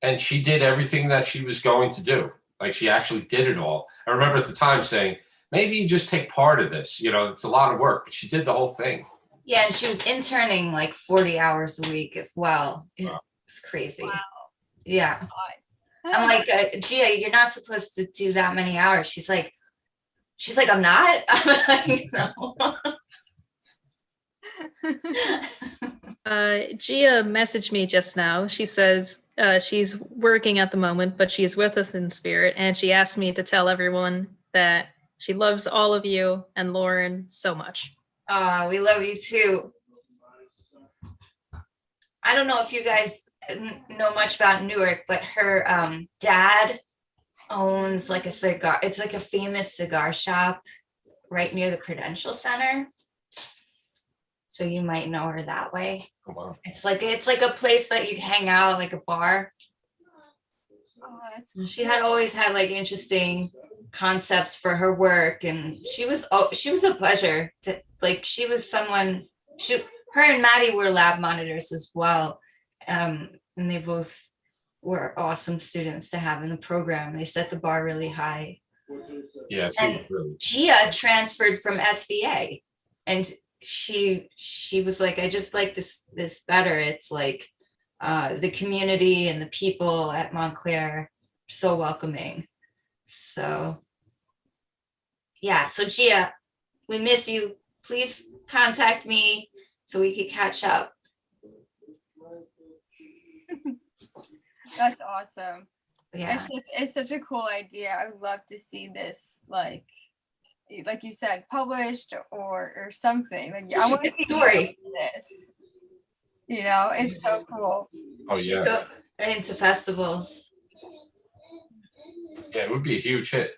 and she did everything that she was going to do. Like, she actually did it all. I remember at the time saying, maybe you just take part of this. You know, it's a lot of work, but she did the whole thing. Yeah, and she was interning like 40 hours a week as well. It's crazy. Wow. Yeah. I'm like, Gia, you're not supposed to do that many hours. She's like, I'm not. I'm like, no. Gia messaged me just now. She says she's working at the moment, but she's with us in spirit. And she asked me to tell everyone that she loves all of you and Lauren so much. We love you too. I don't know if you guys know much about Newark, but her dad owns like a cigar. It's like a famous cigar shop right near the Prudential Center. So you might know her that way. Oh, wow. It's like a place that you hang out, like a bar. Oh, that's She had always had like interesting concepts for her work, and she was a pleasure to, like, she was someone, her and Maddie were lab monitors as well. And they both were awesome students to have in the program. They set the bar really high. Yeah, she was really. Gia transferred from SVA, and she was like, I just like this better. It's like the community and the people at Montclair, so welcoming. So yeah, so Gia, we miss you. Please contact me so we could catch up. That's awesome. Yeah. It's such a cool idea. I would love to see this, like you said, published or something. Like Such I a want to good see story. this. You know, it's so cool. Oh Should yeah. go into festivals. Yeah, it would be a huge hit.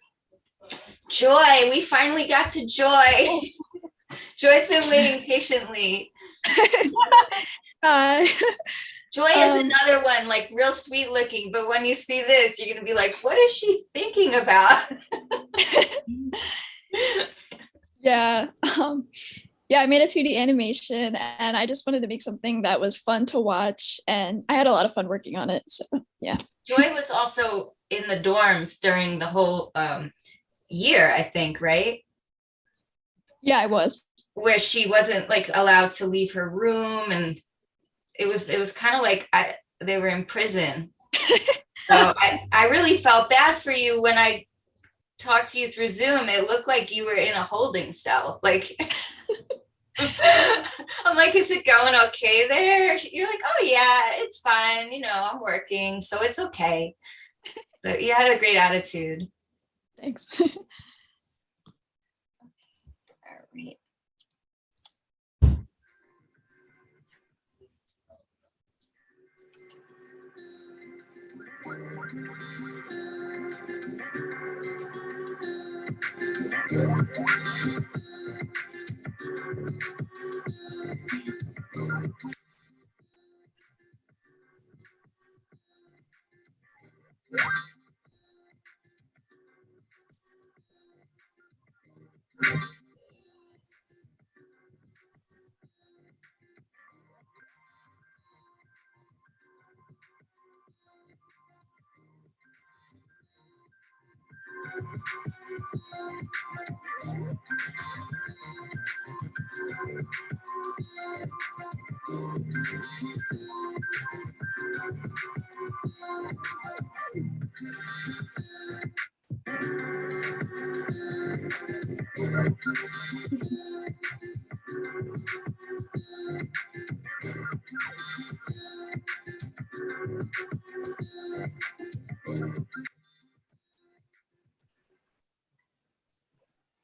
Joy, we finally got to Joy. Joy's been waiting patiently. Hi. Joy is another one, like real sweet looking, but when you see this, you're gonna be like, what is she thinking about? Yeah. Yeah, I made a 2D animation and I just wanted to make something that was fun to watch, and I had a lot of fun working on it. So yeah. Joy was also in the dorms during the whole year, I think, right? Yeah, I was. Where she wasn't like allowed to leave her room, and it was kind of like they were in prison. So I really felt bad for you when I talked to you through Zoom. It looked like you were in a holding cell. Like I'm like, is it going okay there? You're like, oh yeah, it's fine. You know, I'm working, so it's okay. So you had a great attitude. Thanks. All right.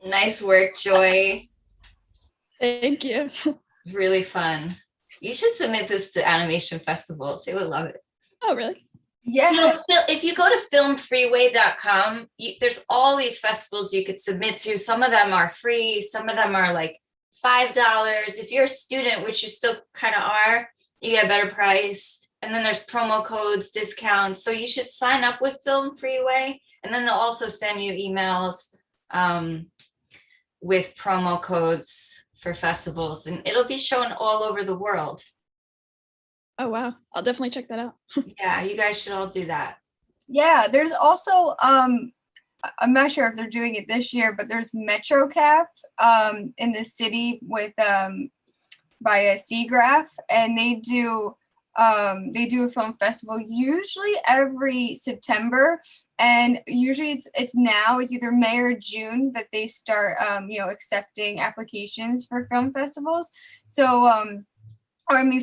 Nice work, Joy. Thank you. Really fun. You should submit this to animation festivals. They would love it. Oh, really? Yeah. You know, if you go to filmfreeway.com, there's all these festivals you could submit to. Some of them are free. Some of them are like $5. If you're a student, which you still kind of are, you get a better price. And then there's promo codes, discounts. So you should sign up with Film Freeway. And then they'll also send you emails with promo codes for festivals. And it'll be shown all over the world. Oh, wow. I'll definitely check that out. Yeah, you guys should all do that. Yeah, there's also I'm not sure if they're doing it this year, but there's MetroCaf in the city with by a SeaGraph, and they do a film festival usually every September, and usually it's either May or June that they start accepting applications for film festivals. So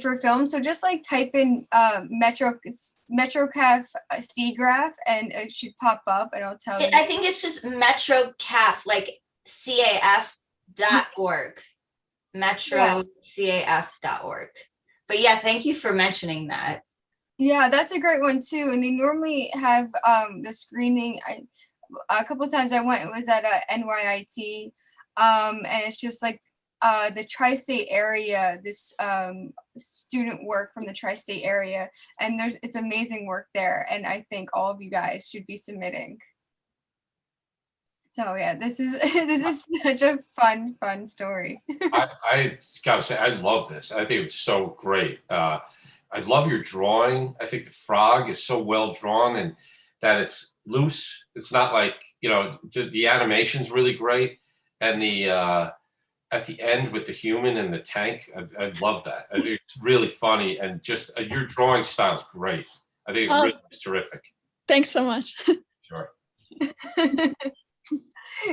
for film. So just like type in MetroCaf SeaGraph and it should pop up and it'll tell you. I think it's just MetroCaf, like CAF.org. MetroCAF.org. But yeah, thank you for mentioning that. Yeah, that's a great one too. And they normally have the screening. A couple of times I went, it was at NYIT. And it's just like the tri-state area, this student work from the tri-state area, and it's amazing work there, and I think all of you guys should be submitting. So yeah, this is such a fun story. I gotta say, I love this. I think it's so great. I love your drawing. I think the frog is so well drawn and that it's loose. It's not like, the animation's really great, and the at the end with the human and the tank, I love that. I think it's really funny, and just your drawing style is great. I think it really is terrific. Thanks so much. Sure.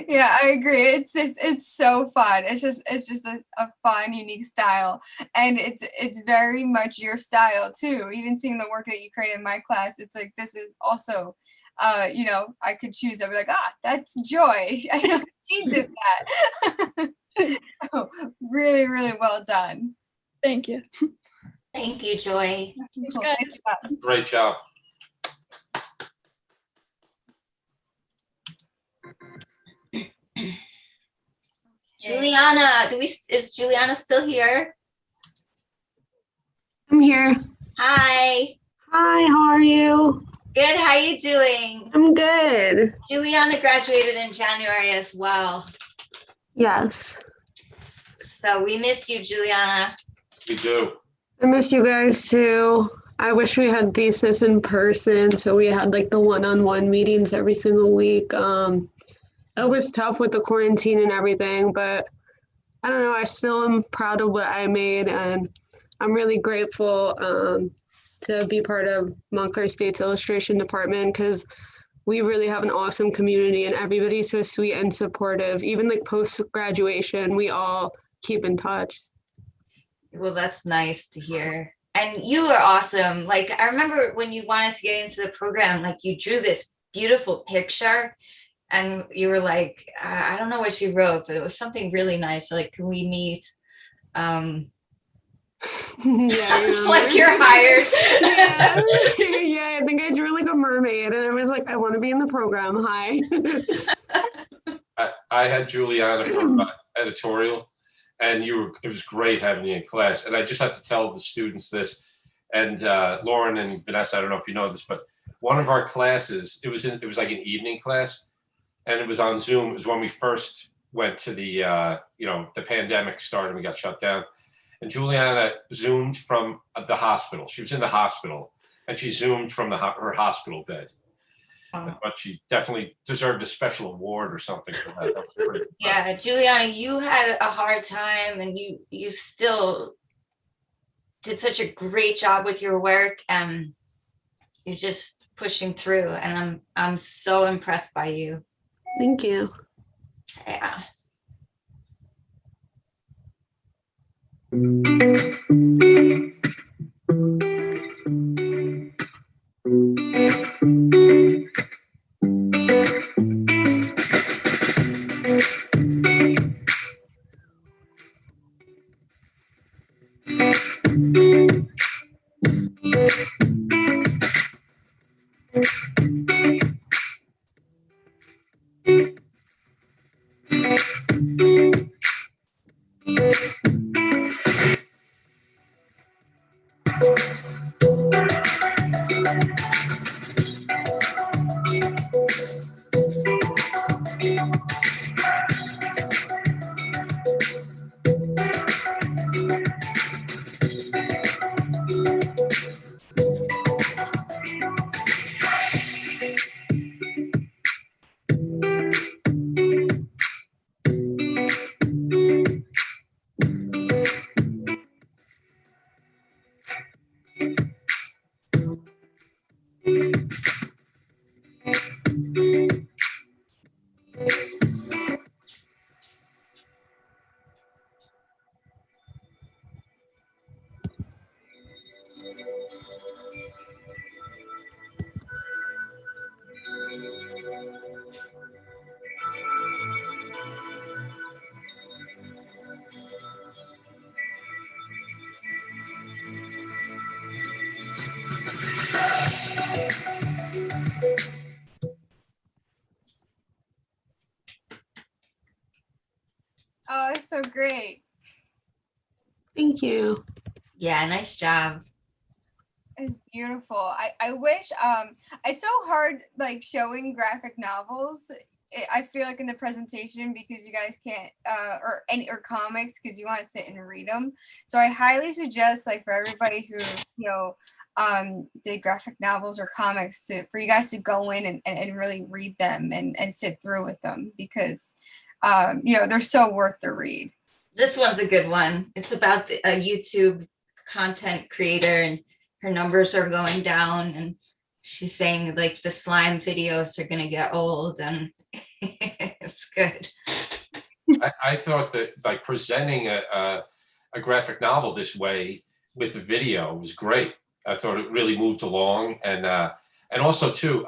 Yeah, I agree. It's so fun. It's just a fun, unique style. And it's very much your style too. Even seeing the work that you create in my class, it's like this is also I could choose. I'd be like, that's Joy. I know she did that. So, really, really well done. Thank you. Thank you, Joy. Thanks, Cool. guys. Thanks, Bob. Great job. Juliana, is Juliana still here? I'm here. Hi. Hi, how are you? Good. How you doing? I'm good. Juliana graduated in January as well. Yes. So we miss you, Juliana. We do. I miss you guys too. I wish we had thesis in person, so we had like the one-on-one meetings every single week. It was tough with the quarantine and everything, but I don't know, I still am proud of what I made, and I'm really grateful to be part of Montclair State's illustration department, because we really have an awesome community and everybody's so sweet and supportive. Even like post-graduation, we all keep in touch. Well, that's nice to hear. And you are awesome. Like, I remember when you wanted to get into the program, like you drew this beautiful picture and you were like, I don't know what you wrote, but it was something really nice. Like, can we meet? Yeah, it's like you're hired. Yeah. Yeah, I think I drew like a mermaid and I was like, I want to be in the program. Hi. I had Juliana from editorial, and it was great having you in class. And I just have to tell the students this, and Lauren and Vanessa, I don't know if you know this, but one of our classes, it was like an evening class, and it was on Zoom. It was when we first went to the the pandemic started and we got shut down. And Juliana Zoomed from the hospital. She was in the hospital, and she Zoomed from her hospital bed. But she definitely deserved a special award or something for that. That was great. Yeah, Juliana, you had a hard time, and you still did such a great job with your work, and you're just pushing through. And I'm so impressed by you. Thank you. Yeah. Oh, it's so great. Thank you. Yeah, nice job. It's beautiful. I wish it's so hard like showing graphic novels. I feel like in the presentation because you guys can't or comics because you want to sit and read them. So I highly suggest like for everybody who did graphic novels or comics for you guys to go in and really read them and sit through with them because they're so worth the read. This one's a good one. It's about a YouTube content creator, and her numbers are going down, and she's saying like the slime videos are gonna get old, and it's good. I thought that like presenting a graphic novel this way with the video was great. I thought it really moved along, and also too,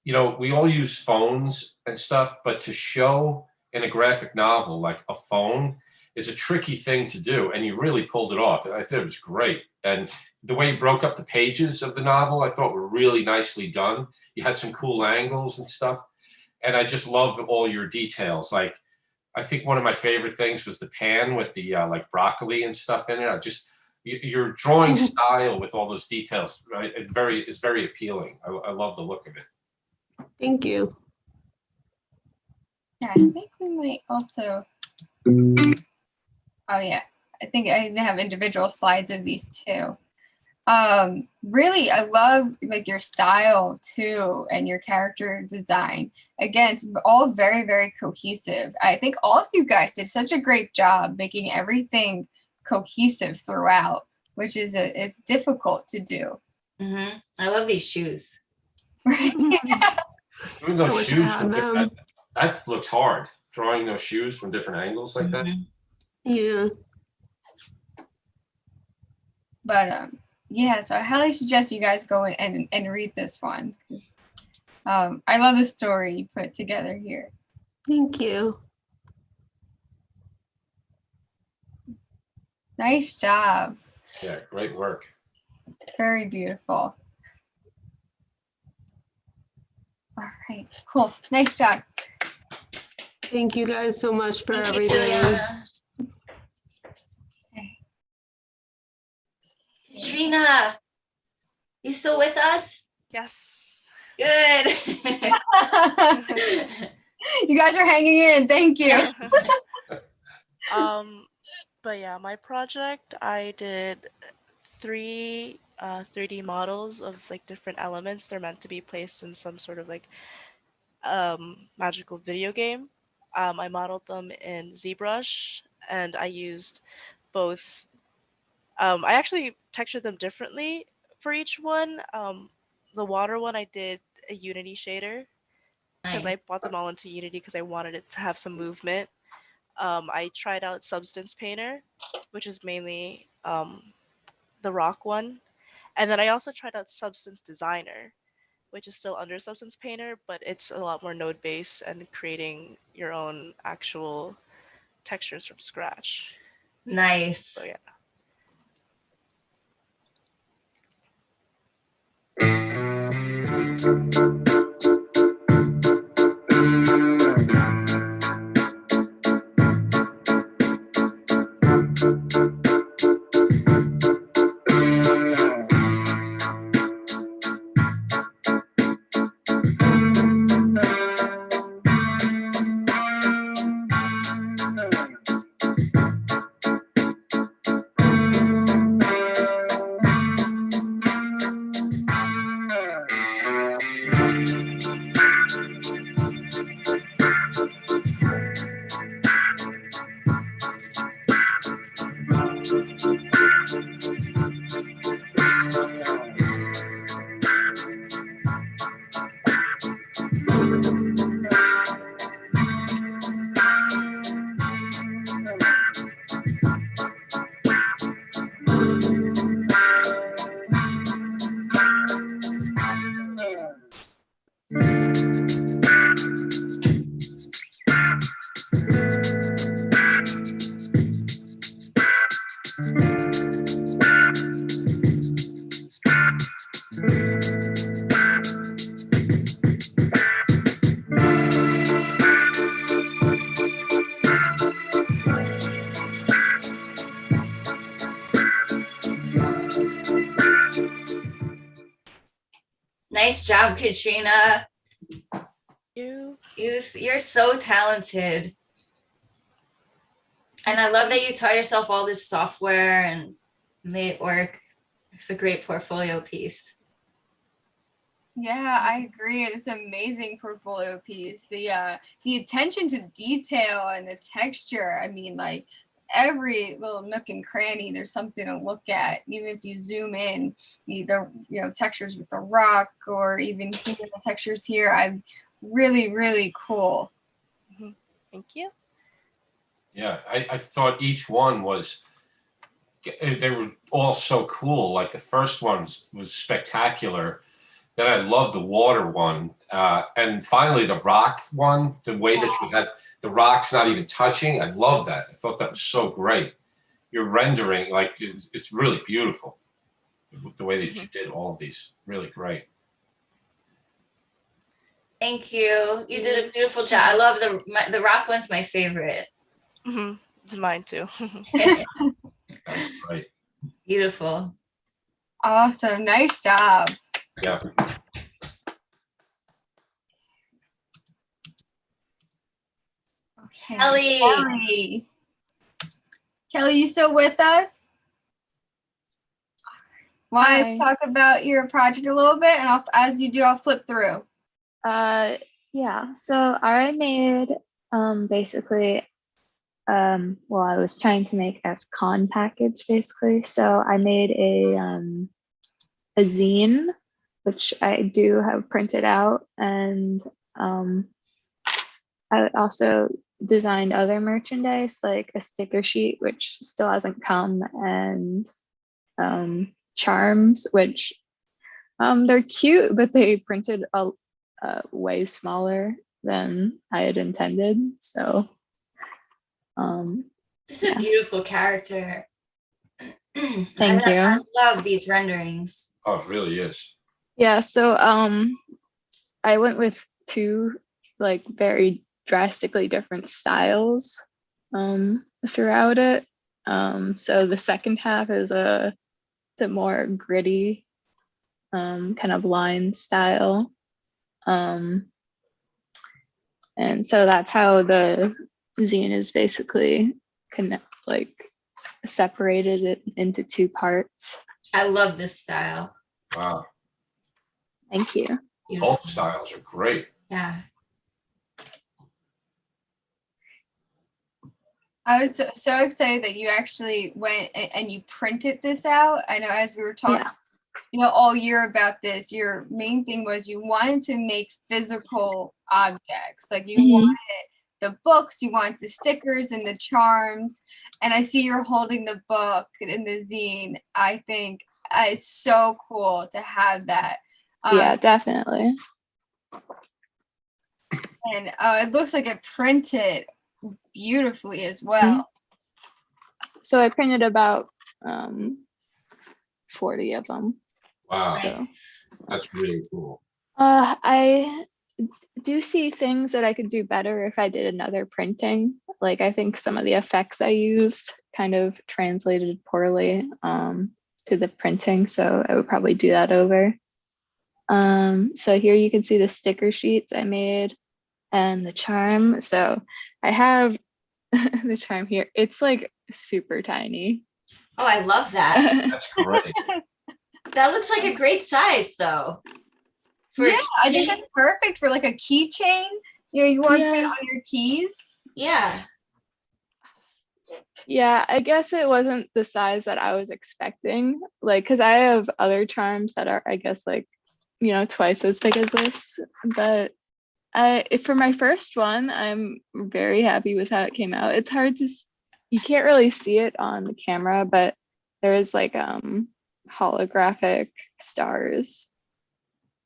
we all use phones and stuff, but to show in a graphic novel like a phone is a tricky thing to do, and you really pulled it off. I thought it was great, and the way you broke up the pages of the novel, I thought were really nicely done. You had some cool angles and stuff, and I just love all your details. Like, I think one of my favorite things was the pan with the like broccoli and stuff in it. Your drawing style with all those details, right? Is very appealing. I love the look of it. Thank you. Yeah, I think we might also. Oh yeah, I think I have individual slides of these too. Really, I love like your style too and your character design. Again, it's all very, very cohesive. I think all of you guys did such a great job making everything cohesive throughout, which is difficult to do. Mm-hmm. I love these shoes. Doing those shoes from different, that looks hard. Drawing those shoes from different angles like that. Yeah. But yeah, so I highly suggest you guys go and read this one, because I love the story you put together here. Thank you. Nice job. Yeah, great work. Very beautiful. All right, cool. Nice job. Thank you guys so much for Thank you, everything. Julia. Katrina, you still with us? Yes. Good. You guys are hanging in. Thank you. But yeah, my project, I did 3 3D models of like different elements. They're meant to be placed in some sort of like magical video game. I modeled them in ZBrush, and I used both. I actually textured them differently for each one. The water one, I did a Unity shader because I brought them all into Unity because I wanted it to have some movement. I tried out Substance Painter, which is mainly the rock one. And then I also tried out Substance Designer, which is still under Substance Painter, but it's a lot more node-based and creating your own actual textures from scratch. Nice. So yeah. Nice job, Katrina. You. You're so talented. And I love that you taught yourself all this software and made it work. It's a great portfolio piece. Yeah, I agree. It's an amazing portfolio piece. The attention to detail and the texture. I mean, like every little nook and cranny, there's something to look at. Even if you zoom in, either textures with the rock or even here the textures here, I'm really cool. Thank you. Yeah, I thought each one was, they were all so cool. Like the first one was spectacular. Then I loved the water one. And finally the rock one, the way that you had the rocks not even touching. I love that. I thought that was so great. You're rendering, like, it's really beautiful. The way that you did all of these, really great. Thank you. You did a beautiful job. I love the rock one's my favorite. It's mine too. That's great. Beautiful. Awesome. Nice job. Yeah. Okay. Kelly. Kelly, you still with us? Want Hi. to talk about your project a little bit, and as you do, I'll flip through. Yeah, so I made basically well, I was trying to make a con package basically. So I made a zine, which I do have printed out, and I also designed other merchandise like a sticker sheet, which still hasn't come, and charms, which they're cute, but they printed a way smaller than I had intended. So This is a beautiful character. Thank you. I love these renderings. Oh, it really is. Yeah, so I went with two like very drastically different styles throughout it. So the second half is a more gritty kind of line style. And so that's how the zine is basically separated it into two parts. I love this style. Wow. Thank you. Both styles are great. Yeah. I was so excited that you actually went and you printed this out. I know as we were talking, all year about this, your main thing was you wanted to make physical objects. Like you wanted the books, you wanted the stickers and the charms. And I see you're holding the book in the zine. I think it's so cool to have that. Yeah, definitely. And it looks like it printed beautifully as well. So I printed about 40 of them. Wow. So that's really cool. I do see things that I could do better if I did another printing. Like I think some of the effects I used kind of translated poorly to the printing, so I would probably do that over. So here you can see the sticker sheets I made and the charm. So I have the charm here. It's like super tiny. Oh, I love that. That's great. That looks like a great size though. Yeah, I think that's perfect for like a keychain. You want to put it on your keys. Yeah. Yeah, I guess it wasn't the size that I was expecting. Like, because I have other charms that are, I guess, like, twice as big as this. But for my first one, I'm very happy with how it came out. It's hard to, you can't really see it on the camera, but there is like holographic stars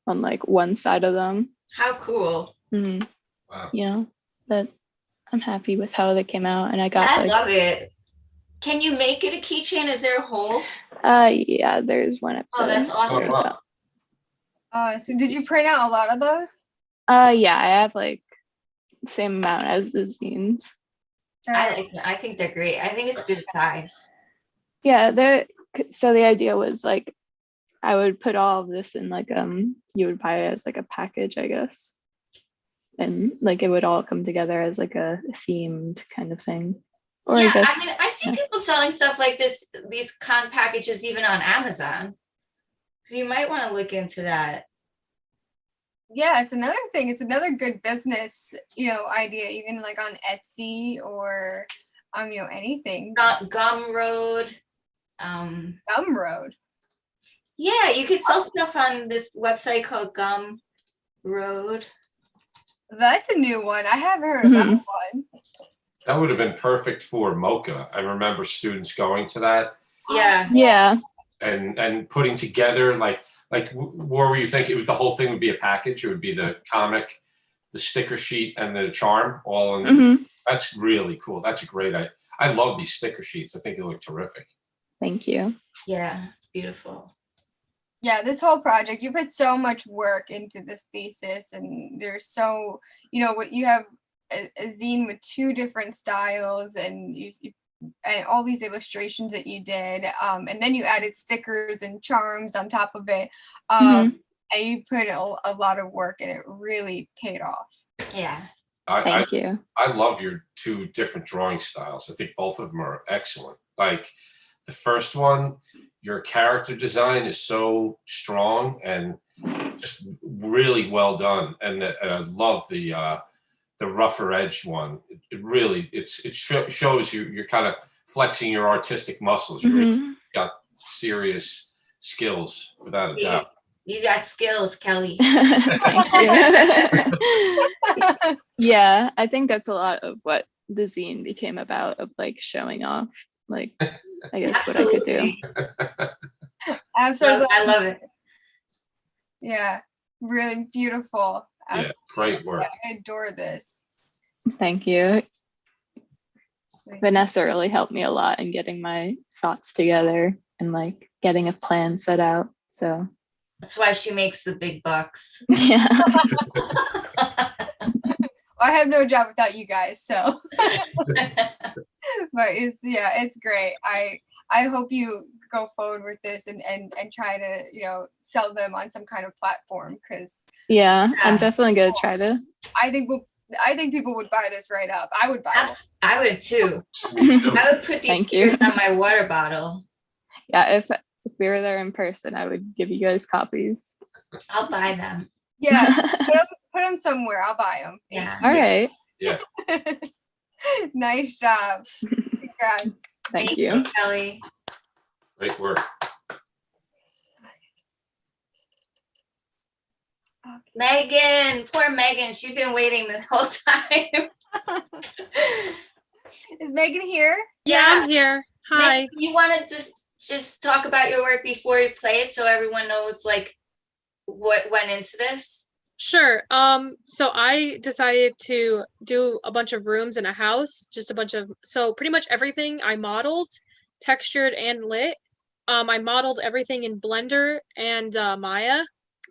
on like one side of them. How cool. Mm-hmm. Wow. Yeah, but I'm happy with how they came out, and I love it. Can you make it a keychain? Is there a hole? Yeah, there's one at Oh, that's awesome. So did you print out a lot of those? Yeah, I have like the same amount as the zines. I like them. I think they're great. I think it's good size. Yeah, so the idea was like I would put all of this in like you would buy it as like a package, I guess. And like it would all come together as like a themed kind of thing. Or yeah, I guess, I mean, I see people selling stuff like this, these con packages even on Amazon. So you might want to look into that. Yeah, it's another thing. It's another good business, idea, even like on Etsy or anything. Gumroad. Gumroad. Yeah, you could sell stuff on this website called Gumroad. That's a new one. I haven't heard of that one. That would have been perfect for Mocha. I remember students going to that. Yeah. Yeah. And putting together like where were you thinking the whole thing would be a package? It would be the comic, the sticker sheet, and the charm all in. That's really cool. That's a great idea. I love these sticker sheets. I think they look terrific. Thank you. Yeah, it's beautiful. Yeah, this whole project, you put so much work into this thesis, and there's so, what you have a zine with 2 different styles, and and all these illustrations that you did, and then you added stickers and charms on top of it, and you put a lot of work, and it really paid off. Yeah. Thank you. I love your 2 different drawing styles. I think both of them are excellent. Like the first one, your character design is so strong and just really well done, and I love the rougher edged one. It really shows you're kind of flexing your artistic muscles. You really got serious skills without a doubt. You got skills, Kelly. Thank you. Yeah, I think that's a lot of what the zine became about, of like showing off, like, I guess what I could do. Absolutely. I love it. Yeah, really beautiful. Yeah, great work. I adore this. Thank you. Vanessa really helped me a lot in getting my thoughts together and like getting a plan set out. So that's why she makes the big bucks. Yeah. I have no job without you guys, so. But it's great. I hope you go forward with this and try to sell them on some kind of platform, because I'm definitely gonna try to. I think people would buy this right up. I would buy it. I would too. I would put these Thank stickers you. on my water bottle. Yeah, if we were there in person, I would give you guys copies. I'll buy them. Yeah, put them somewhere. I'll buy them. Yeah. All right. Yeah. Nice job. Congrats. Thank you. Kelly. Great work. Megan, poor Megan. She's been waiting the whole time. Is Megan here? Yeah, I'm here. Hi. Megan, you want to just talk about your work before you play it, so everyone knows like what went into this? Sure. So I decided to do a bunch of rooms in a house, so pretty much everything I modeled, textured and lit. I modeled everything in Blender and Maya.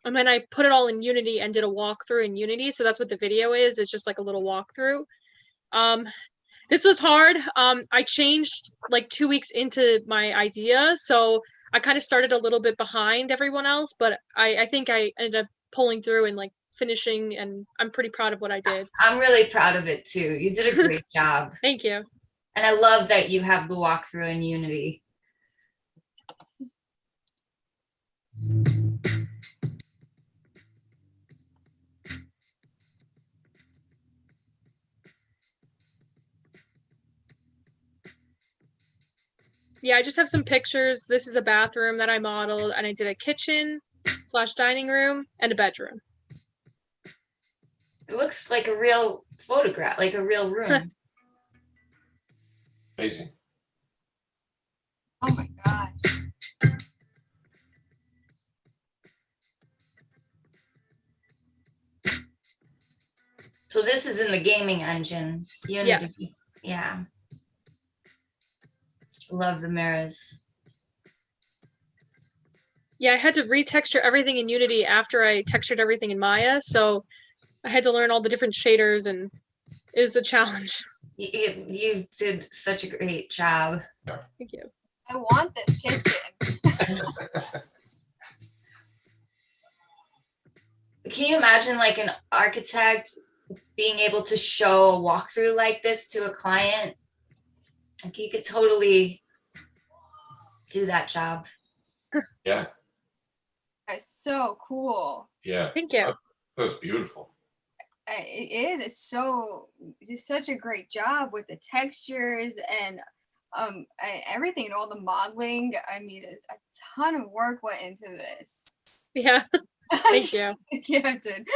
And then I put it all in Unity and did a walkthrough in Unity. So that's what the video is. It's just like a little walkthrough. This was hard. I changed like 2 weeks into my idea. So I kind of started a little bit behind everyone else, but I think I ended up pulling through and like finishing, and I'm pretty proud of what I did. I'm really proud of it too. You did a great job. Thank you. And I love that you have the walkthrough in Unity. Yeah, I just have some pictures. This is a bathroom that I modeled, and I did a kitchen / dining room and a bedroom. It looks like a real photograph, like a real room. Amazing. Oh my gosh. So this is in the gaming engine, Unity. Yes. Yeah. Love the mirrors. Yeah, I had to retexture everything in Unity after I textured everything in Maya, so I had to learn all the different shaders, and it was a challenge. You did such a great job. Thank you. I want this kitchen. Can you imagine like an architect being able to show a walkthrough like this to a client? Like you could totally do that job. Yeah. That's so cool. Yeah. Thank you. That was beautiful. it is. It's so just such a great job with the textures and everything and all the modeling. I mean, a ton of work went into this. Yeah. Thank you. Yeah, it did.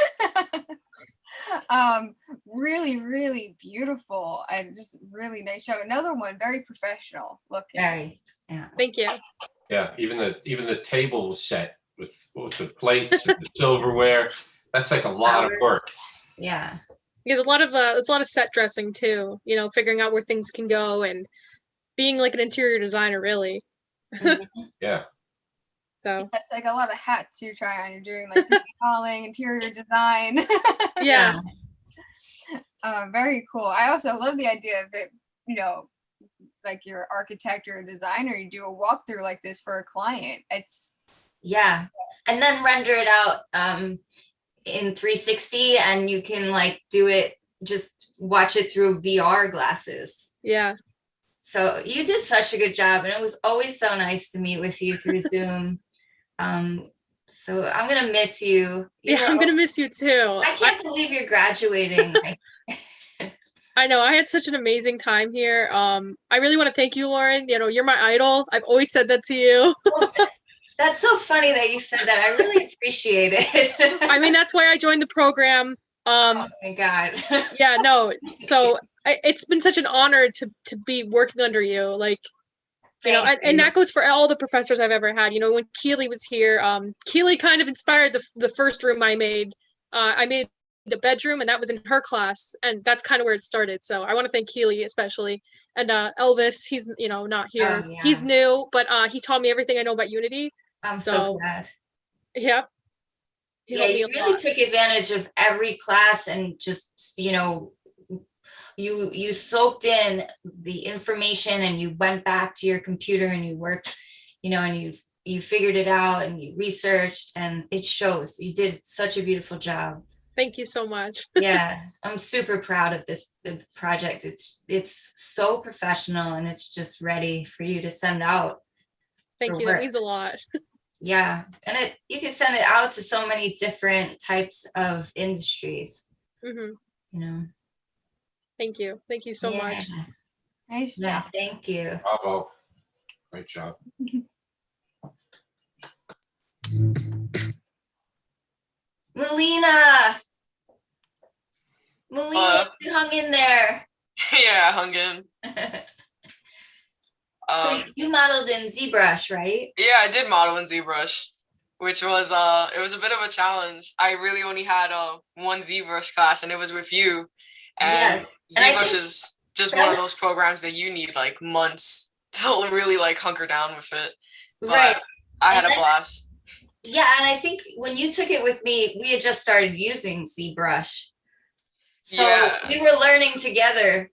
Really, really beautiful and just really nice show. Another one, very professional looking. Very, yeah. Thank you. Yeah, even the table was set with the plates and the silverware. That's like a lot of work. Yeah. Because it's a lot of set dressing too, you know, figuring out where things can go and being like an interior designer, really. Yeah. So it's like a lot of hats you're trying. You're doing like detailing, interior design. Yeah. Very cool. I also love the idea of it, you know, like you're an architect or a designer, you do a walkthrough like this for a client. It's yeah. And then render it out in 360 and you can like do it, just watch it through VR glasses. Yeah. So you did such a good job and it was always so nice to meet with you through Zoom. So I'm gonna miss you. Yeah, I'm gonna miss you too. I can't believe you're graduating. I know, I had such an amazing time here. I really want to thank you, Lauren. You know, you're my idol. I've always said that to you. That's so funny that you said that. I really appreciate it. I mean, that's why I joined the program. Oh my God. Yeah, no. So it's been such an honor to be working under you. Like, you know, and that goes for all the professors I've ever had. You know, when Keely was here, Keely kind of inspired the first room I made. I made the bedroom, and that was in her class, and that's kind of where it started. So I want to thank Keely especially, and Elvis. He's, you know, not here. Oh, yeah. He's new, but he taught me everything I know about Unity. I'm so glad. Yeah. Yeah, you really took advantage of every class and just, you know, you soaked in the information and you went back to your computer and you worked, you know, and you figured it out and you researched and it shows. You did such a beautiful job. Thank you so much. Yeah, I'm super proud of this project. It's so professional and it's just ready for you to send out. Thank you. That means a lot. Yeah, and you can send it out to so many different types of industries. Mm-hmm. You know. Thank you. Thank you so much. Nice Yeah, job. thank you. Bravo. Great job. Melina, you hung in there. Yeah, I hung in. So you modeled in ZBrush, right? Yeah, I did model in ZBrush, which was it was a bit of a challenge. I really only had one ZBrush class, and it was with you. And ZBrush is just one of those programs that you need like months to really like hunker down with it. But right. I had a blast. Yeah, and I think when you took it with me, we had just started using ZBrush. So we were learning together.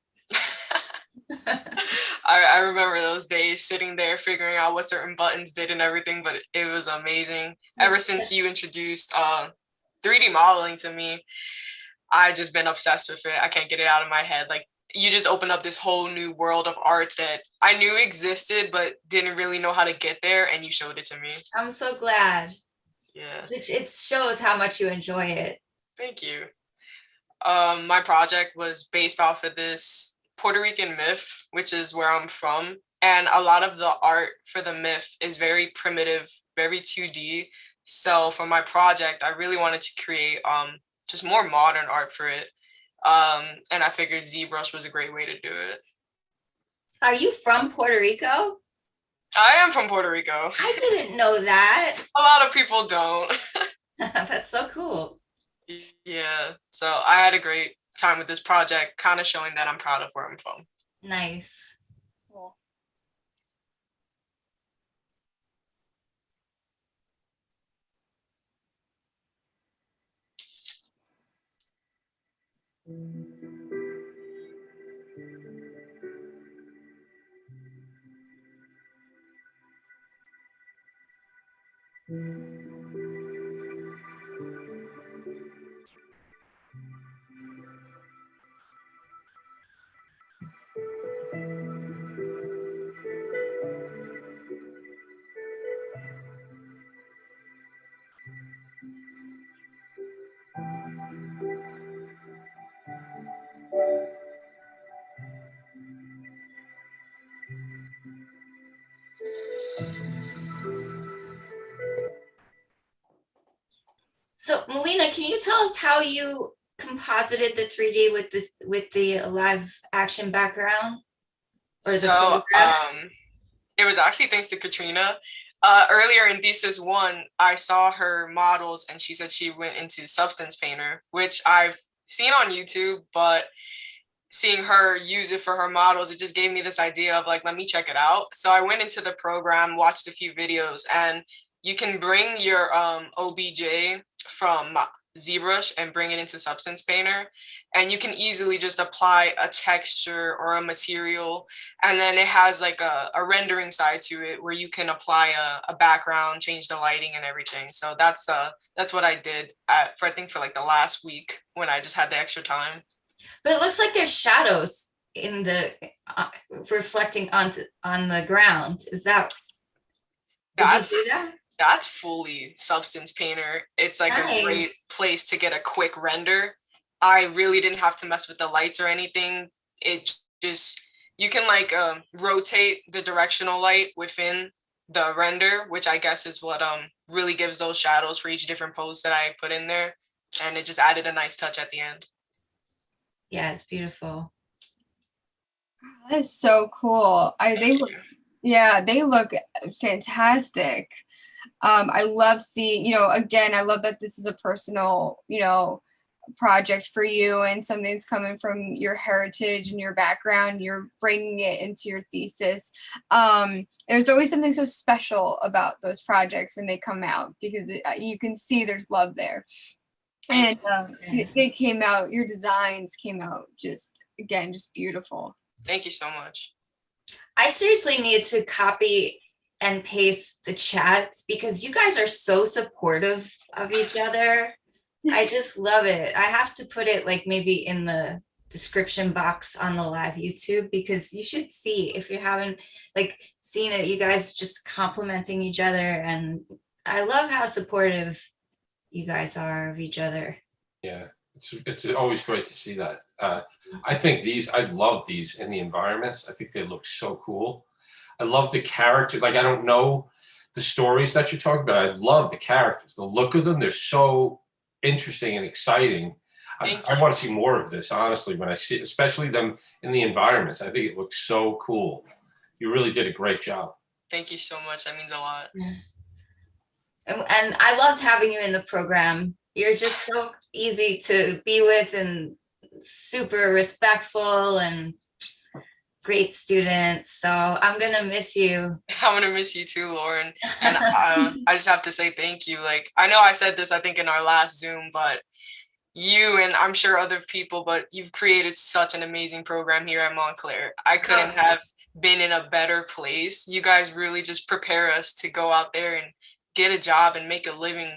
I remember those days sitting there figuring out what certain buttons did and everything, but it was amazing. Ever since you introduced 3D modeling to me, I've just been obsessed with it. I can't get it out of my head. Like, you just opened up this whole new world of art that I knew existed, but didn't really know how to get there, and you showed it to me. I'm so glad. Yeah. It shows how much you enjoy it. Thank you. My project was based off of this Puerto Rican myth, which is where I'm from. And a lot of the art for the myth is very primitive, very 2D. So for my project, I really wanted to create just more modern art for it. And I figured ZBrush was a great way to do it. Are you from Puerto Rico? I am from Puerto Rico. I didn't know that. A lot of people don't. That's so cool. Yeah, so I had a great time with this project, kind of showing that I'm proud of where I'm from. Nice. Cool. So Melina, can you tell us how you composited the 3D with the live action background? Or the So photograph? it was actually thanks to Katrina. Earlier in thesis one, I saw her models and she said she went into Substance Painter, which I've seen on YouTube, but seeing her use it for her models, it just gave me this idea of like, let me check it out. So I went into the program, watched a few videos, and you can bring your OBJ from ZBrush and bring it into Substance Painter, and you can easily just apply a texture or a material, and then it has like a rendering side to it where you can apply a background, change the lighting and everything. So that's what I did for I think for like the last week when I just had the extra time. But it looks like there's shadows in the reflecting on the ground. Is that? Did you do that? That's fully Substance Painter. It's like Nice. a great place to get a quick render. I really didn't have to mess with the lights or anything. It just, you can like rotate the directional light within the render, which I guess is what really gives those shadows for each different pose that I put in there. And it just added a nice touch at the end. Yeah, it's beautiful. That is so cool. They look fantastic. I love seeing, again, I love that this is a personal, project for you and something that's coming from your heritage and your background. You're bringing it into your thesis. There's always something so special about those projects when they come out because you can see there's love there. And they came out, your designs came out just beautiful. Thank you so much. I seriously need to copy and paste the chats because you guys are so supportive of each other. I just love it. I have to put it like maybe in the description box on the live YouTube because you should see if you haven't like seen it, you guys just complimenting each other. And I love how supportive you guys are of each other. Yeah, it's always great to see that. I think I love these in the environments. I think they look so cool. I love the character. Like, I don't know the stories that you're talking about. I love the characters, the look of them. They're so interesting and exciting. I want to see more of this, honestly, when I see, especially them in the environments. I think it looks so cool. You really did a great job. Thank you so much. That means a lot. And I loved having you in the program. You're just so easy to be with and super respectful and great student. So I'm gonna miss you. I'm gonna miss you too, Lauren. And I just have to say thank you. Like, I know I said this, I think in our last Zoom, but you and I'm sure other people, but you've created such an amazing program here at Montclair. I couldn't have been in a better place. You guys really just prepare us to go out there and get a job and make a living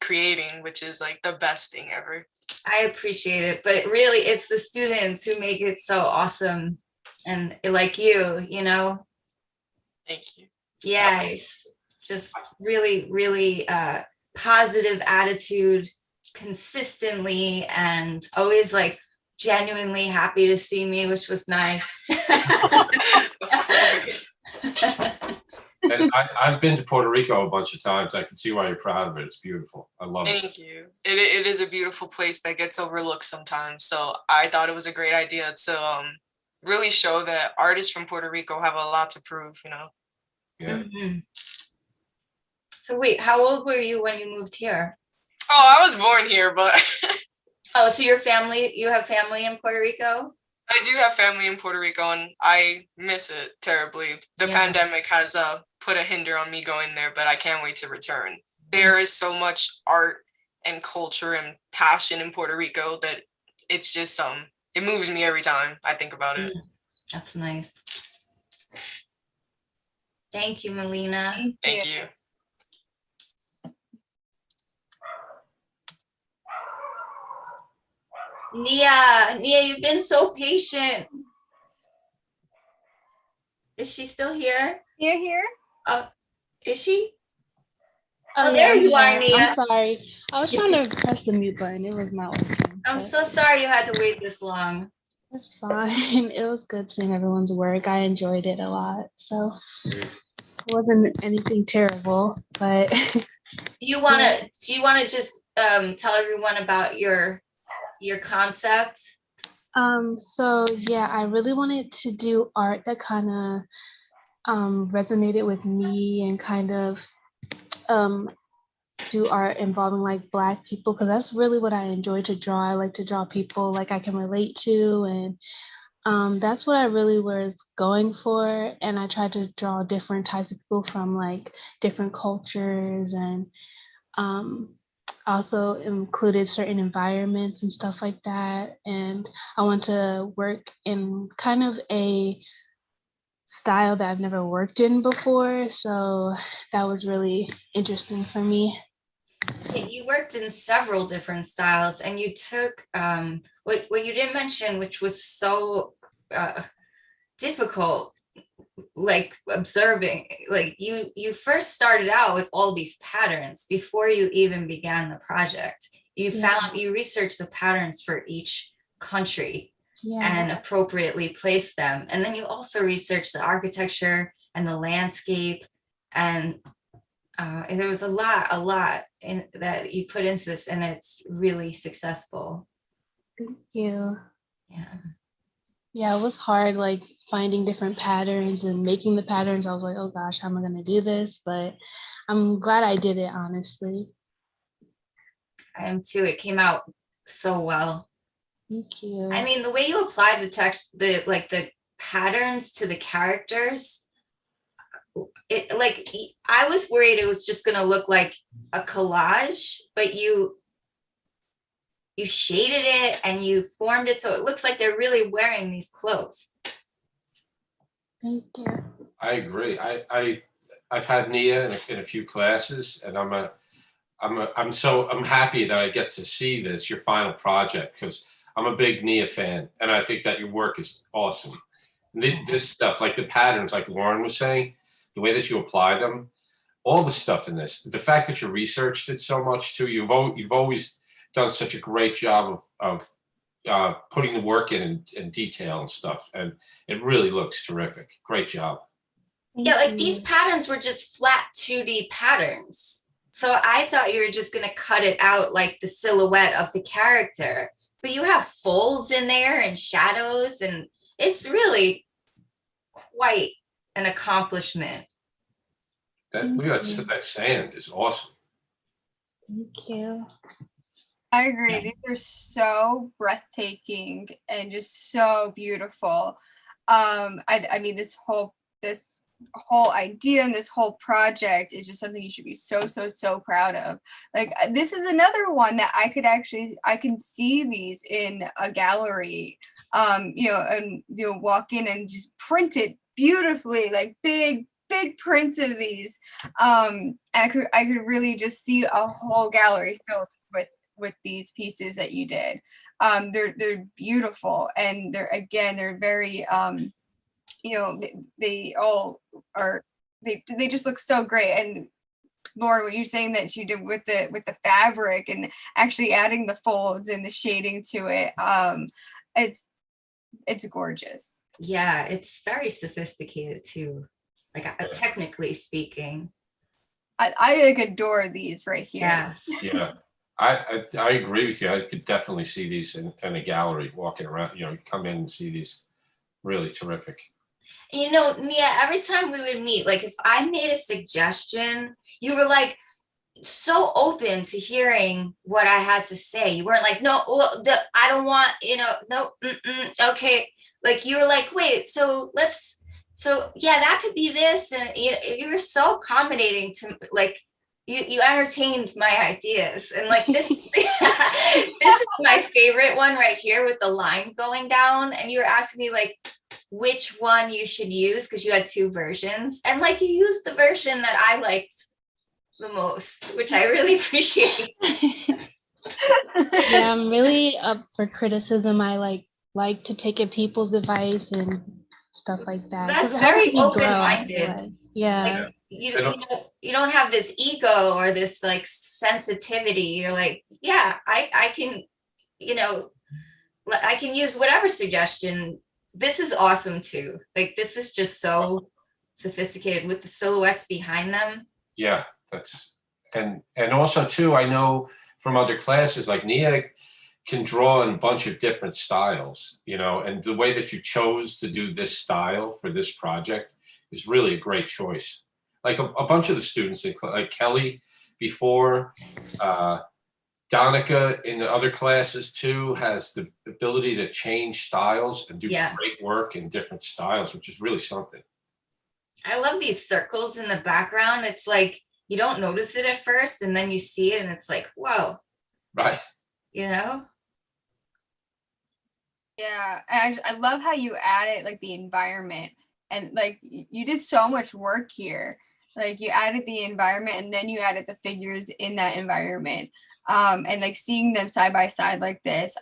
creating, which is like the best thing ever. I appreciate it, but really it's the students who make it so awesome. And like you know. Thank you. Yes, just really, really positive attitude consistently and always like genuinely happy to see me, which was nice. Of course. And I've been to Puerto Rico a bunch of times. I can see why you're proud of it. It's beautiful. I love it. Thank you. It is a beautiful place that gets overlooked sometimes. So I thought it was a great idea to really show that artists from Puerto Rico have a lot to prove, Yeah. Mm-hmm. So wait, how old were you when you moved here? Oh, I was born here, but oh, so you have family in Puerto Rico? I do have family in Puerto Rico and I miss it terribly. The pandemic has put a hinder on me going there, but I can't wait to return. There is so much art and culture and passion in Puerto Rico that it's just it moves me every time I think about it. That's nice. Thank you, Melina. Thank you. Nia, you've been so patient. Is she still here? You're here? Is she? Oh, there yeah, you are, Nia. I'm sorry. I was trying to press the mute button. It was not working. I'm so sorry you had to wait this long. It's fine. It was good seeing everyone's work. I enjoyed it a lot. So it wasn't anything terrible, but Do you want to just tell everyone about your concept? So yeah, I really wanted to do art that kind of resonated with me and kind of do art involving like Black people, because that's really what I enjoy to draw. I like to draw people like I can relate to, and that's what I really was going for. And I tried to draw different types of people from like different cultures, and also included certain environments and stuff like that. And I want to work in kind of a style that I've never worked in before. So that was really interesting for me. You worked in several different styles, and you took what you didn't mention, which was so difficult, like observing, like you first started out with all these patterns before you even began the project. You researched the patterns for each country and appropriately placed them, and then you also researched the architecture and the landscape, and there was a lot in that you put into this, and it's really successful. Thank you. Yeah. Yeah, it was hard, like finding different patterns and making the patterns. I was like, oh gosh, how am I going to do this? But I'm glad I did it, honestly. I am too. It came out so well. Thank you. I mean, the way you applied the text, the patterns to the characters, it like, I was worried it was just going to look like a collage, but you shaded it and you formed it so it looks like they're really wearing these clothes. Thank you. I agree. I've had Nia in a few classes, and I'm happy that I get to see this, your final project, because I'm a big Nia fan, and I think that your work is awesome. This stuff, like the patterns, like Lauren was saying, the way that you apply them, all the stuff in this, the fact that you researched it so much too, you've always done such a great job of putting the work in detail and stuff, and it really looks terrific. Great job. Yeah, like these patterns were just flat 2D patterns. So I thought you were just going to cut it out like the silhouette of the character, but you have folds in there and shadows, and it's really quite an accomplishment. That sand is awesome. Thank you. I agree. These are so breathtaking and just so beautiful. I mean, this whole idea and this whole project is just something you should be so proud of. Like, this is another one that I can see these in a gallery, walk in and just print it beautifully, like big prints of these. I could really just see a whole gallery filled with these pieces that you did. They're beautiful, and they're very they all are, they just look so great. And Lauren, what you're saying that you did with the fabric and actually adding the folds and the shading to it, it's gorgeous. Yeah, it's very sophisticated too, like technically speaking. I like adore these right here. Yes. Yeah. I agree with you. I could definitely see these in a gallery walking around. You come in and see these, really terrific. Nia, every time we would meet, like if I made a suggestion, you were like so open to hearing what I had to say. You weren't like, no, well, I don't want, no, okay. Like you were like, wait, so yeah, that could be this. And you were so accommodating to, like, you entertained my ideas, and like this this is my favorite one right here with the line going down, and you were asking me like which one you should use because you had two versions, and like you used the version that I liked the most, which I really appreciate. Yeah, I'm really up for criticism. I like to take in people's advice and stuff like that. That's very open-minded. Like, yeah. Like, you don't have this ego or this like sensitivity. You're like, yeah, I can, I can use whatever suggestion. This is awesome too. Like this is just so sophisticated with the silhouettes behind them. Yeah, that's And also too, I know from other classes, like Nia can draw in a bunch of different styles, you know, and the way that you chose to do this style for this project is really a great choice. Like a bunch of the students, like Kelly before, Donica in the other classes too, has the ability to change styles and do great work in different styles, which is really something. I love these circles in the background. It's like you don't notice it at first, and then you see it, and it's like, whoa. Right. You know? Yeah, and I love how you added like the environment, and like you did so much work here. Like you added the environment, and then you added the figures in that environment. And like seeing them side by side like this,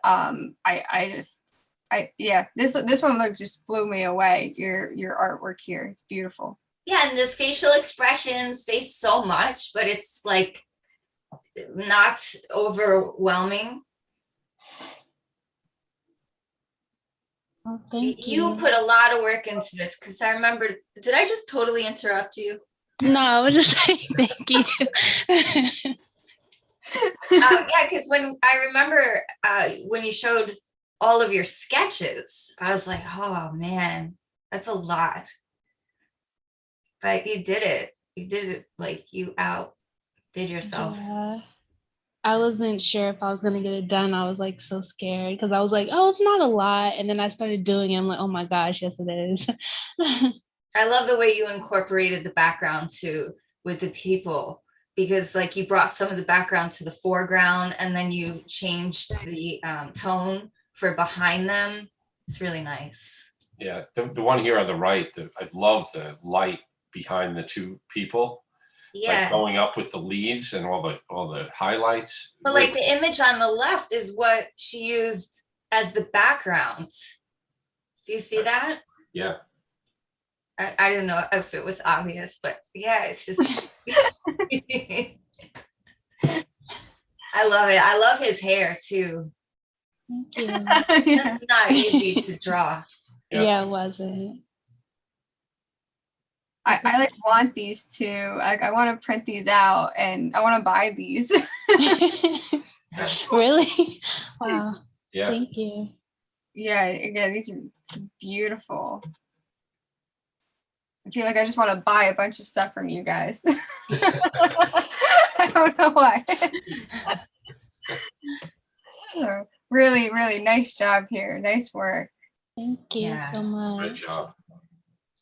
this one look just blew me away. Your artwork here, it's beautiful. Yeah, and the facial expressions say so much, but it's like not overwhelming. Oh, thank You put a lot of work into this, because I remember, did I just totally interrupt you? No, I was just saying thank you. Yeah, because when I remember when you showed all of your sketches, I was like, oh man, that's a lot. But you did it. You did it, like you outdid yourself. Yeah. I wasn't sure if I was gonna get it done. I was like so scared because I was like, oh, it's not a lot. And then I started doing it. I'm like, oh my gosh, yes it is. I love the way you incorporated the background too with the people, because like you brought some of the background to the foreground, and then you changed the tone for behind them. It's really nice. Yeah, the one here on the right, I love the light behind the two people. Yeah. Like going up with the leaves and all the highlights. But like the image on the left is what she used as the background. Do you see that? Yeah. I didn't know if it was obvious, but yeah, it's just I love it. I love his hair too. Thank you. That's not easy to draw. Yeah, it wasn't. I like want these too. Like I want to print these out, and I want to buy these. Really? Wow. Yeah. Thank you. Yeah, again, these are beautiful. I feel like I just want to buy a bunch of stuff from you guys. I don't know why. So, really, really nice job here. Nice work. Thank you so much. Great job.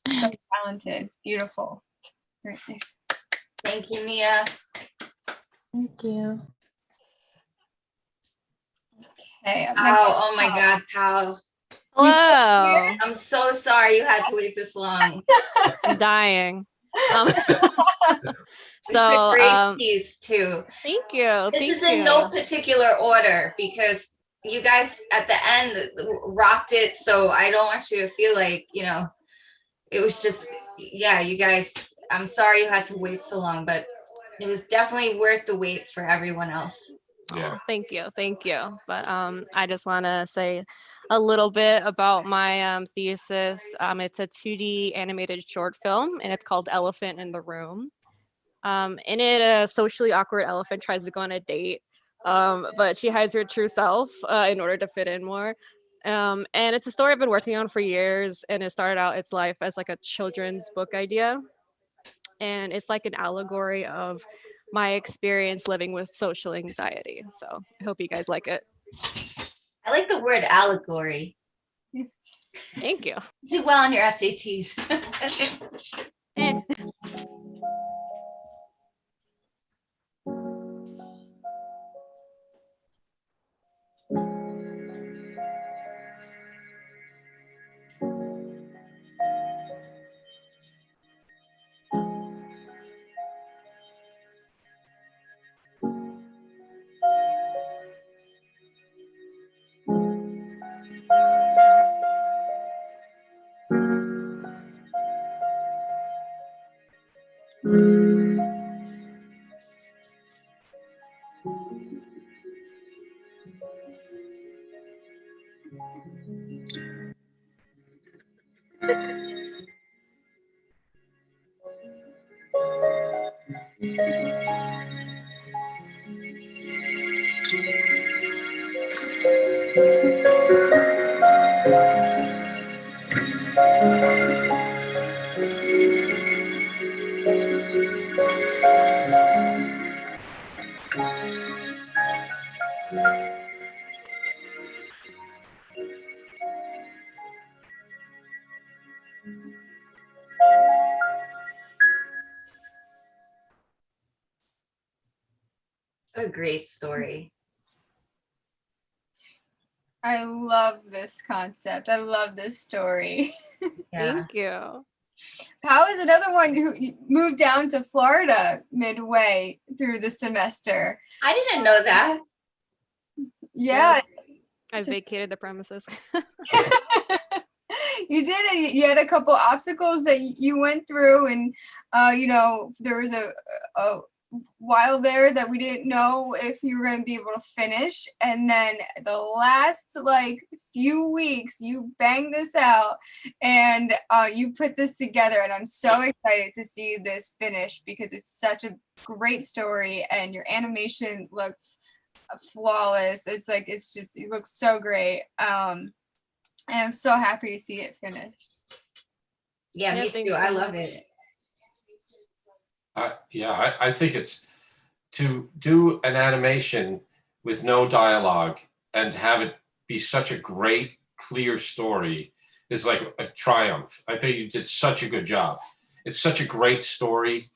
So talented. Beautiful. Very nice. Thank you, Nia. Thank you. Hey, Oh my God, Pal. Hello. I'm so sorry you had to wait this long. I'm dying. It's a great piece too. Thank you. This is in no particular order, because you guys at the end rocked it. So I don't want you to feel like, you know, it was just, yeah, you guys, I'm sorry you had to wait so long, but it was definitely worth the wait for everyone else. Yeah. Oh, thank you. But I just want to say a little bit about my thesis. It's a 2D animated short film, and it's called Elephant in the Room. In it, a socially awkward elephant tries to go on a date, but she hides her true self in order to fit in more. And it's a story I've been working on for years, and it started out its life as like a children's book idea. And it's like an allegory of my experience living with social anxiety. So I hope you guys like it. I like the word allegory. Thank you. You did well on your SATs. What a great story. I love this concept. I love this story. Thank you. How is another one who moved down to Florida midway through the semester? I didn't know that. Yeah. I vacated the premises. You did it. You had a couple obstacles that you went through, and there was a while there that we didn't know if you were going to be able to finish, and then the last few weeks you banged this out, and you put this together, and I'm so excited to see this finish because it's such a great story, and your animation looks flawless. It looks so great. And I'm so happy to see it finished. Yeah, me too. I love it. I think it's to do an animation with no dialogue and have it be such a great, clear story is like a triumph. I think you did such a good job. It's such a great story.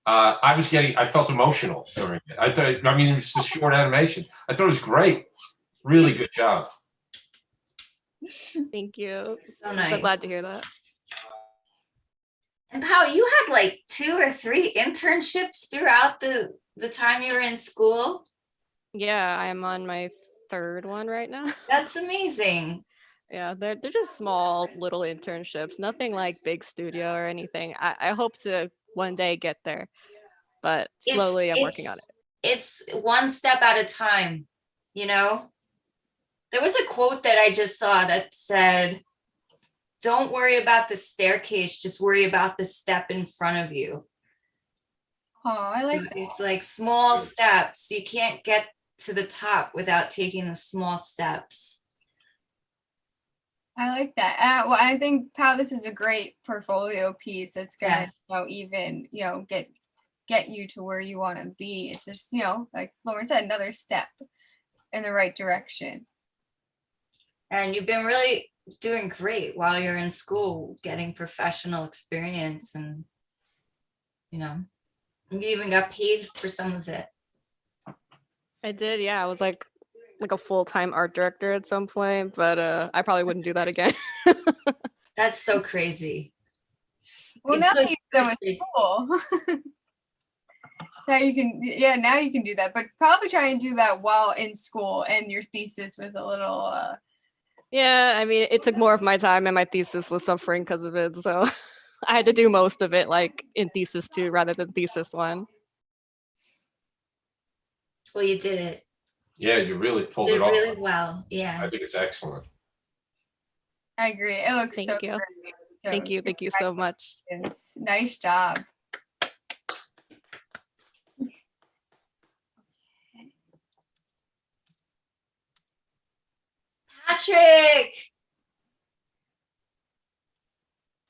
I felt emotional during it. It was a short animation. I thought it was great. Really good job. Thank you. So I'm nice. so glad to hear that. And Pao, you had 2 or 3 internships throughout the time you were in school. Yeah, I'm on my 3rd one right now. That's amazing. Yeah, they're just small little internships, nothing like big studio or anything. I hope to one day get there, but slowly I'm working on it. It's one step at a time, There was a quote that I just saw that said, "Don't worry about the staircase, just worry about the step in front of you." Oh, I like that. It's like small steps. You can't get to the top without taking the small steps. I like that. Well, I think, Pao, this is a great portfolio piece. It's gonna, get you to where you want to be. It's just, like Lauren said, another step in the right direction. And you've been really doing great while you're in school, getting professional experience, and you even got paid for some of it. I did, yeah. I was like a full-time art director at some point, but I probably wouldn't do that again. That's so crazy. Well, now that you're done with school, now you can do that, but probably try and do that while in school, and your thesis was a little Yeah, it took more of my time, and my thesis was suffering because of it, so I had to do most of it in thesis 2 rather than thesis 1. Well, you did it. Yeah, you really pulled Did it off. really well. Yeah. I think it's excellent. I agree. It looks Thank so you. great. So Thank you so much. Nice job. Patrick.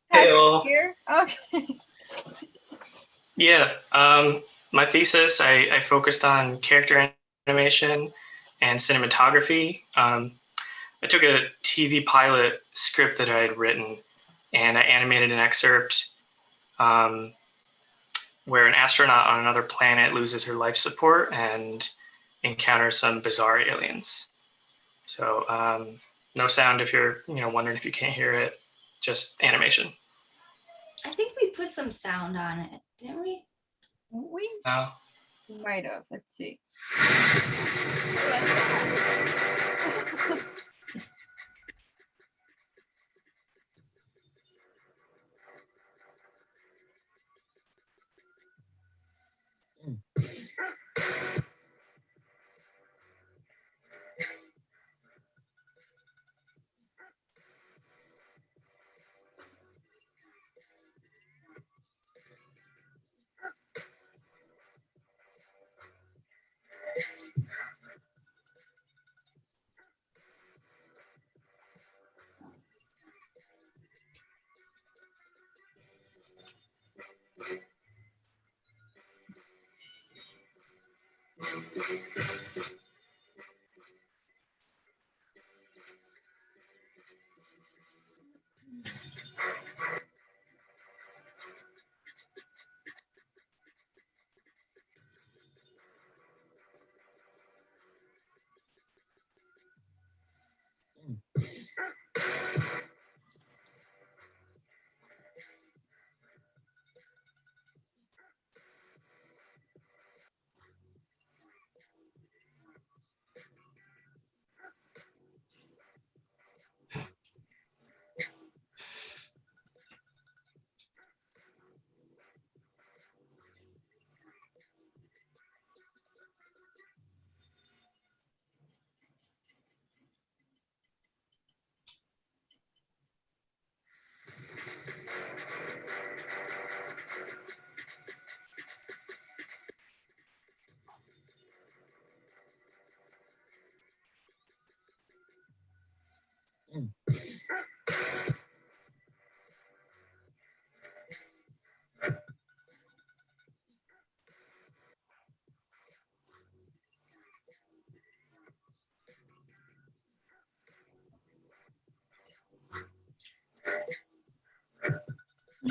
Hey all. Here? Okay. Yeah, my thesis, I focused on character animation and cinematography. I took a TV pilot script that I had written, and I animated an excerpt where an astronaut on another planet loses her life support and encounters some bizarre aliens. So no sound if you're wondering if you can't hear it, just animation. I think we put some sound on it, didn't we? No. Might have. Let's see.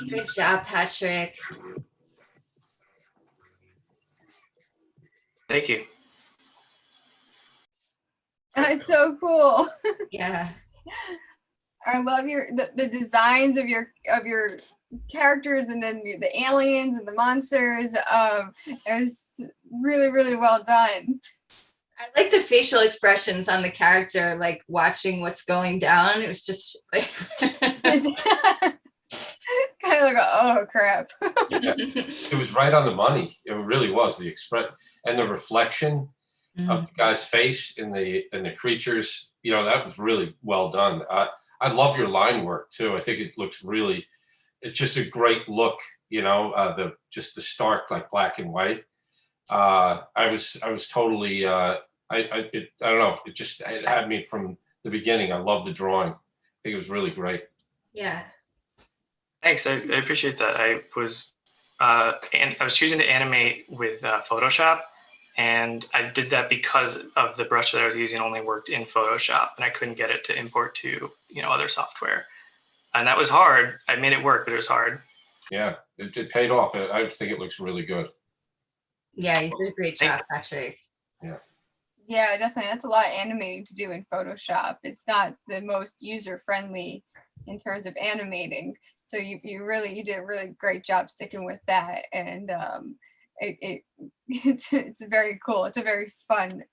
Good job, Patrick. Thank you. That's so cool. Yeah. I love the designs of your characters, and then the aliens and the monsters. It was really, really well done. I like the facial expressions on the character, like watching what's going down. It was just like Kind of like, oh crap. It was right on the money. It really was the express and the reflection of the guy's face in the creatures. You know, that was really well done. I love your line work too. I think it looks really. It's just a great look. You know, the stark like black and white. I was totally. I don't know. It had me from the beginning. I love the drawing. I think it was really great. Yeah. Thanks. I appreciate that. I was choosing to animate with Photoshop, and I did that because of the brush that I was using only worked in Photoshop, and I couldn't get it to import to other software, and that was hard. I made it work, but it was hard. Yeah, it paid off. I think it looks really good. Yeah, you did a great job, Patrick. Yeah. Yeah, definitely. That's a lot of animating to do in Photoshop. It's not the most user-friendly in terms of animating. So you did a really great job sticking with that. And it's very cool. It's a very fun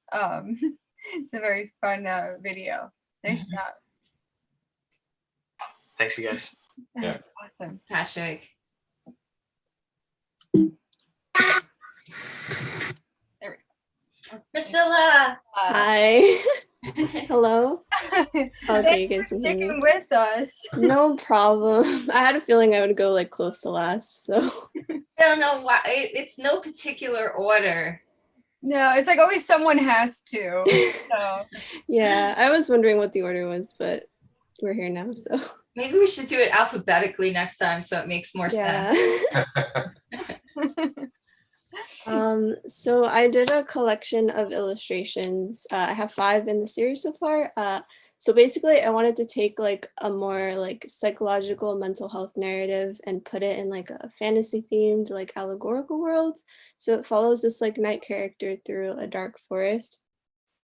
video. Nice job. Thanks, you guys. Yeah. Awesome. Patrick. There we go. Priscilla. Hi. Hello. Okay, Thanks you for guys can hear me. sticking with us. No problem. I had a feeling I would go like close to last, so. I don't know why. It's no particular order. No, it's like always someone has to. So. Yeah, I was wondering what the order was, but we're here now, so. Maybe we should do it alphabetically next time so it makes more sense. So I did a collection of illustrations. I have 5 in the series so far. So basically I wanted to take like a more like psychological mental health narrative and put it in like a fantasy themed like allegorical world. So it follows this like night character through a dark forest.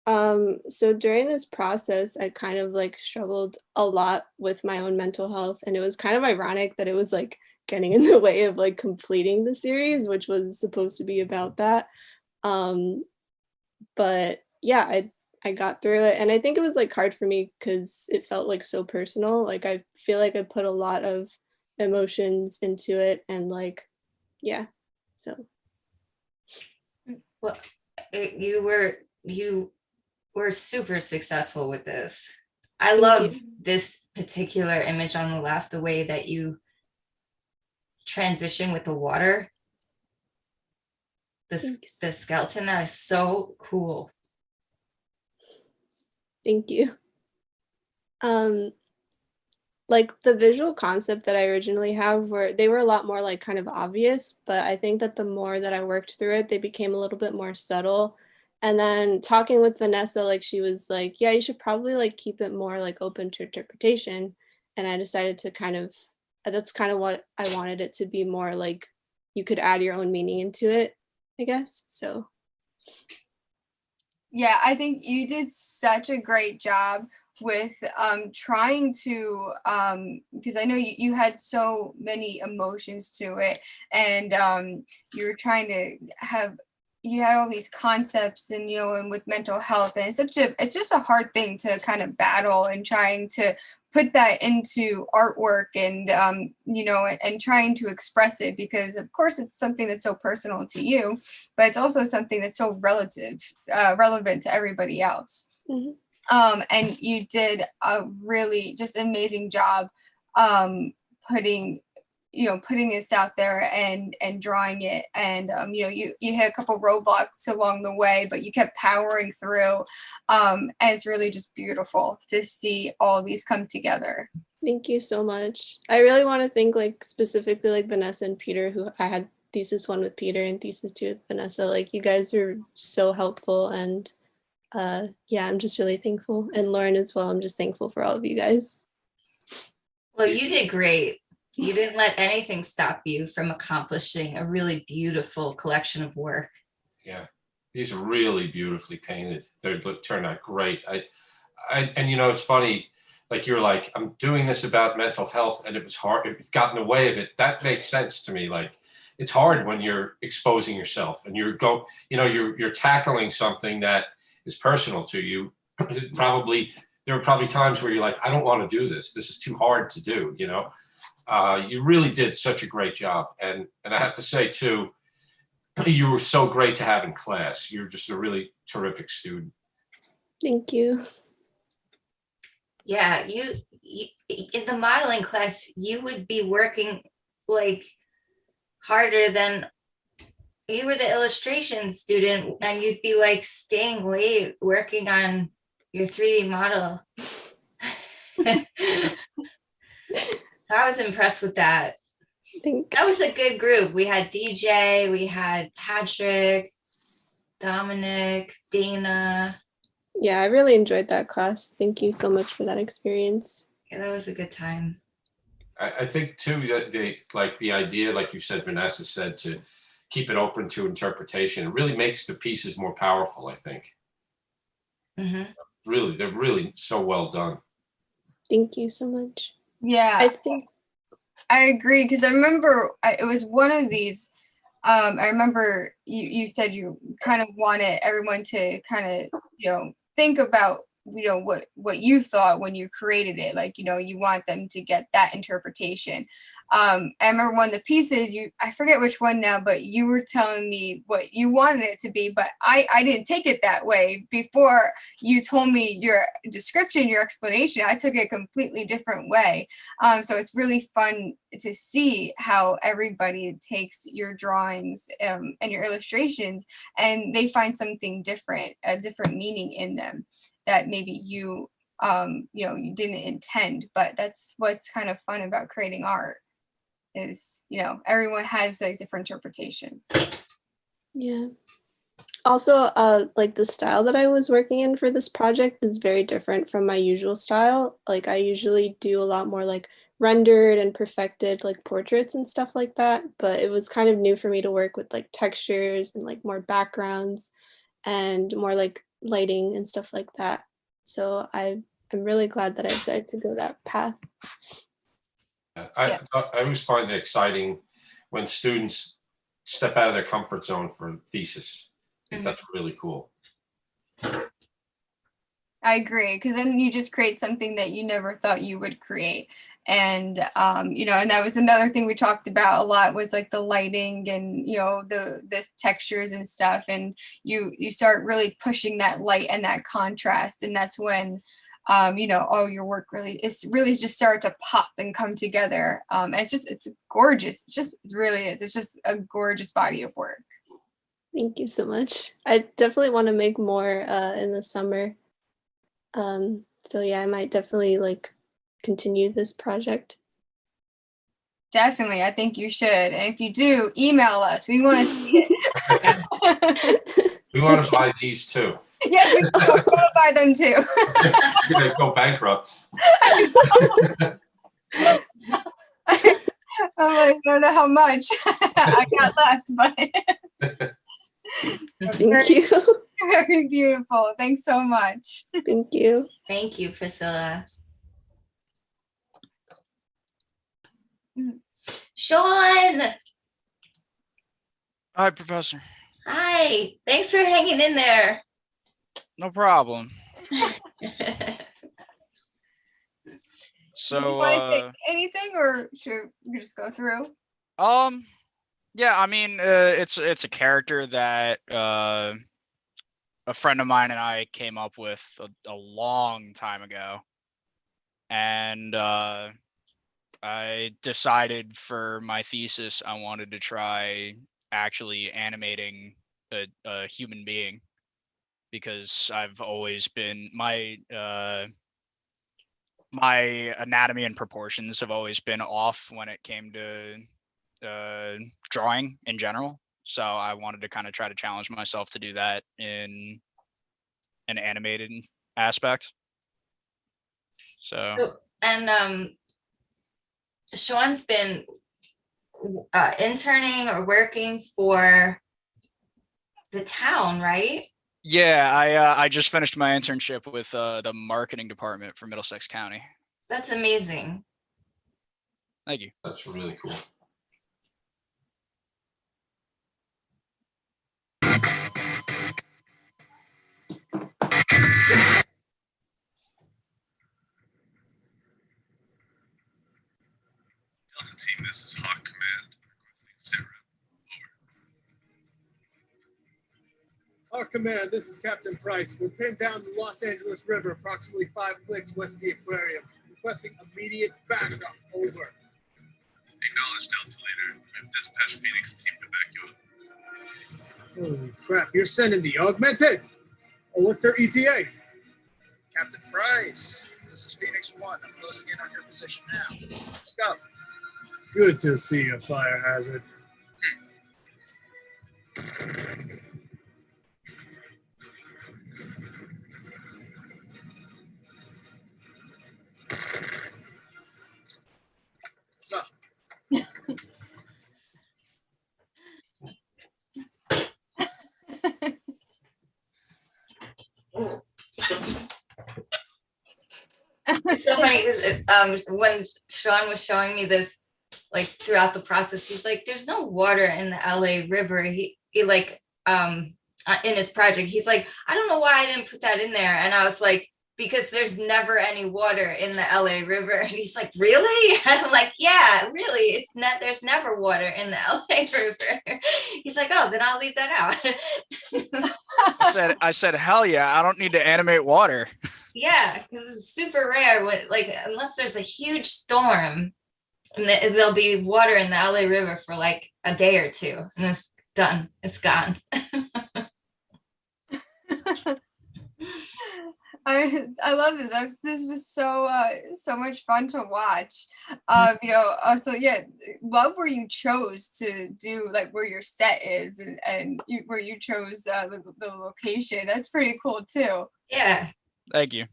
So during this process, I kind of like struggled a lot with my own mental health, and it was kind of ironic that it was like getting in the way of like completing the series, which was supposed to be about that. But yeah, I got through it, and I think it was like hard for me because it felt like so personal. Like I feel like I put a lot of emotions into it, and like yeah, so. Well, you were super successful with this. I love this particular image on the left, the way that you transition with the water. The skeleton, that is so cool. Thank you. Like the visual concept that I originally have they were a lot more like kind of obvious, but I think that the more that I worked through it, they became a little bit more subtle. And then talking with Vanessa, like she was like, yeah, you should probably like keep it more like open to interpretation. And I decided to that's kind of what I wanted it to be, more like you could add your own meaning into it, I guess. So. Yeah, I think you did such a great job with trying to, because I know you had so many emotions to it, and you were trying to you had all these concepts, and and with mental health, and it's just a hard thing to kind of battle, and trying to put that into artwork, and and trying to express it, because of course it's something that's so personal to you, but it's also something that's so relevant to everybody else. Mm-hmm. And you did a really just amazing job putting putting this out there and drawing it, and you hit a couple roadblocks along the way, but you kept powering through, and it's really just beautiful to see all of these come together. Thank you so much. I really want to thank like specifically like Vanessa and Peter, who I had thesis 1 with Peter and thesis 2 with Vanessa. Like you guys are so helpful, and yeah, I'm just really thankful. And Lauren as well. I'm just thankful for all of you guys. Well, you did great. You didn't let anything stop you from accomplishing a really beautiful collection of work. Yeah, these are really beautifully painted. They turned out great. And it's funny, like you're like, I'm doing this about mental health, and it was hard. It got in the way of it. That makes sense to me. Like, it's hard when you're exposing yourself and you're tackling something that is personal to you. There were probably times where you're like, I don't want to do this. This is too hard to do. You really did such a great job. And I have to say too, you were so great to have in class. You're just a really terrific student. Thank you. Yeah, you in the modeling class, you would be working like harder than you were the illustration student, and you'd be like staying late working on your 3D model. I was impressed with that. Thanks. That was a good group. We had DJ, we had Patrick, Dominic, Dana. Yeah, I really enjoyed that class. Thank you so much for that experience. Yeah, that was a good time. I think too that the idea, like you said, Vanessa said, to keep it open to interpretation, it really makes the pieces more powerful, I think. Mm-hmm. Really, they're really so well done. Thank you so much. Yeah, I agree, because I remember it was one of these. I remember you said you kind of wanted everyone to kind of think about what you thought when you created it, like you want them to get that interpretation. I remember one of the pieces, I forget which one now, but you were telling me what you wanted it to be, but I didn't take it that way. Before you told me your description, your explanation, I took it a completely different way. So it's really fun to see how everybody takes your drawings and your illustrations, and they find something different, a different meaning in them that maybe you didn't intend. But that's what's kind of fun about creating art, is everyone has like different interpretations. Yeah. Also, like the style that I was working in for this project is very different from my usual style. Like I usually do a lot more like rendered and perfected like portraits and stuff like that, but it was kind of new for me to work with like textures and like more backgrounds and more like lighting and stuff like that. So I'm really glad that I decided to go that path. I always find it exciting when students step out of their comfort zone for a thesis. I think that's really cool. I agree, because then you just create something that you never thought you would create. And and that was another thing we talked about a lot, was like the lighting and the textures and stuff, and you start really pushing that light and that contrast, and that's when your work really just start to pop and come together. And it's gorgeous. It really is. It's just a gorgeous body of work. Thank you so much. I definitely want to make more in the summer. So yeah, I might definitely like continue this project. Definitely, I think you should. And if you do, email us. We want to see it. We want to buy these too. Yes, we want to buy them too. You're gonna go bankrupt. I don't know how much I got left, but Thank you. Very beautiful. Thanks so much. Thank you. Thank you, Priscilla. Sean. Hi, Professor. Hi. Thanks for hanging in there. No problem. So, you want to say anything, or should we just go through? yeah, I mean, it's a character that a friend of mine and I came up with a long time ago, and I decided for my thesis I wanted to try actually animating a human being, because I've always been my anatomy and proportions have always been off when it came to drawing in general. So I wanted to kind of try to challenge myself to do that in an animated aspect. So And Sean's been interning or working for the town, right? yeah, I just finished my internship with the marketing department for Middlesex County. That's amazing. Thank you. That's really cool. Delta Team, this is Hawk Command. Requesting SITREP. Our command, this is Captain Price. We're pinned down the Los Angeles River, approximately 5 clicks west of the aquarium. Requesting immediate backup. Over. Acknowledge, Delta Leader. We've dispatched Phoenix team to back you up. Holy crap, you're sending the augmented? Oh, what's their ETA? Captain Price, this is Phoenix 1. I'm closing in on your position now. Let's go. Good to see you, Fire Hazard. What's up? It's so funny because when Sean was showing me this, like throughout the process, he's like, "There's no water in the LA River." He like in his project, he's like, "I don't know why I didn't put that in there," and I was like, "Because there's never any water in the LA River." And he's like, "Really?" And I'm like, "Yeah, really. It's not. There's never water in the LA River." He's like, "Oh, then I'll leave that out." I said, hell yeah, I don't need to animate water. Yeah, because it's super rare. Like unless there's a huge storm, and there'll be water in the LA River for like a day or two, and it's done. It's gone. I love this. This was so much fun to watch. So yeah, love where you chose to do, like where your set is, and where you chose the location. That's pretty cool too. Yeah. Thank you.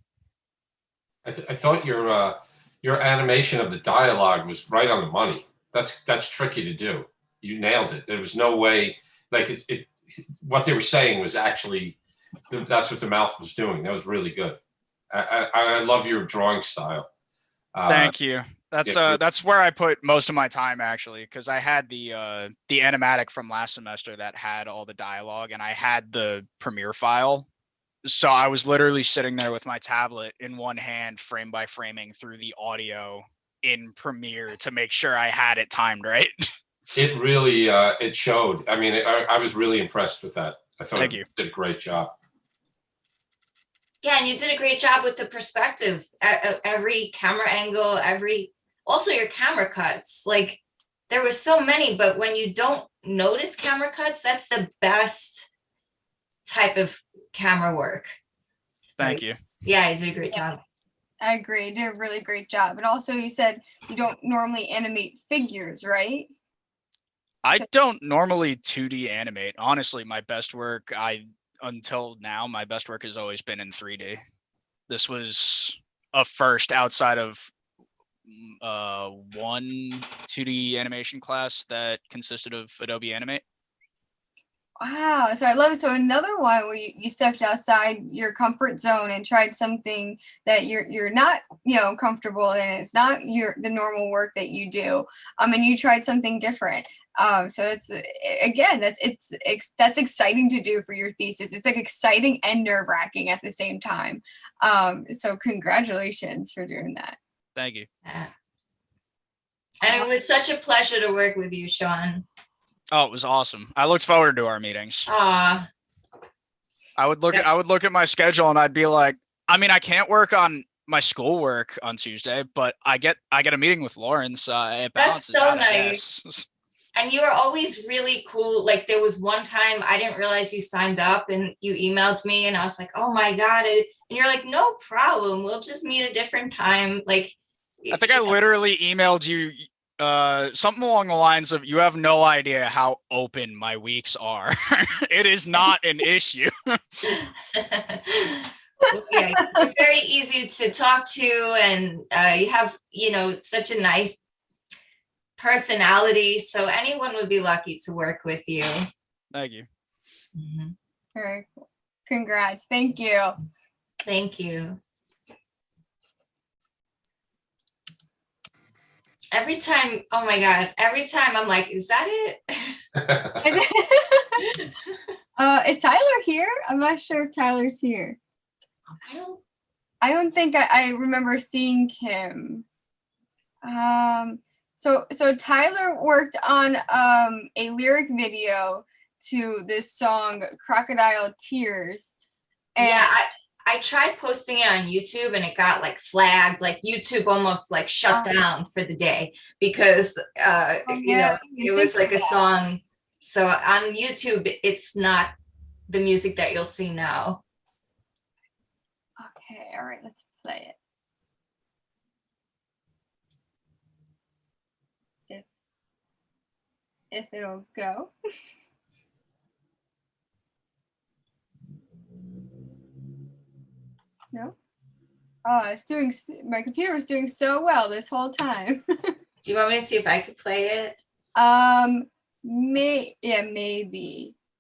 I thought your animation of the dialogue was right on the money. That's tricky to do. You nailed it. There was no way, like it what they were saying was actually, that's what the mouth was doing. That was really good. I love your drawing style. Thank you. That's where I put most of my time, actually, because I had the animatic from last semester that had all the dialogue, and I had the Premiere file. So I was literally sitting there with my tablet in one hand, frame by framing through the audio in Premiere to make sure I had it timed right. It really it showed. I mean, I was really impressed with that. I thought you did a great job. Yeah, and you did a great job with the perspective, every camera angle, also your camera cuts. Like there were so many, but when you don't notice camera cuts, that's the best type of camera work. Thank you. Yeah, you did a great job. I agree. You did a really great job. And also you said you don't normally animate figures, right? I don't normally 2D animate. Honestly, my best work until now, my best work has always been in 3D. This was a first outside of one 2D animation class that consisted of Adobe Animate. Wow. So I love it. So another one where you stepped outside your comfort zone and tried something that you're not, comfortable in. It's not the normal work that you do. And you tried something different. So it's, again, that's exciting to do for your thesis. It's like exciting and nerve-wracking at the same time. So congratulations for doing that. Thank you. And it was such a pleasure to work with you, Sean. Oh, it was awesome. I looked forward to our meetings. Aw. I would look at my schedule and I'd be like, I mean, I can't work on my schoolwork on Tuesday, but I get a meeting with Lauren, so it That's balances so out, I nice. guess. And you were always really cool. Like there was one time I didn't realize you signed up and you emailed me and I was like, oh my God. And you're like, no problem. We'll just meet a different time. Like, I think I literally emailed you something along the lines of, you have no idea how open my weeks are. It is not an issue. Yeah, you're very easy to talk to, and you have, such a nice personality. So anyone would be lucky to work with you. Thank you. Very cool. Congrats. Thank you. Thank you. Every time, oh my God, every time I'm like, is that it? Is Tyler here? I'm not sure if Tyler's here. I don't think I remember seeing him. So Tyler worked on a lyric video to this song Crocodile Tears. And yeah, I tried posting it on YouTube and it got like flagged, like YouTube almost like shut down for the day because it was like a song. So on YouTube, it's not the music that you'll see now. Okay, all right, let's play it. If it'll go. No? Oh, my computer was doing so well this whole time. Do you want me to see if I could play it? Maybe.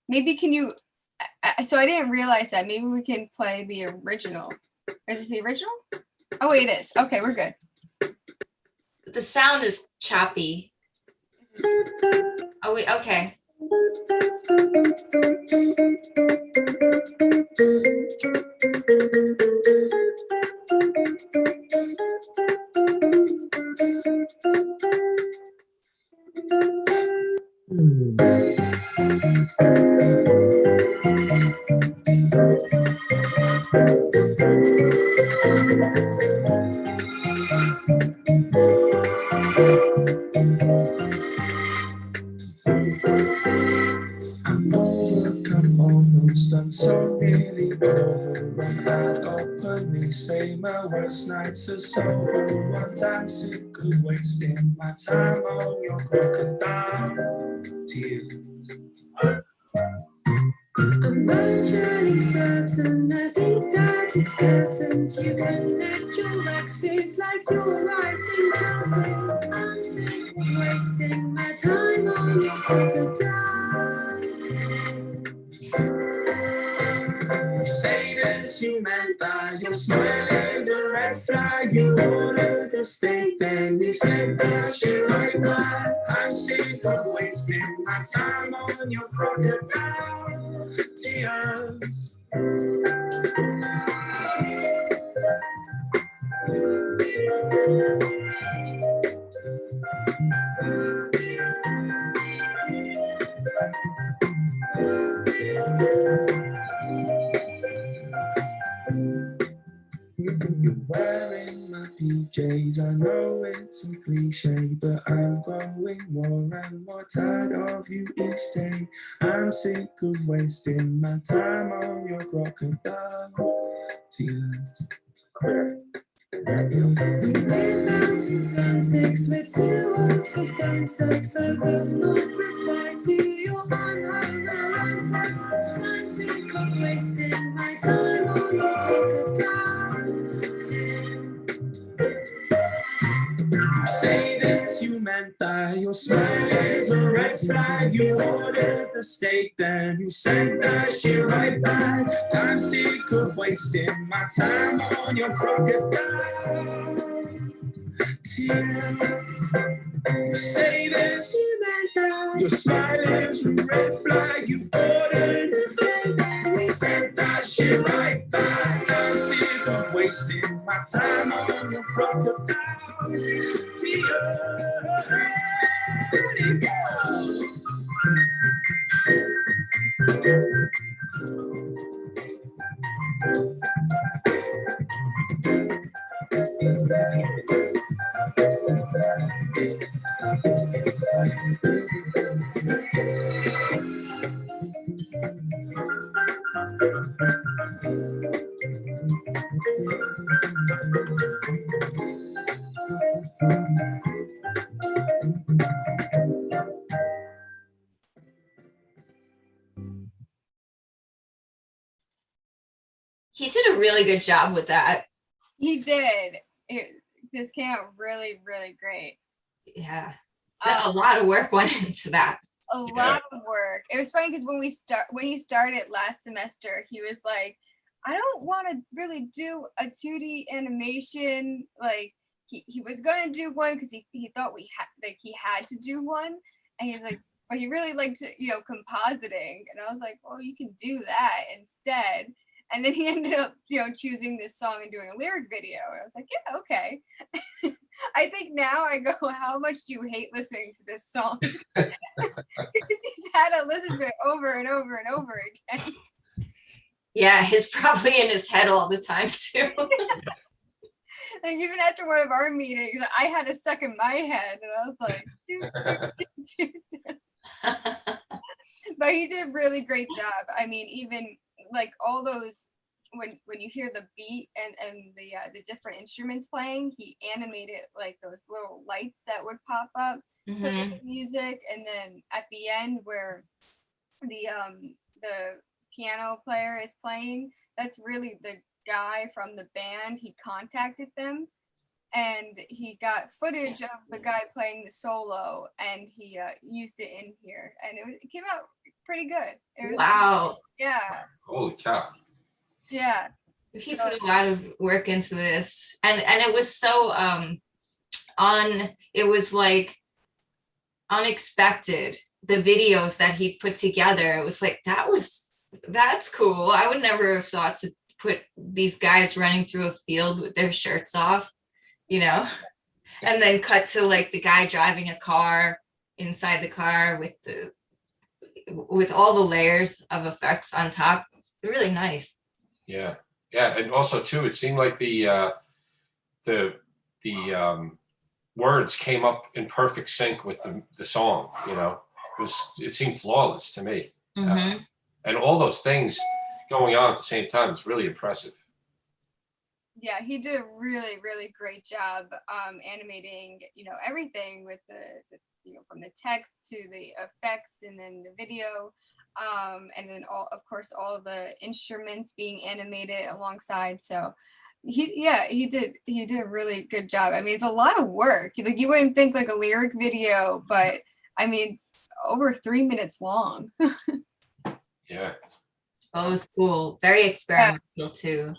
Maybe can you, so I didn't realize that. Maybe we can play the original. Is this the original? Oh, wait, it is. Okay, we're good. The sound is choppy. Oh, wait, okay. Done so nearly over, and I'd openly say my worst nights are sober. Once I'm sick of wasting my time on your crocodile tears. I'm virtually certain, I think that it's curtains. You connect your exes like you're writing cursive. I'm sick of wasting my time on your crocodile tears. You say that you meant that your smile is a red flag. You ordered the steak, then you said that shit right back. I'm sick of wasting my time on your crocodile tears. You're wearing my PJs, I know it's a cliche, but I'm growing more and more tired of you each day. I'm sick of wasting my time on your crocodile tears. We live out in Zone 6, we're too old for phone sex. I will not reply to your unhome text. I'm sick of wasting my time on your crocodile tears. You say that you meant that your smile is a red flag. You ordered the steak, then you sent that shit right back. I'm sick of wasting my time on your crocodile tears. You say this, you meant that your smile is a red flag. You ordered the steak, then you sent that shit right back. I'm sick of wasting my time on your crocodile tears. Let it go. He did a really good job with that. He did. This came out really, really great. Yeah. A lot of work went into that. A lot of work. It was funny because when he started last semester, he was like, I don't want to really do a 2D animation. Like he was gonna do one because he thought he had to do one. And he's like, but he really liked, compositing. And I was like, well, you can do that instead. And then he ended up, choosing this song and doing a lyric video. And I was like, yeah, okay. I think now I go, how much do you hate listening to this song? He's had to listen to it over and over and over again. Yeah, he's probably in his head all the time too. Like even after one of our meetings, I had it stuck in my head, and I was like, but he did a really great job. I mean, even like all those when you hear the beat and the different instruments playing, he animated like those little lights that would pop up to the music, and then at the end where the piano player is playing, that's really the guy from the band. He contacted them and he got footage of the guy playing the solo, and he used it in here, and it came out pretty good. It was, wow. Yeah. Holy cow. Yeah. He put a lot of work into this, and it was so it was like unexpected. The videos that he put together, it was like, that's cool. I would never have thought to put these guys running through a field with their shirts off, and then cut to like the guy driving a car inside the car with all the layers of effects on top. Really nice. Yeah, and also too, it seemed like the words came up in perfect sync with the song. It seemed flawless to me. And all those things going on at the same time is really impressive. Yeah, he did a really, really great job animating, everything with the from the text to the effects and then the video, and then all of the instruments being animated alongside. So he did a really good job. I mean, it's a lot of work. Like you wouldn't think like a lyric video, but I mean, it's over 3 minutes long. Yeah. Oh, it was cool. Very experimental too.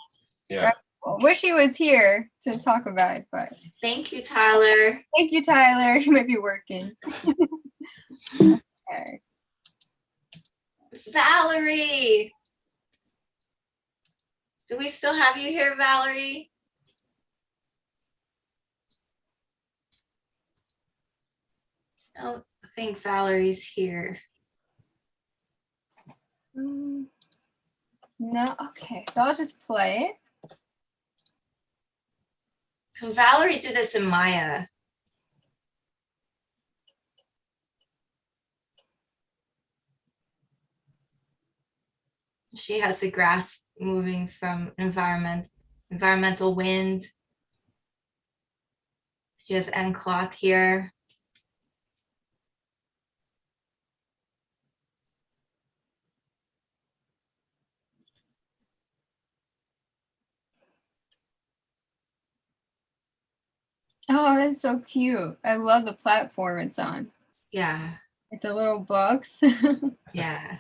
Yeah. Well, wish he was here to talk about it, but thank you, Tyler. Thank you, Tyler. He might be working. Okay. Valerie. Do we still have you here, Valerie? I don't think Valerie's here. No, okay, so I'll just play it. So Valerie did this in Maya. She has the grass moving from environmental wind. She has end cloth here. Oh, that's so cute. I love the platform it's on. Yeah. With the little books. Yeah.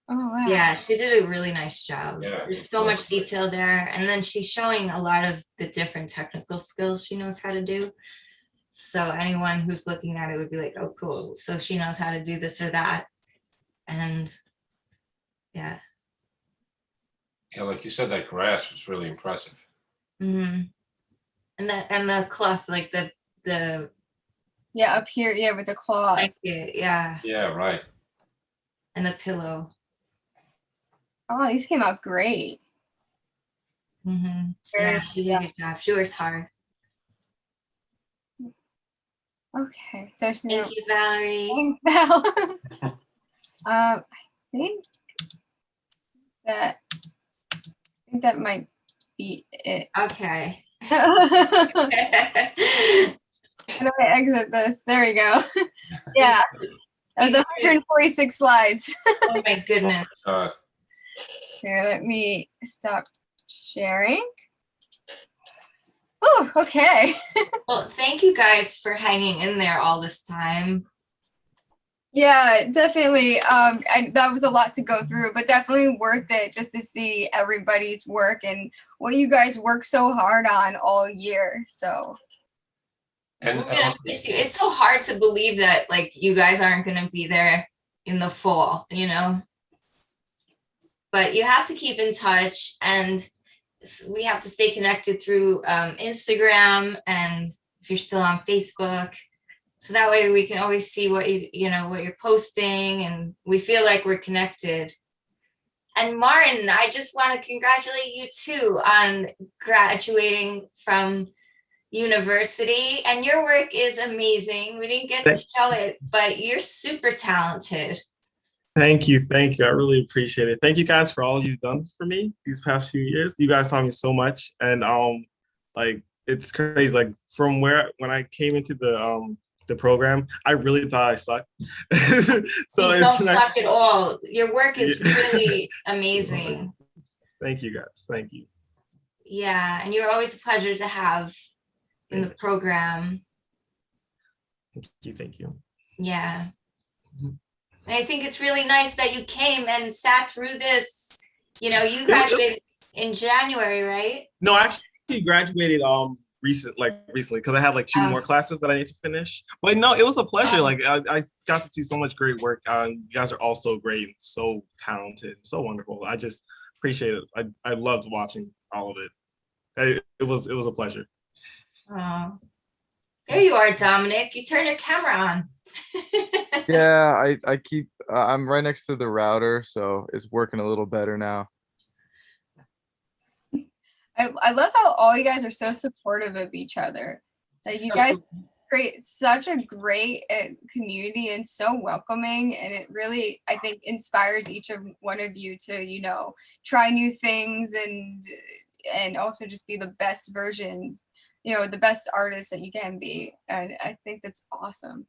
Oh, wow. Yeah, she did a really nice job. Yeah, There's so much detail there. And then she's showing a lot of the different technical skills she knows how to do. So anyone who's looking at it would be like, oh, cool. So she knows how to do this or that. And yeah. Yeah, like you said, that grass was really impressive. Mm-hmm. And the cloth, like the yeah, up here, yeah, with the claw. Yeah. Yeah, right. And the pillow. Oh, these came out great. Mm-hmm. Yeah, she did a good job. She worked hard. Okay, so Thank you, Valerie. Val. I think that might be it. Okay. How do I exit this? There we go. Yeah, that was 146 slides. Oh my goodness. Here, let me stop sharing. Oh, okay. Well, thank you guys for hanging in there all this time. Yeah, definitely. That was a lot to go through, but definitely worth it just to see everybody's work and what you guys work so hard on all year. So It's so hard to believe that like you guys aren't going to be there in the fall, you know? But you have to keep in touch, and we have to stay connected through Instagram, and if you're still on Facebook. So that way we can always see what what you're posting, and we feel like we're connected. And Martin, I just want to congratulate you too on graduating from university, and your work is amazing. We didn't get to show it, but you're super talented. Thank you. Thank you. I really appreciate it. Thank you guys for all you've done for me these past few years. You guys taught me so much. And like it's crazy. Like from when I came into the program, I really thought I sucked. So You it's don't suck at all. Your work is really amazing. Thank you guys. Thank you. Yeah, and you're always a pleasure to have in the program. Thank you. Thank you. Yeah. And I think it's really nice that you came and sat through this. You know, you graduated in January, right? No, I actually graduated recently because I had like 2 more classes that I need to finish. But no, it was a pleasure. Like I got to see so much great work. You guys are all so great and so talented, so wonderful. I just appreciate it. I loved watching all of it. It was a pleasure. Oh, there you are, Dominic. You turn your camera on. Yeah, I keep I'm right next to the router, so it's working a little better now. I love how all you guys are so supportive of each other. Like you guys create such a great community and so welcoming, and it really, I think, inspires each of one of you to try new things and also just be the best versions, the best artist that you can be. And I think that's awesome.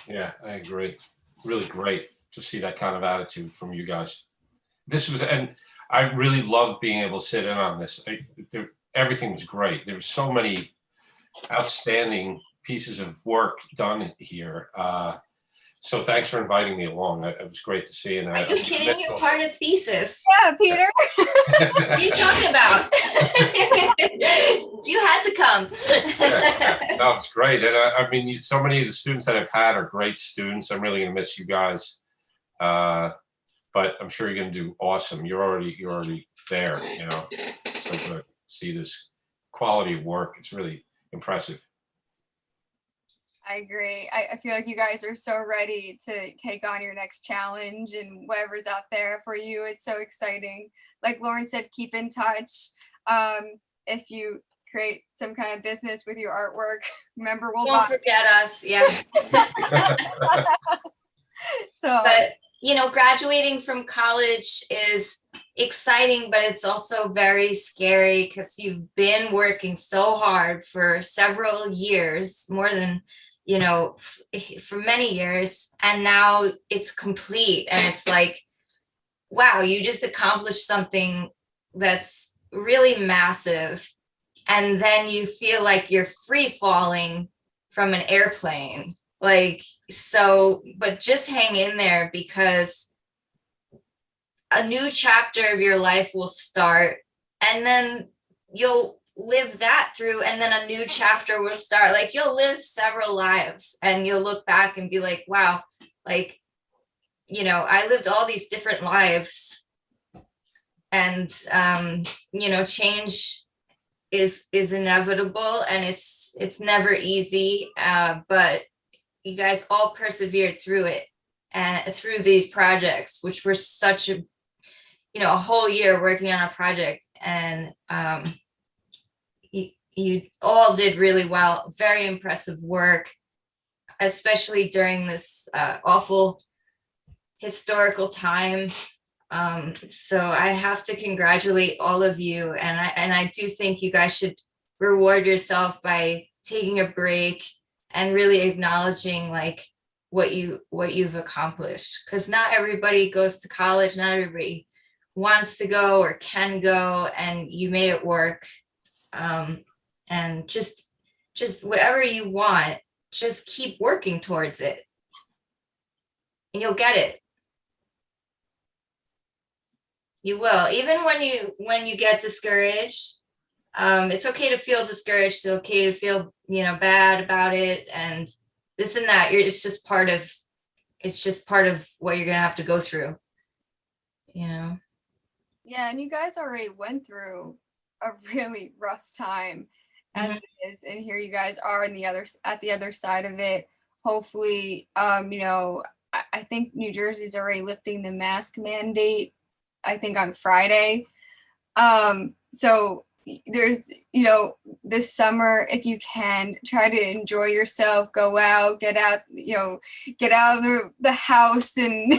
Yeah, I agree. Really great to see that kind of attitude from you guys. And I really loved being able to sit in on this. Everything was great. There were so many outstanding pieces of work done here. So thanks for inviting me along. It was great to see. And Are you kidding? You're part of thesis. Yeah, Peter. What are you talking about? You had to come. No, it's great. And I mean, so many of the students that I've had are great students. I'm really going to miss you guys. But I'm sure you're going to do awesome. You're already there, So to see this quality of work, it's really impressive. I agree. I feel like you guys are so ready to take on your next challenge and whatever's out there for you. It's so exciting. Like Lauren said, keep in touch. If you create some kind of business with your artwork, remember Don't forget us. Yeah. But graduating from college is exciting, but it's also very scary because you've been working so hard for several years, more than for many years, and now it's complete, and it's like, wow, you just accomplished something that's really massive, and then you feel like you're free falling from an airplane. But just hang in there, because a new chapter of your life will start, and then you'll live that through, and then a new chapter will start. Like, you'll live several lives, and you'll look back and be like, wow, I lived all these different lives. And change is inevitable, and it's never easy, but you guys all persevered through it, and through these projects, which were such a whole year working on a project. And you all did really well. Very impressive work, especially during this awful historical time. So I have to congratulate all of you, and I do think you guys should reward yourself by taking a break and really acknowledging like what you've accomplished, because not everybody goes to college, not everybody wants to go or can go, and you made it work. And just whatever you want, just keep working towards it and you'll get it. You will. Even when you get discouraged, it's okay to feel discouraged. It's okay to feel, bad about it and this and that. It's just part of what you're gonna have to go through. Yeah, and you guys already went through a really rough time as it is, and here you guys are at the other side of it. Hopefully, I think New Jersey's already lifting the mask mandate, I think on Friday. So there's, this summer, if you can, try to enjoy yourself, go out, get out of the house and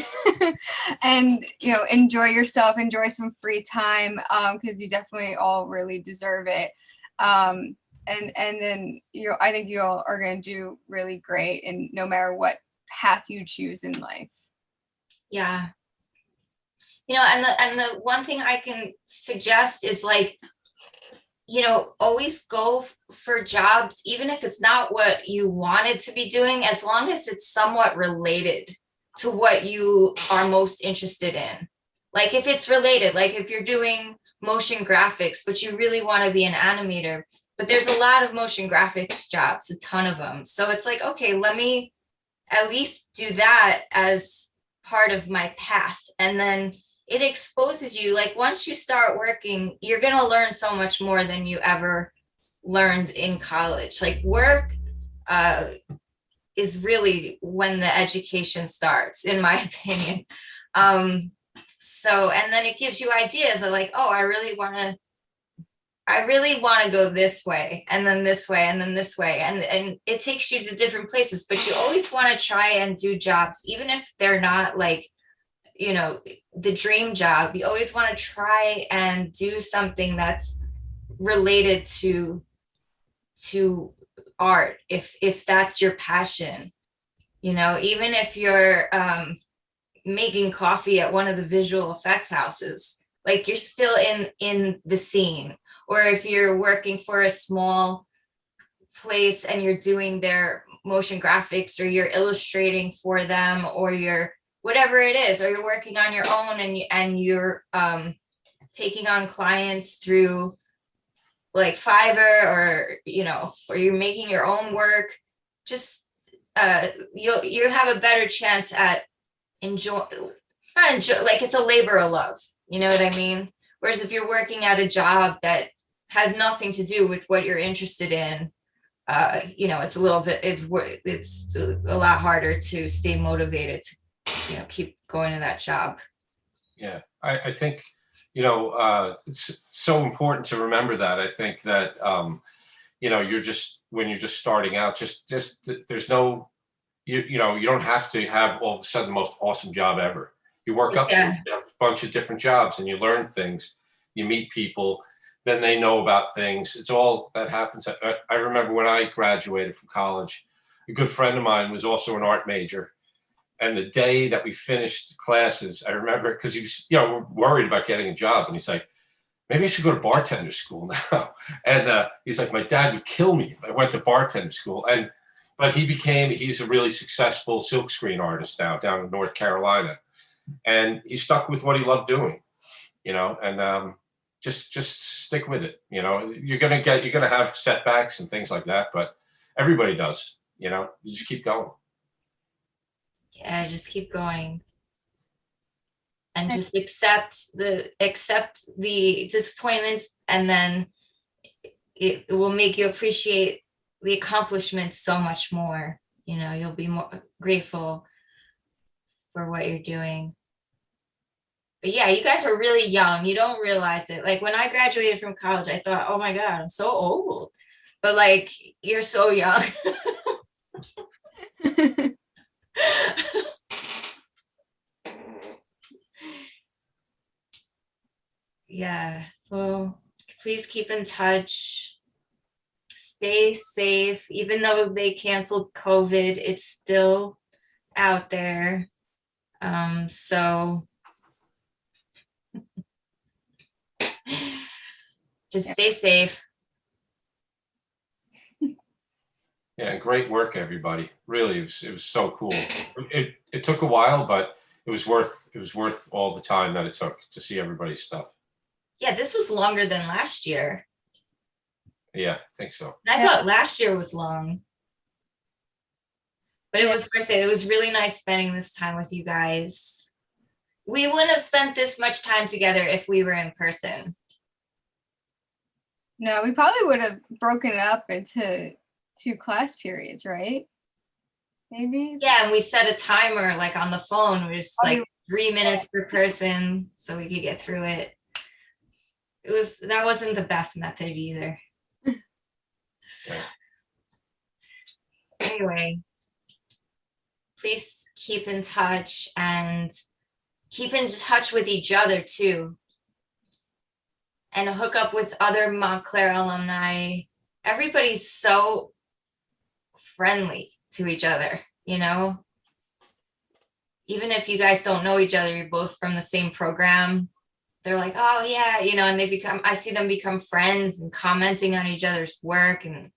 and enjoy yourself, enjoy some free time, because you definitely all really deserve it. And then I think you all are going to do really great, and no matter what path you choose in life. Yeah. And the one thing I can suggest is like, always go for jobs, even if it's not what you wanted to be doing, as long as it's somewhat related to what you are most interested in. Like if it's related, like if you're doing motion graphics, but you really want to be an animator, but there's a lot of motion graphics jobs, a ton of them. So it's like, okay, let me at least do that as part of my path. And then it exposes you, like once you start working, you're going to learn so much more than you ever learned in college. Like work is really when the education starts, in my opinion. So, and then it gives you ideas of like, oh, I really want to go this way, and then this way, and then this way. And it takes you to different places, but you always want to try and do jobs, even if they're not like, the dream job. You always want to try and do something that's related to art, if that's your passion. Even if you're making coffee at one of the visual effects houses, like you're still in the scene. Or if you're working for a small place and you're doing their motion graphics, or you're illustrating for them, or you're whatever it is, or you're working on your own and you're taking on clients through like Fiverr, or you're making your own work, just you have a better chance at not enjoy, like it's a labor of love, you know what I mean? Whereas if you're working at a job that has nothing to do with what you're interested in, it's a little bit, it's a lot harder to stay motivated to keep going to that job. Yeah, I think, it's so important to remember that. I think that, when you're just starting out, just there's no, you don't have to have all of a sudden the most awesome job ever. You work up to it, you have a bunch of different jobs and you learn things, you meet people, then they know about things. It's all that happens. I remember when I graduated from college, a good friend of mine was also an art major. And the day that we finished classes, I remember, because he was, worried about getting a job. And he's like, maybe I should go to bartender school now. And he's like, my dad would kill me if I went to bartender school. But he's a really successful silkscreen artist now down in North Carolina. And he stuck with what he loved doing, and just stick with it. You're going to have setbacks and things like that, but everybody does, you just keep going. Yeah, just keep going and just accept the disappointments, and then it will make you appreciate the accomplishments so much more. You'll be more grateful for what you're doing. But yeah, you guys are really young. You don't realize it. Like when I graduated from college, I thought, oh my God, I'm so old. But like, you're so young. Yeah, so please keep in touch. Stay safe. Even though they canceled COVID, it's still out there. So just stay safe. Yeah, great work, everybody. Really, it was so cool. It took a while, but it was worth all the time that it took to see everybody's stuff. Yeah, this was longer than last year. Yeah, I think so. And I thought last year was long. But it was worth it. It was really nice spending this time with you guys. We wouldn't have spent this much time together if we were in person. No, we probably would have broken it up into 2 class periods, right? Maybe. Yeah, and we set a timer like on the phone. It was like 3 minutes per person so we could get through it. That wasn't the best method either. Anyway, please keep in touch and keep in touch with each other too. And hook up with other Montclair alumni. Everybody's so friendly to each other, you know? Even if you guys don't know each other, you're both from the same program. They're like, oh yeah, you know, and I see them become friends and commenting on each other's work. And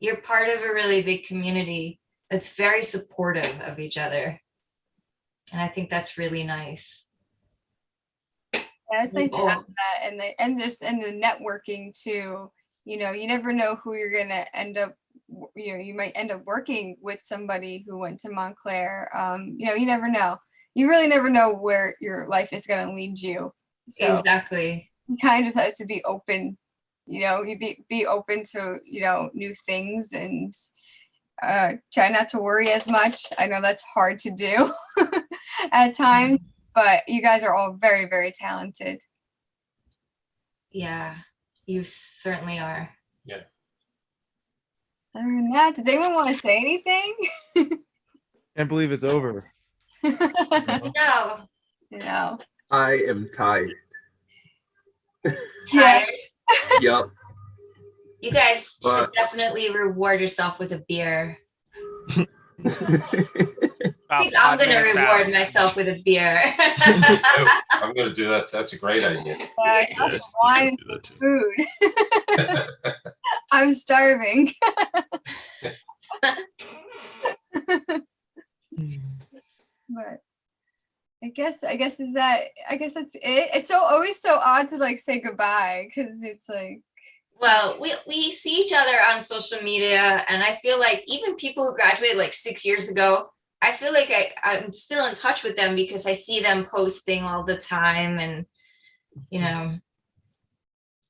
you're part of a really big community that's very supportive of each other. And I think that's really nice. Yeah, it's nice to have that, and just in the networking too. You know, you never know who you're gonna end up. You know, you might end up working with somebody who went to Montclair. You know, you never know. You really never know where your life is gonna lead you. So exactly. You kind of just have to be open. You know, you be open to new things and try not to worry as much. I know that's hard to do at times. But you guys are all very, very talented. Yeah, you certainly are. Yeah. Other than that, does anyone want to say anything? Can't believe it's over. No. No. I am tired. Tired? Yup. You guys should definitely reward yourself with a beer. I think I'm gonna reward myself with a beer. I'm gonna do that. That's a great idea. Wine and food. I'm starving. But I guess that's it. It's always so odd to like say goodbye because it's like. Well, we see each other on social media, and I feel like even people who graduated like 6 years ago, I feel like I'm still in touch with them because I see them posting all the time, and you know,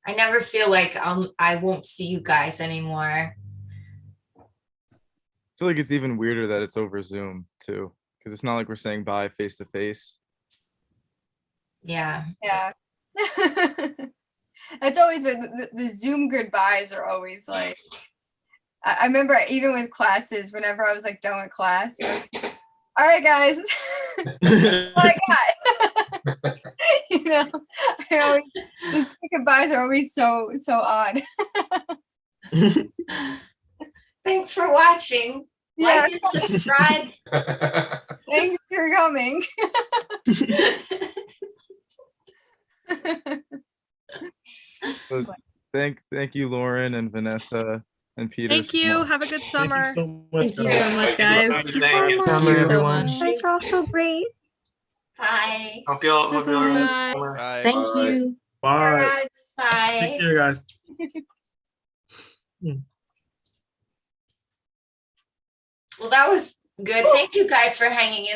I never feel like I won't see you guys anymore. I feel like it's even weirder that it's over Zoom too, because it's not like we're saying bye face to face. Yeah. Yeah. That's always the Zoom goodbyes are always like. I remember even with classes, whenever I was like done with class, I was like, all right, guys, that's all I got. You know, the goodbyes are always so odd. Thanks for watching. Yeah. Like and subscribe. Thanks for coming. So thank you, Lauren and Vanessa and Peter. Thank you. Have a good summer. Thank you so much, guys. Thank you so much. You guys are all so great. Bye. Hope you all Bye. Thank you. Bye. Bye. Take care, guys. Well, that was good. Thank you guys for hanging in.